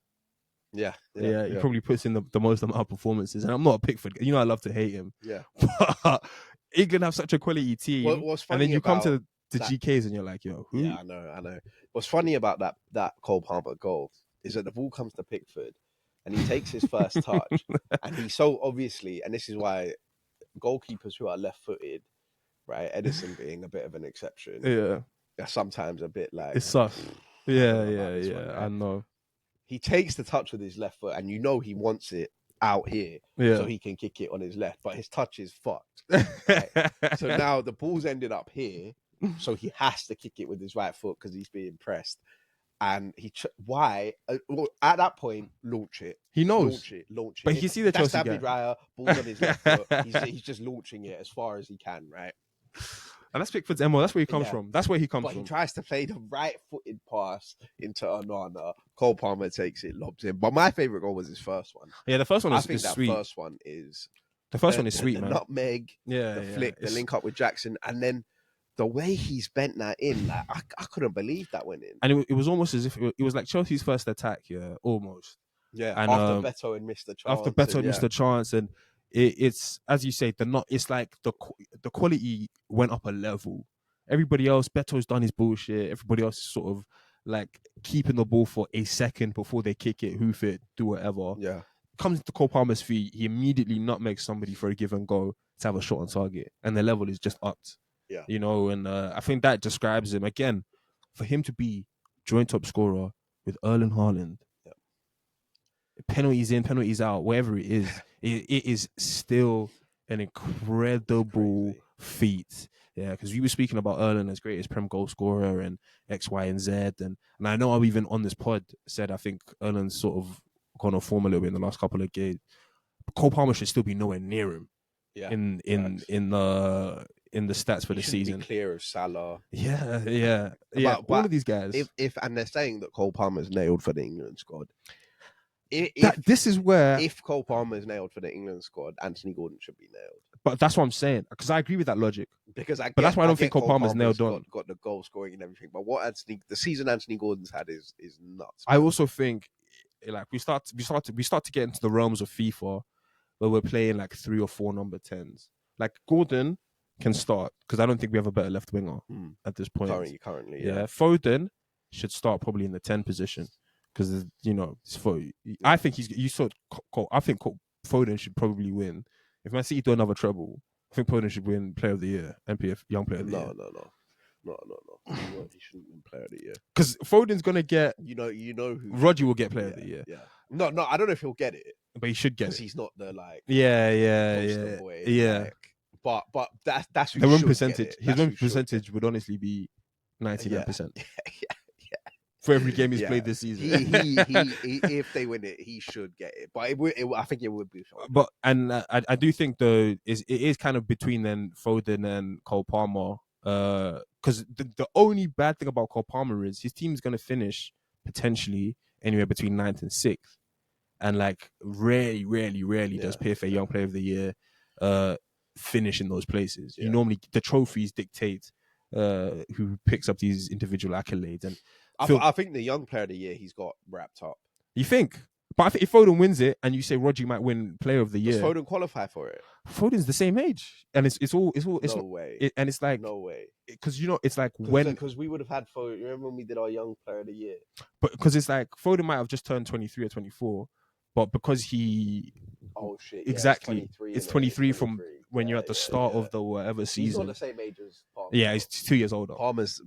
Yeah. He probably puts in the most amount of performances. And I'm not a Pickford. You know, I love to hate him. Yeah. But England have such a quality team. What's funny and then you come to the that, GKs and you're like, yo, who? Yeah, I know. What's funny about that Cole Palmer goal is that the ball comes to Pickford and he takes his first touch and he's so obviously, and this is why goalkeepers who are left-footed, right, Edison being a bit of an exception, are sometimes a bit like... It's sus. Yeah, right? I know. He takes the touch with his left foot and you know he wants it out here so he can kick it on his left, but his touch is fucked. Right? So now the ball's ended up here, so he has to kick it with his right foot because he's being pressed. And at that point, launch it. He knows. Launch it. But you see the That's Chelsea David Raya, ball's on his left foot. He's just launching it as far as he can, right? And that's Pickford's MO. That's where he comes from. That's where he comes from. But he tries to play the right-footed pass into Onana. Cole Palmer takes it, lobs in. But my favourite goal was his first one. Yeah, the first one is sweet. The first one is sweet, man. The nutmeg, the flick, the link up with Jackson, and then the way he's bent that in, like I couldn't believe that went in. And it was almost as if it was like Chelsea's first attack, almost. Yeah, and, after Beto had missed the chance. And it's as you say, it's like the quality went up a level. Everybody else, Beto's done his bullshit. Everybody else is sort of like keeping the ball for a second before they kick it, hoof it, do whatever. Yeah. Comes to Cole Palmer's feet, he immediately nutmegs somebody for a give and go to have a shot on target, and the level is just upped. Yeah, and I think that describes him again. For him to be joint top scorer with Erling Haaland, penalties in, penalties out, wherever it is, it is still an incredible feat. Yeah, because we were speaking about Erling as greatest Prem goal scorer and X, Y, and Z, and I know I've even on this pod said I think Erling's sort of gone off form a little bit in the last couple of games. Cole Palmer should still be nowhere near him. Yeah, in the stats for the season. Be clear of Salah. Yeah. But all of these guys. If and they're saying that Cole Palmer's nailed for the England squad. This is where if Cole Palmer's nailed for the England squad, Anthony Gordon should be nailed. But that's what I'm saying, because I agree with that logic. But that's why I don't think Cole Palmer's nailed on. Got the goal scoring and everything. But what the season Anthony Gordon's had is nuts. Man. I also think like we start to get into the realms of FIFA where we're playing like 3 or 4 number 10s. Like Gordon can start because I don't think we have a better left winger at this point. Currently, Foden should start probably in the 10 position because I think I think Foden should probably win. If Man City do another treble, I think Foden should win Player of the Year, MPF Young Player of the Year. No. He shouldn't win Player of the Year because Foden's gonna get. You know who Rodri will get Player of the Year. Yeah. No, I don't know if he'll get it, but he should get it because he's not the like. Yeah. Boy, like, but that's who the win should percentage. Get it. His win percentage would honestly be 99%. Yeah. For every game he's played this season. He if they win it, he should get it. But I think it would be. But I do think though it is kind of between then Foden and Cole Palmer. Because the only bad thing about Cole Palmer is his team's going to finish potentially anywhere between 9th and 6th, and like rarely does PFA Young Player of the Year finish in those places. You normally the trophies dictate who picks up these individual accolades, and I think the Young Player of the Year he's got wrapped up. You think? But I think if Foden wins it, and you say Rodri might win Player of the Does Year, Foden qualify for it? Foden's the same age, and it's No not, way. and it's like No way. because it's like when because we would have had Foden. You remember when we did our Young Player of the Year? but because it's like Foden might have just turned 23 or 24, but because he Oh shit! exactly Yeah, it's 23 from 23. when you're at the start of the whatever He's season. not the same age as Palmer. Yeah, he's 2 years older. Palmer's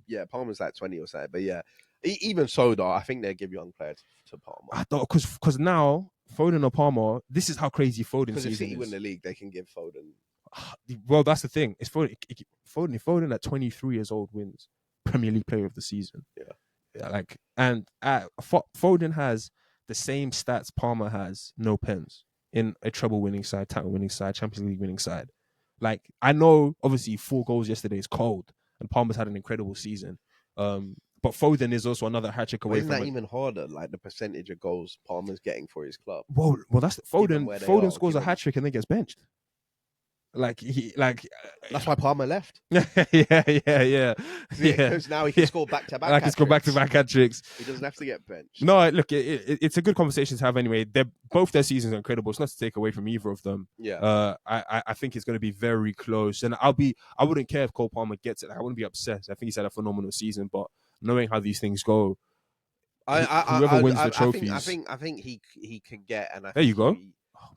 like 20 or something. But yeah, even so though, I think they give young players to Palmer. I thought because now Foden or Palmer, this is how crazy Foden Because if season City is. win the league, they can give Foden. Well, that's the thing. It's Foden. Foden at 23 years old wins Premier League Player of the Season. Yeah. Foden has the same stats Palmer has, no pens, in a treble winning side, title winning side, Champions League winning side. Like, I know, obviously, 4 goals yesterday is cold, and Palmer's had an incredible season. But Foden is also another hat-trick away Isn't from that even harder? Like the percentage of goals Palmer's getting for his club. Well, that's Given Foden. where they Foden are, scores a given- hat-trick and then gets benched. That's why Palmer left. yeah. Because now he can score back-to-back. I can score back-to-back hat-tricks. He doesn't have to get benched. No, look, it's a good conversation to have anyway. Both their seasons are incredible. It's not to take away from either of them. Yeah. I think it's going to be very close, and I wouldn't care if Cole Palmer gets it. I wouldn't be upset. I think he's had a phenomenal season, but knowing how these things go, whoever wins the trophies, I think he can get, and there you go.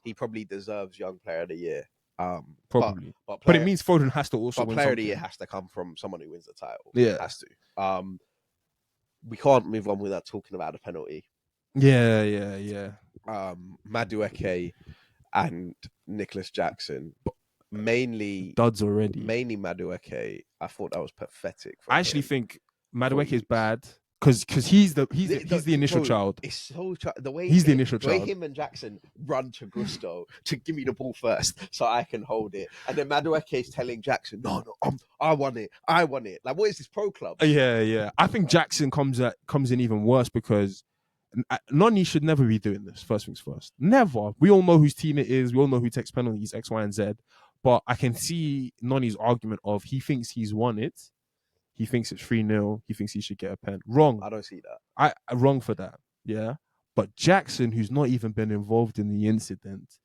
He probably deserves Young Player of the Year. Probably, but it means Foden has to also win Player something. of the Year has to come from someone who wins the title. Yeah, has to. We can't move on without talking about the penalty. Yeah. Madueke and Nicholas Jackson, mainly duds already. Mainly Madueke. I thought that was pathetic. I actually think Madueke is bad because he's the initial child. It's so the way he's the initial child. The way him and Jackson run to Gusto to give me the ball first so I can hold it, and then Madueke is telling Jackson, "No, I want it. Like, what is this pro club?" Yeah. I think Jackson comes in even worse because Noni should never be doing this. First things first, never. We all know whose team it is. We all know who takes penalties, X, Y, and Z. But I can see Noni's argument of he thinks he's won it. He thinks it's 3-0. He thinks he should get a pen. Wrong. I don't see that. I wrong for that. Yeah. But Jackson, who's not even been involved in the incident,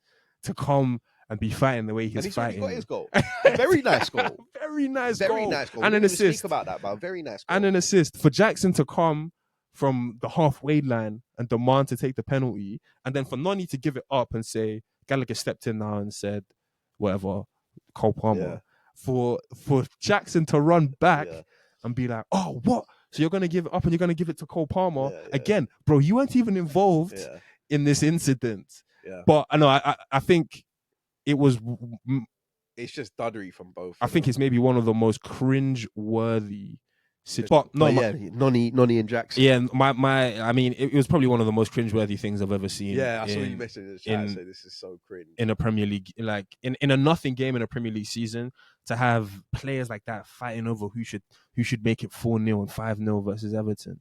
to come and be fighting the way he's fighting. Got his goal. Very nice goal. Very nice goal. And an assist. Speak about that, but a very nice goal. And an assist for Jackson to come from the halfway line and demand to take the penalty, and then for Noni to give it up and say Gallagher stepped in now and said whatever, Cole Palmer. Yeah. For Jackson to run back and be like, oh, what? So you're going to give it up and you're going to give it to Cole Palmer? Again, bro, you weren't even involved in this incident. Yeah. But I think it was... It's just duddery from both. I think it's maybe one of the most cringe-worthy... Noni and Jackson. Yeah, I mean, it was probably one of the most cringe-worthy things I've ever seen. Yeah, I saw you message in the chat. So this is so cringe in a Premier League, like in a nothing game in a Premier League season, to have players like that fighting over who should make it 4-0 and 5-0 versus Everton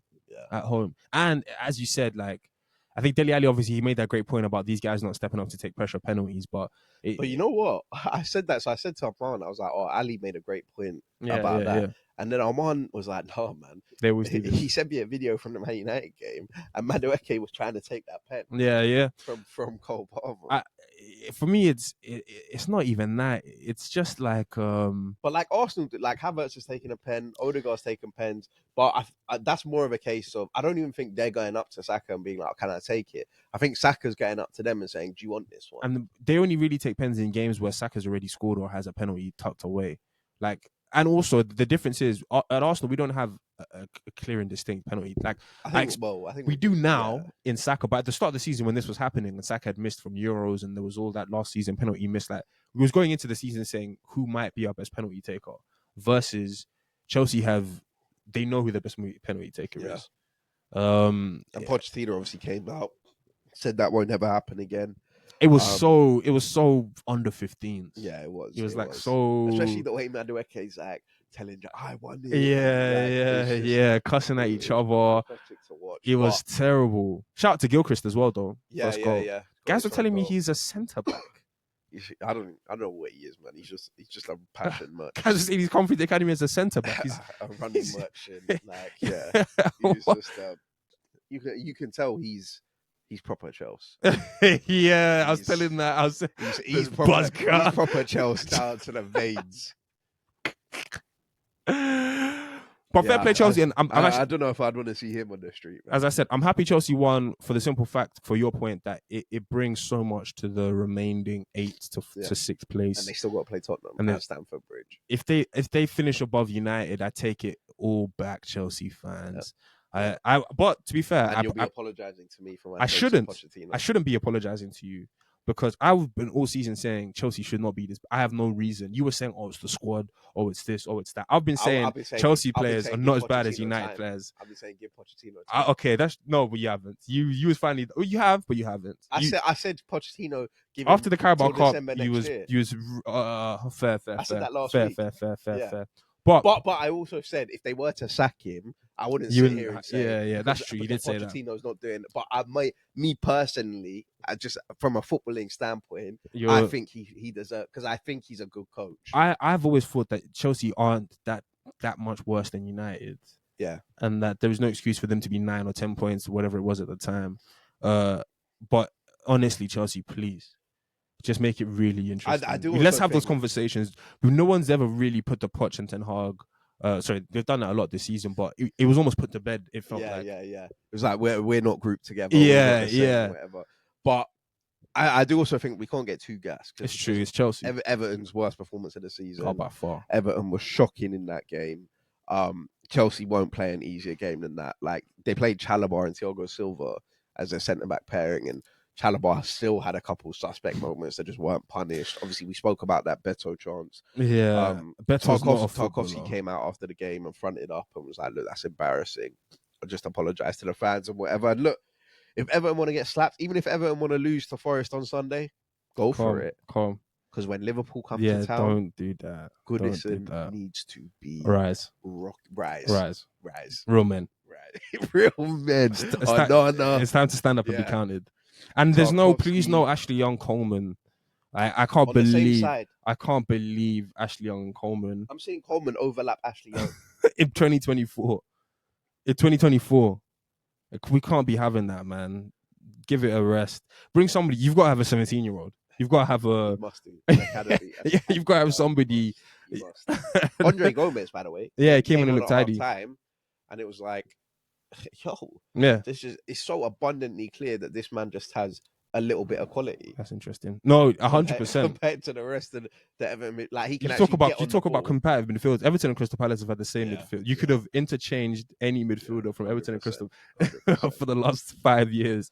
at home. And as you said, like, I think Dele Alli, obviously, he made that great point about these guys not stepping up to take pressure penalties. But you know what? I said that. So I said to Arman, I was like, "Oh, Ali made a great point about that." Yeah. And then Arman was like, "No, man." They always do this. He sent me a video from the Man United game, and Madueke was trying to take that pen. Yeah. From Cole Palmer. For me, it's not even that. It's just like. But like Arsenal, like Havertz is taking a pen, Odegaard's taking pens, but that's more of a case of I don't even think they're going up to Saka and being like, "Can I take it?" I think Saka's getting up to them and saying, "Do you want this one?" And they only really take pens in games where Saka's already scored or has a penalty tucked away, like. And also, the difference is at Arsenal we don't have a clear and distinct penalty. Like I think we do now in Saka. But at the start of the season, when this was happening, and Saka had missed from Euros, and there was all that last season penalty he missed. Like we was going into the season saying who might be our best penalty taker. Versus Chelsea they know who the best penalty taker is. And Pochettino obviously came out, said that won't ever happen again. It was so under 15s. Yeah, it was. It was like so, especially the way Madueke's like telling you, "I won it." Yeah, cussing at each other. It was terrible. Shout out to Gilchrist as well, though. Yeah. Guys were telling me he's a centre back. I don't know what he is, man. He's just a passion merchant. Guys were saying he's come through the academy as a centre back. He's a running merchant. Like, yeah, he's just. You can tell he's He's proper Chelsea. Yeah, I was telling that. I was He's proper Chelsea down to the veins. But fair play Chelsea, and I'm actually, I don't know if I'd want to see him on the street, man. as I said, I'm happy Chelsea won for the simple fact, for your point, that it brings so much to the remaining 8th to 6th place, and they still got to play Tottenham and at Stamford Bridge. If they finish above United, I take it all back, Chelsea fans. But to be fair, and you'll be apologizing to me for my I shouldn't be apologizing to you, because I've been all season saying Chelsea should not be this. I have no reason. You were saying, oh, it's the squad, oh, it's this, oh, it's that. I've been saying Chelsea players are not as bad as United players. I've been saying give Pochettino time. Okay, but you haven't. You was finally. You have, but you haven't. I said Pochettino. Give after the Carabao Cup, you was fair. I said that last week. Fair. But I also said if they were to sack him, I wouldn't sit here and say that's true. You did say that. Pochettino's not doing it. But me personally, just from a footballing standpoint, I think he deserves, because I think he's a good coach. I've always thought that Chelsea aren't that much worse than United. Yeah, and that there was no excuse for them to be 9 or 10 points, whatever it was at the time. But honestly, Chelsea, please. Just make it really interesting. Let's have those conversations. No one's ever really put the Poch and Ten Hag. Sorry, they've done that a lot this season, but it was almost put to bed. It felt like. It was like we're not grouped together. Yeah. Whatever. But I do also think we can't get too gassed. It's true. It's Chelsea. Everton's worst performance of the season. By far. Everton was shocking in that game. Chelsea won't play an easier game than that. Like, they played Chalobah and Thiago Silva as their centre back pairing, and Chalobah still had a couple suspect moments that just weren't punished. Obviously, we spoke about that Beto chance. Yeah. Tarkowski came out after the game and fronted up and was like, look, that's embarrassing. I just apologise to the fans and whatever. And look, if Everton want to get slapped, even if Everton want to lose to Forest on Sunday, go for it. Because when Liverpool come to town, don't do that. Goodison needs to be rise. Real men. Real men. It's time to stand up and be counted. And there's please no Ashley Young Coleman. I can't believe Ashley Young and Coleman. I'm seeing Coleman overlap Ashley Young in 2024. In 2024, we can't be having that, man. Give it a rest. Bring somebody. You've got to have a 17-year-old. You've got to have a. You must do. Academy. Yeah, you've got to have somebody. You must. Andre Gomez, by the way. Yeah, he came in and looked tidy. And it was like, yo, it's so abundantly clear that this man just has a little bit of quality. That's interesting. No, 100% compared to the rest of the Everton. Like, he can talk about competitive midfielders. Everton and Crystal Palace have had the same midfield. You could have interchanged any midfielder from Everton and Crystal for the last 5 years.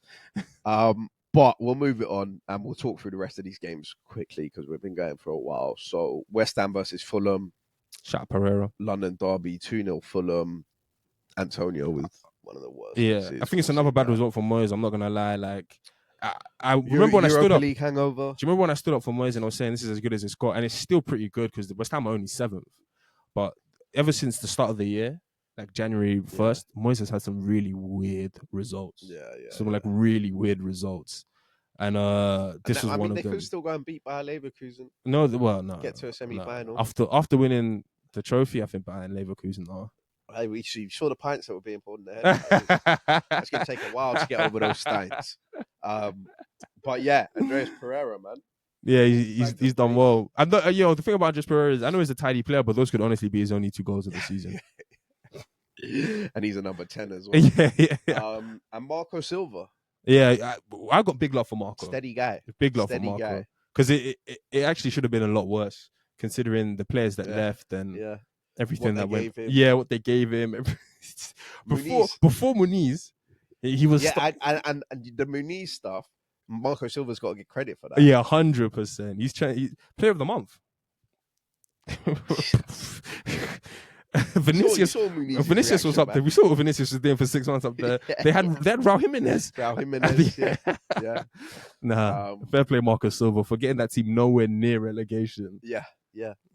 But we'll move it on and we'll talk through the rest of these games quickly because we've been going for a while. So West Ham versus Fulham. Shout out Pereira. London derby, 2-0 Fulham. Antonio with one of the worst. Yeah, I think it's another bad result for Moyes. I'm not gonna lie. Like, I remember when I stood up. League hangover. Do you remember when I stood up for Moyes and I was saying this is as good as it's got, and it's still pretty good because the West Ham are only 7th. But ever since the start of the year, like January 1st, Moyes has had some really weird results. Some like really weird results. And this was one of them. They could still go and beat Bayer Leverkusen. No. Get to a semi-final. After winning the trophy, I think Bayer Leverkusen are. Hey, we saw the pints that were being poured in there. It's going to take a while to get over those steins. But yeah, Andreas Pereira, man. Yeah, he's done well. And the thing about Andreas Pereira is, I know he's a tidy player, but those could honestly be his only 2 goals of the season. And he's a number 10 as well. Yeah. And Marco Silva. Yeah, I got big love for Marco. Steady guy. Big love for Marco. Because it actually should have been a lot worse, considering the players that left and everything that went. Yeah, what they gave him. Before Muniz, he was. Yeah, and the Muniz stuff, Marco Silva's got to get credit for that. Yeah, 100%. He's player of the month. Vinicius was up there. We saw what Vinicius was doing for 6 months up there. They had Raul Jimenez. Yeah. Fair play, Marco Silva, for getting that team nowhere near relegation. Yeah.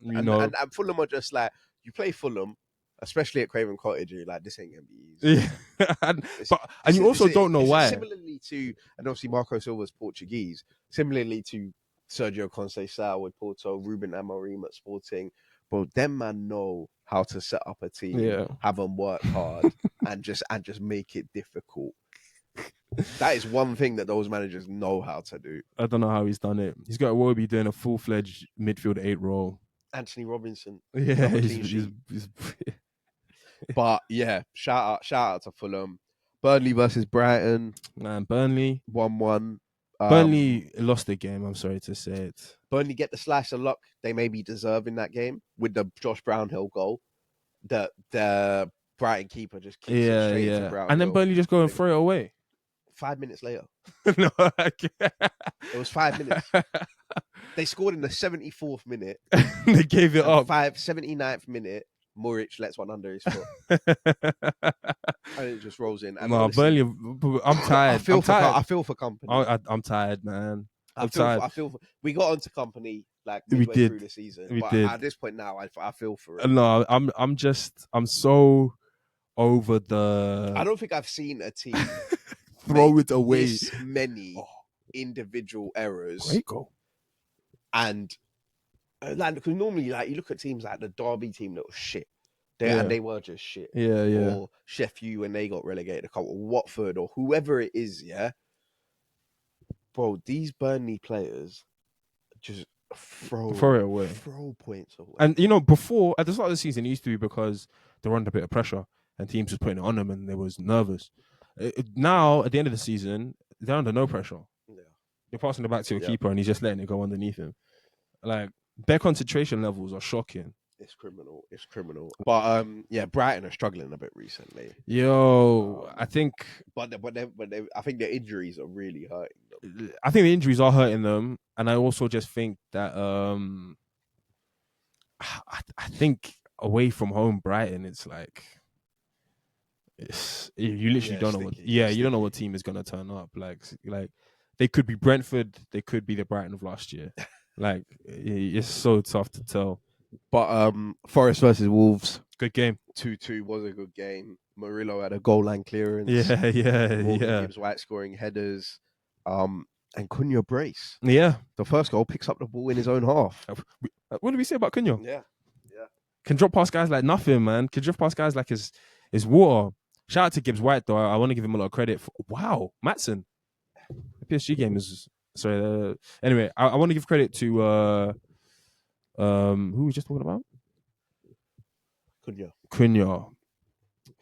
And Fulham are just like, you play Fulham, especially at Craven Cottage, you're like, this ain't gonna be easy. Yeah. and you also don't know why. Similarly to, and obviously Marco Silva's Portuguese, similarly to Sergio Conceição with Porto, Ruben Amorim at Sporting. But them man know how to set up a team, have them work hard, and just make it difficult. That is one thing that those managers know how to do. I don't know how he's done it. He's got Iwobi doing a full-fledged midfield 8 role. Anthony Robinson. Yeah, Another clean sheet. he's But yeah, shout out to Fulham. Burnley versus Brighton, man, Burnley. 1-1. Burnley lost the game. I'm sorry to say it. Burnley get the slice of luck they maybe deserve in that game with the Josh Brownhill goal. The Brighton keeper just kicks it straight into Brownhill. And then Burnley just go and throw it away. 5 minutes later. No, It was 5 minutes. They scored in the 74th minute. They gave it up. 79th minute, Muric lets one under his foot. And it just rolls in. And no, honestly, Burnley, I'm tired. I feel for company. I'm tired, man. I feel for, we got onto company like midway through the season. But at this point now, I feel for it. No, I'm so over the. I don't think I've seen a team throw it away. This many individual errors. Great goal. And like, because normally, like, you look at teams like the Derby team that was shit. And they were just shit. Yeah. Or Sheffield when they got relegated, or Watford, or whoever it is, yeah. Bro, these Burnley players just throw it away. Throw points away. And, you know, before, at the start of the season, it used to be because they were under a bit of pressure and teams was putting it on them and they was nervous. Now, at the end of the season, they're under no pressure. Yeah. You're passing it back to your keeper and he's just letting it go underneath him. Like, their concentration levels are shocking. It's criminal. But yeah, Brighton are struggling a bit recently. I think. But I think their injuries are really hurting them. I think the injuries are hurting them, and I also just think that I think away from home, Brighton, it's like you literally don't know you don't know what team is gonna turn up. Like they could be Brentford, they could be the Brighton of last year. Like it's so tough to tell. But Forest versus Wolves, good game. 2-2 was a good game. Murillo had a goal line clearance. Yeah. Gibbs White scoring headers. And Cunha brace. Yeah. The first goal picks up the ball in his own half. What did we say about Cunha? Yeah. Can drop past guys like nothing, man. Can drop past guys like his water. Shout out to Gibbs White though. I want to give him a lot of credit for Maatsen. The PSG game is sorry. Anyway, I want to give credit to who were we just talking about? Cunha.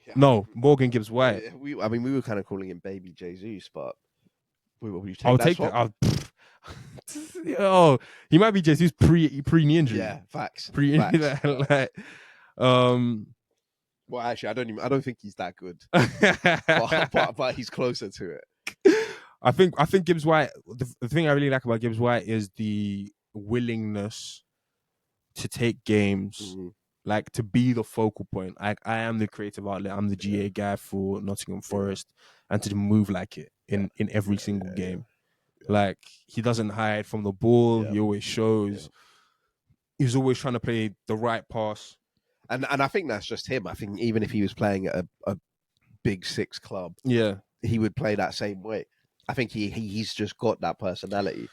Yeah. No, Morgan Gibbs White. We were kind of calling him Baby Jesus, but I'll take that. He might be Jesus pre-knee injury. Yeah, facts. Like, well, actually, I don't think he's that good, but he's closer to it. I think Gibbs White. The thing I really like about Gibbs White is the willingness to take games, like to be the focal point. Like I am the creative outlet. I'm the GA guy for Nottingham Forest, and to move like it in every single game. Yeah. Like he doesn't hide from the ball. Yeah. He always shows. Yeah. He's always trying to play the right pass. And I think that's just him. I think even if he was playing at a big six club, he would play that same way. I think he's just got that personality.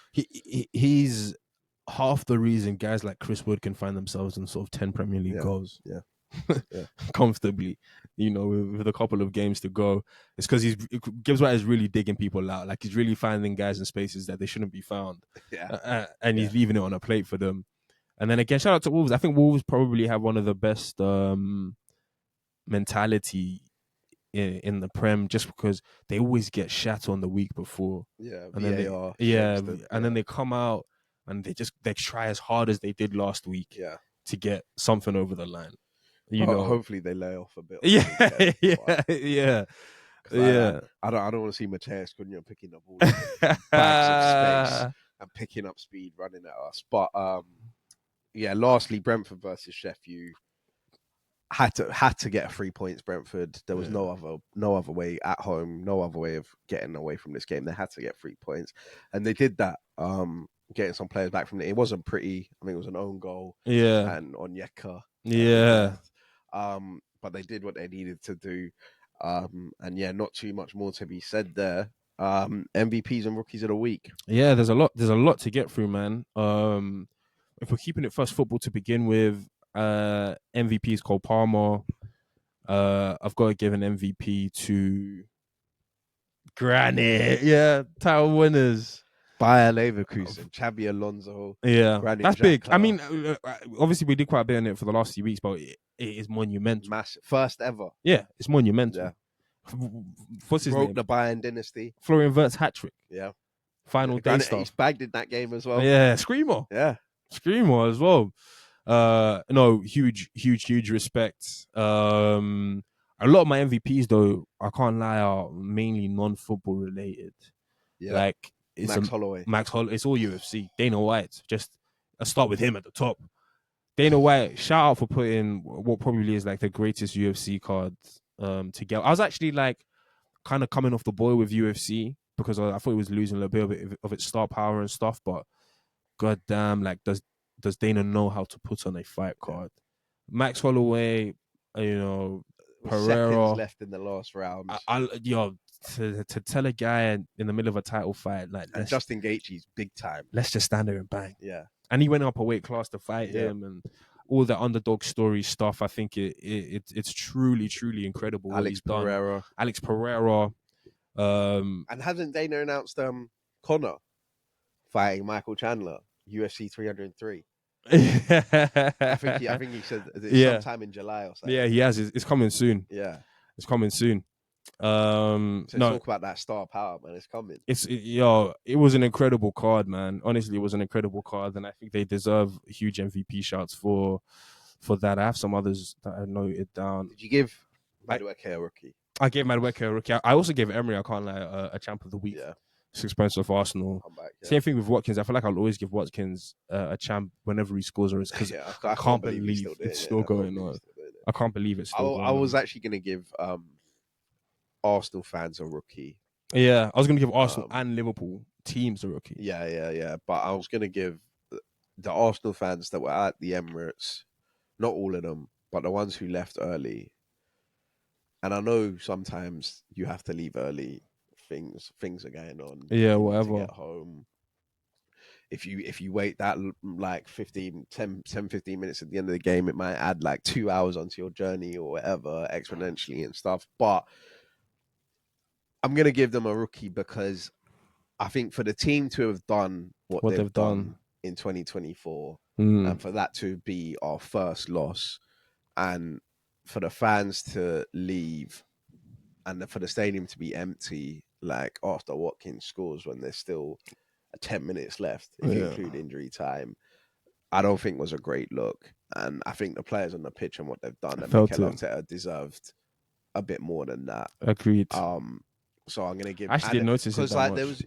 He's half the reason guys like Chris Wood can find themselves in sort of 10 Premier League goals. Comfortably, you know, with a couple of games to go. It's because Gibbs White is really digging people out. Like he's really finding guys in spaces that they shouldn't be found. And he's leaving it on a plate for them. And then again, shout out to Wolves. I think Wolves probably have one of the best mentality in the Prem, just because they always get shat on the week before. Yeah, and then they come out and they try as hard as they did last week to get something over the line. You know, hopefully they lay off a bit. I don't want to see Mateus Cunha picking up all the bags of space and picking up speed, running at us. But lastly, Brentford versus Sheffield had to get 3 points. Brentford, there was no other way at home, no other way of getting away from this game. They had to get 3 points, and they did that. Getting some players back from it. It wasn't pretty. I mean, it was an own goal. And Onyeka. But they did what they needed to do. Not too much more to be said there. MVPs and rookies of the week. Yeah, there's a lot to get through, man. If we're keeping it first football to begin with, MVP is Cole Palmer. I've got to give an MVP to Granite. Yeah, title winners. Bayer Leverkusen, Xabi Alonso. Yeah, Granit that's big. Xhaka. I mean, obviously we did quite a bit on it for the last few weeks, but it is monumental. Massive. First ever. Yeah, it's monumental. Yeah. What's his Broke name? the Bayern dynasty. Florian Wirtz hat trick. Yeah. Final day Granit stuff. He's bagged in that game as well. Yeah, screamer. Yeah. Screamer as well. No, huge respect. A lot of my MVPs though, I can't lie, are mainly non-football related. Yeah. Like it's Max Holloway. It's all UFC. Dana White. Just I'll start with him at the top. Dana White, shout out for putting what probably is like the greatest UFC card together. I was actually like kind of coming off the boil with UFC because I thought it was losing a little bit of its star power and stuff, but goddamn, like does Dana know how to put on a fight card? Max Holloway, Pereira. Seconds left in the last round. To tell a guy in the middle of a title fight like and Justin Gaethje's big time. Let's just stand there and bang. Yeah, and he went up a weight class to fight him, and all the underdog story stuff. I think it's truly incredible. Alex Pereira. And hasn't Dana announced Conor fighting Michael Chandler, UFC 303? I think he said sometime in July or something. Yeah, he has. It's coming soon. Yeah, it's coming soon. So talk about that star power, man. It's coming. It was an incredible card, man. Honestly, it was an incredible card, and I think they deserve huge MVP shots for that. I have some others that I noted down. Did you give Madueke a rookie? I gave Madueke a rookie. I also gave Emery, I can't lie, a champ of the week. Yeah. 6 points off Arsenal. Same thing with Watkins. I feel like I'll always give Watkins a champ whenever he scores a risk because I can't believe it's still going on. I can't believe it's still going on. I was actually going to give Arsenal fans a rookie. Yeah, I was going to give Arsenal and Liverpool teams a rookie. Yeah. But I was going to give the Arsenal fans that were at the Emirates, not all of them, but the ones who left early. And I know sometimes you have to leave early. Things are going on. Yeah, whatever. To get home. If you wait that like 15 minutes at the end of the game, it might add like 2 hours onto your journey or whatever exponentially and stuff. But I'm going to give them a rookie because I think for the team to have done what they've done in 2024 and for that to be our first loss and for the fans to leave and for the stadium to be empty, like after Watkins scores when there's still 10 minutes left, if you include injury time, I don't think was a great look. And I think the players on the pitch and what they've done, and Mikel Arteta deserved a bit more than that. Agreed. So I'm gonna give. I actually didn't notice it because like there was,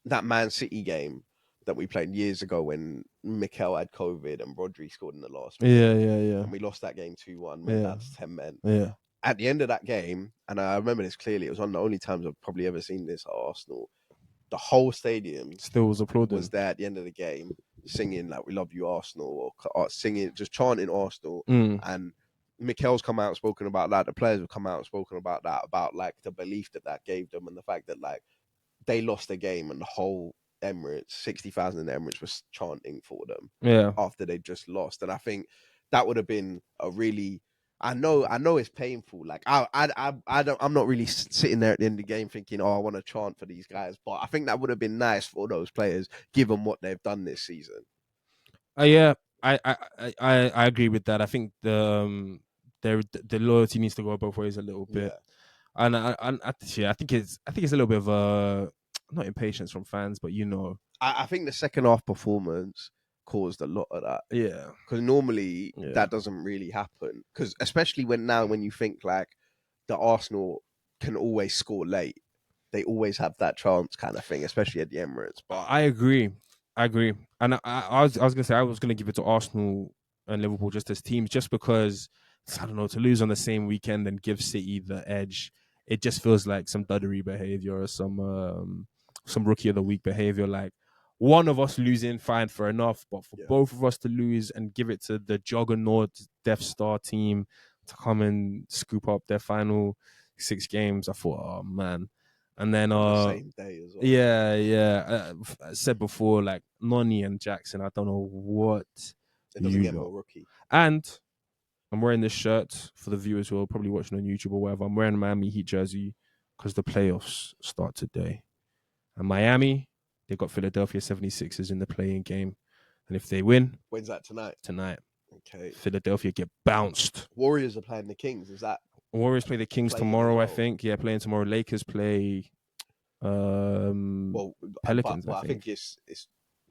that Man City game that we played years ago when Mikel had COVID and Rodri scored in the last minute. Yeah. And we lost that game 2-1. That's 10 men. Yeah. At the end of that game, and I remember this clearly, it was one of the only times I've probably ever seen this at Arsenal. The whole stadium still was applauding. Was there at the end of the game, singing like "We love you, Arsenal," or singing, just chanting Arsenal. And Mikel's come out and spoken about that. The players have come out and spoken about that, about like the belief that gave them, and the fact that like they lost the game and the whole Emirates, 60,000 in the Emirates was chanting for them. Yeah. After they just lost, and I think that would have been a really. I know it's painful. Like I'm not really sitting there at the end of the game thinking, I want to chant for these guys. But I think that would have been nice for those players, given what they've done this season. Yeah, I agree with that. I think the loyalty needs to go both ways a little bit, and I think it's a little bit of not impatience from fans, but I think the second half performance caused a lot of that. Yeah. Because normally that doesn't really happen. Because especially when you think like the Arsenal can always score late. They always have that chance kind of thing, especially at the Emirates. But I agree. And I was going to say I was going to give it to Arsenal and Liverpool just as teams, just because, I don't know, to lose on the same weekend and give City the edge, it just feels like some duddery behavior or some rookie of the week behavior. Like, one of us losing, fine, for enough, but for both of us to lose and give it to the juggernaut Death Star team to come and scoop up their final 6 games, I thought, oh man. And then same day as well. Yeah. I said before, like Noni and Jackson, I don't know what it doesn't get more rookie. And I'm wearing this shirt for the viewers who are probably watching on YouTube or whatever. I'm wearing a Miami Heat jersey because the playoffs start today. And Miami, they got Philadelphia 76ers in the play-in game. And if they win... When's that tonight? Tonight. Okay. Philadelphia get bounced. Warriors are playing the Kings. Is that... Warriors play the Kings tomorrow, I think. Yeah, playing tomorrow. Lakers play Pelicans, I think it's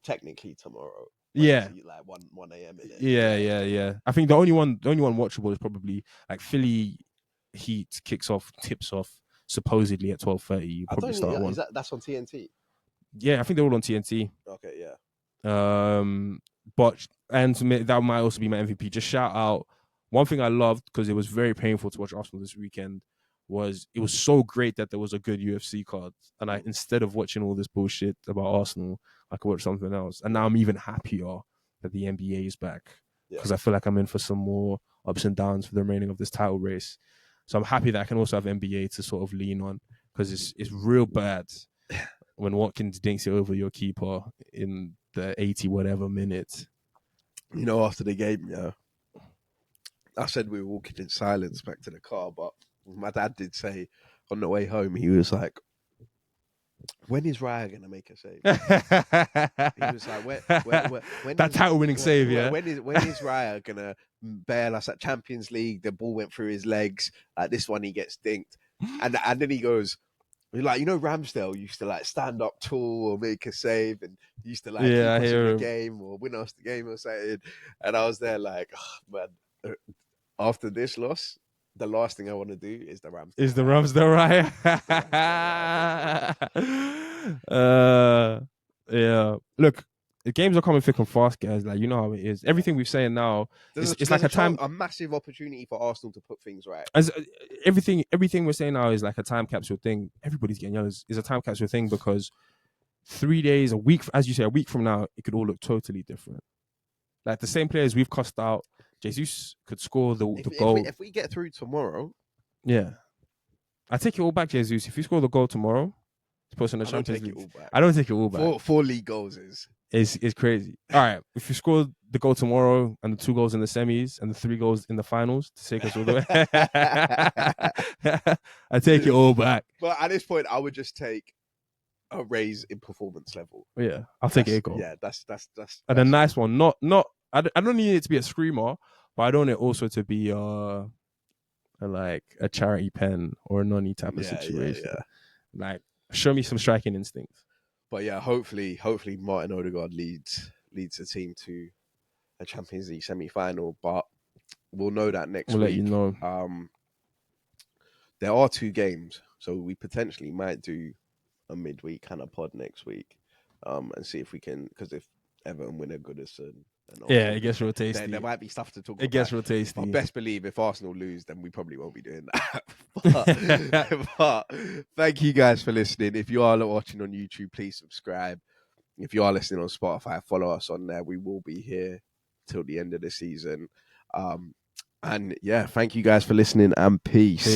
technically tomorrow. Yeah. Like 1 a.m. Yeah. I think the only one watchable is probably like Philly Heat tips off supposedly at 12:30. You probably start one. That's on TNT? Yeah, I think they're all on TNT. Okay, yeah. But that might also be my MVP. Just shout out one thing I loved, because it was very painful to watch Arsenal this weekend, was it was so great that there was a good UFC card, and I, instead of watching all this bullshit about Arsenal, I could watch something else. And now I'm even happier that the NBA is back, because I feel like I'm in for some more ups and downs for the remaining of this title race. So I'm happy that I can also have NBA to sort of lean on, because it's real bad when Watkins dinks it over your keeper in the 80 whatever minutes. You know, after the game, yeah, I said we were walking in silence back to the car, but my dad did say on the way home, he was like, when is Raya going to make a save? He was like, when that title-winning save, yeah? When is Raya going to bail us at Champions League? The ball went through his legs. This one, he gets dinked. And then he goes, like, you know, Ramsdale used to like stand up tall or make a save, and used to like keep us in the game or win us the game or something. And I was there like, oh, man, after this loss, the last thing I want to do is the Ramsdale. Is the Ramsdale right? Yeah. Look, the games are coming thick and fast, guys. Like, you know how it is. Everything we're saying now, it's like a massive opportunity for Arsenal to put things right. As everything we're saying now is like a time capsule thing. Everybody's getting young is a time capsule thing, because 3 days, a week, as you say, a week from now, it could all look totally different. Like the same players we've cussed out, Jesus could score the goal. If we get through tomorrow, yeah, I take it all back, Jesus. If you score the goal tomorrow, it's posting the Champions League. I don't take it all back. Four league goals is crazy. All right, if you score the goal tomorrow and the 2 goals in the semis and the 3 goals in the finals to take us all the way, I take it all back. But at this point, I would just take a raise in performance level. Yeah, I'll take a goal. Yeah, that's and a nice one. Not. I don't need it to be a screamer, but I don't need it also to be like a charity pen or a nonny type of situation. Yeah. Like, show me some striking instincts. But yeah, hopefully Martin Odegaard leads the team to a Champions League semi-final. But we'll know that next week. Let you know. There are 2 games, so we potentially might do a midweek kind of pod next week, and see if we can, because if Everton win a Goodison, it gets real tasty. There might be stuff to talk about. It gets real tasty. But best believe if Arsenal lose, then we probably won't be doing that. but thank you guys for listening. If you are watching on YouTube, please subscribe. If you are listening on Spotify, follow us on there. We will be here till the end of the season. And yeah, thank you guys for listening, and peace.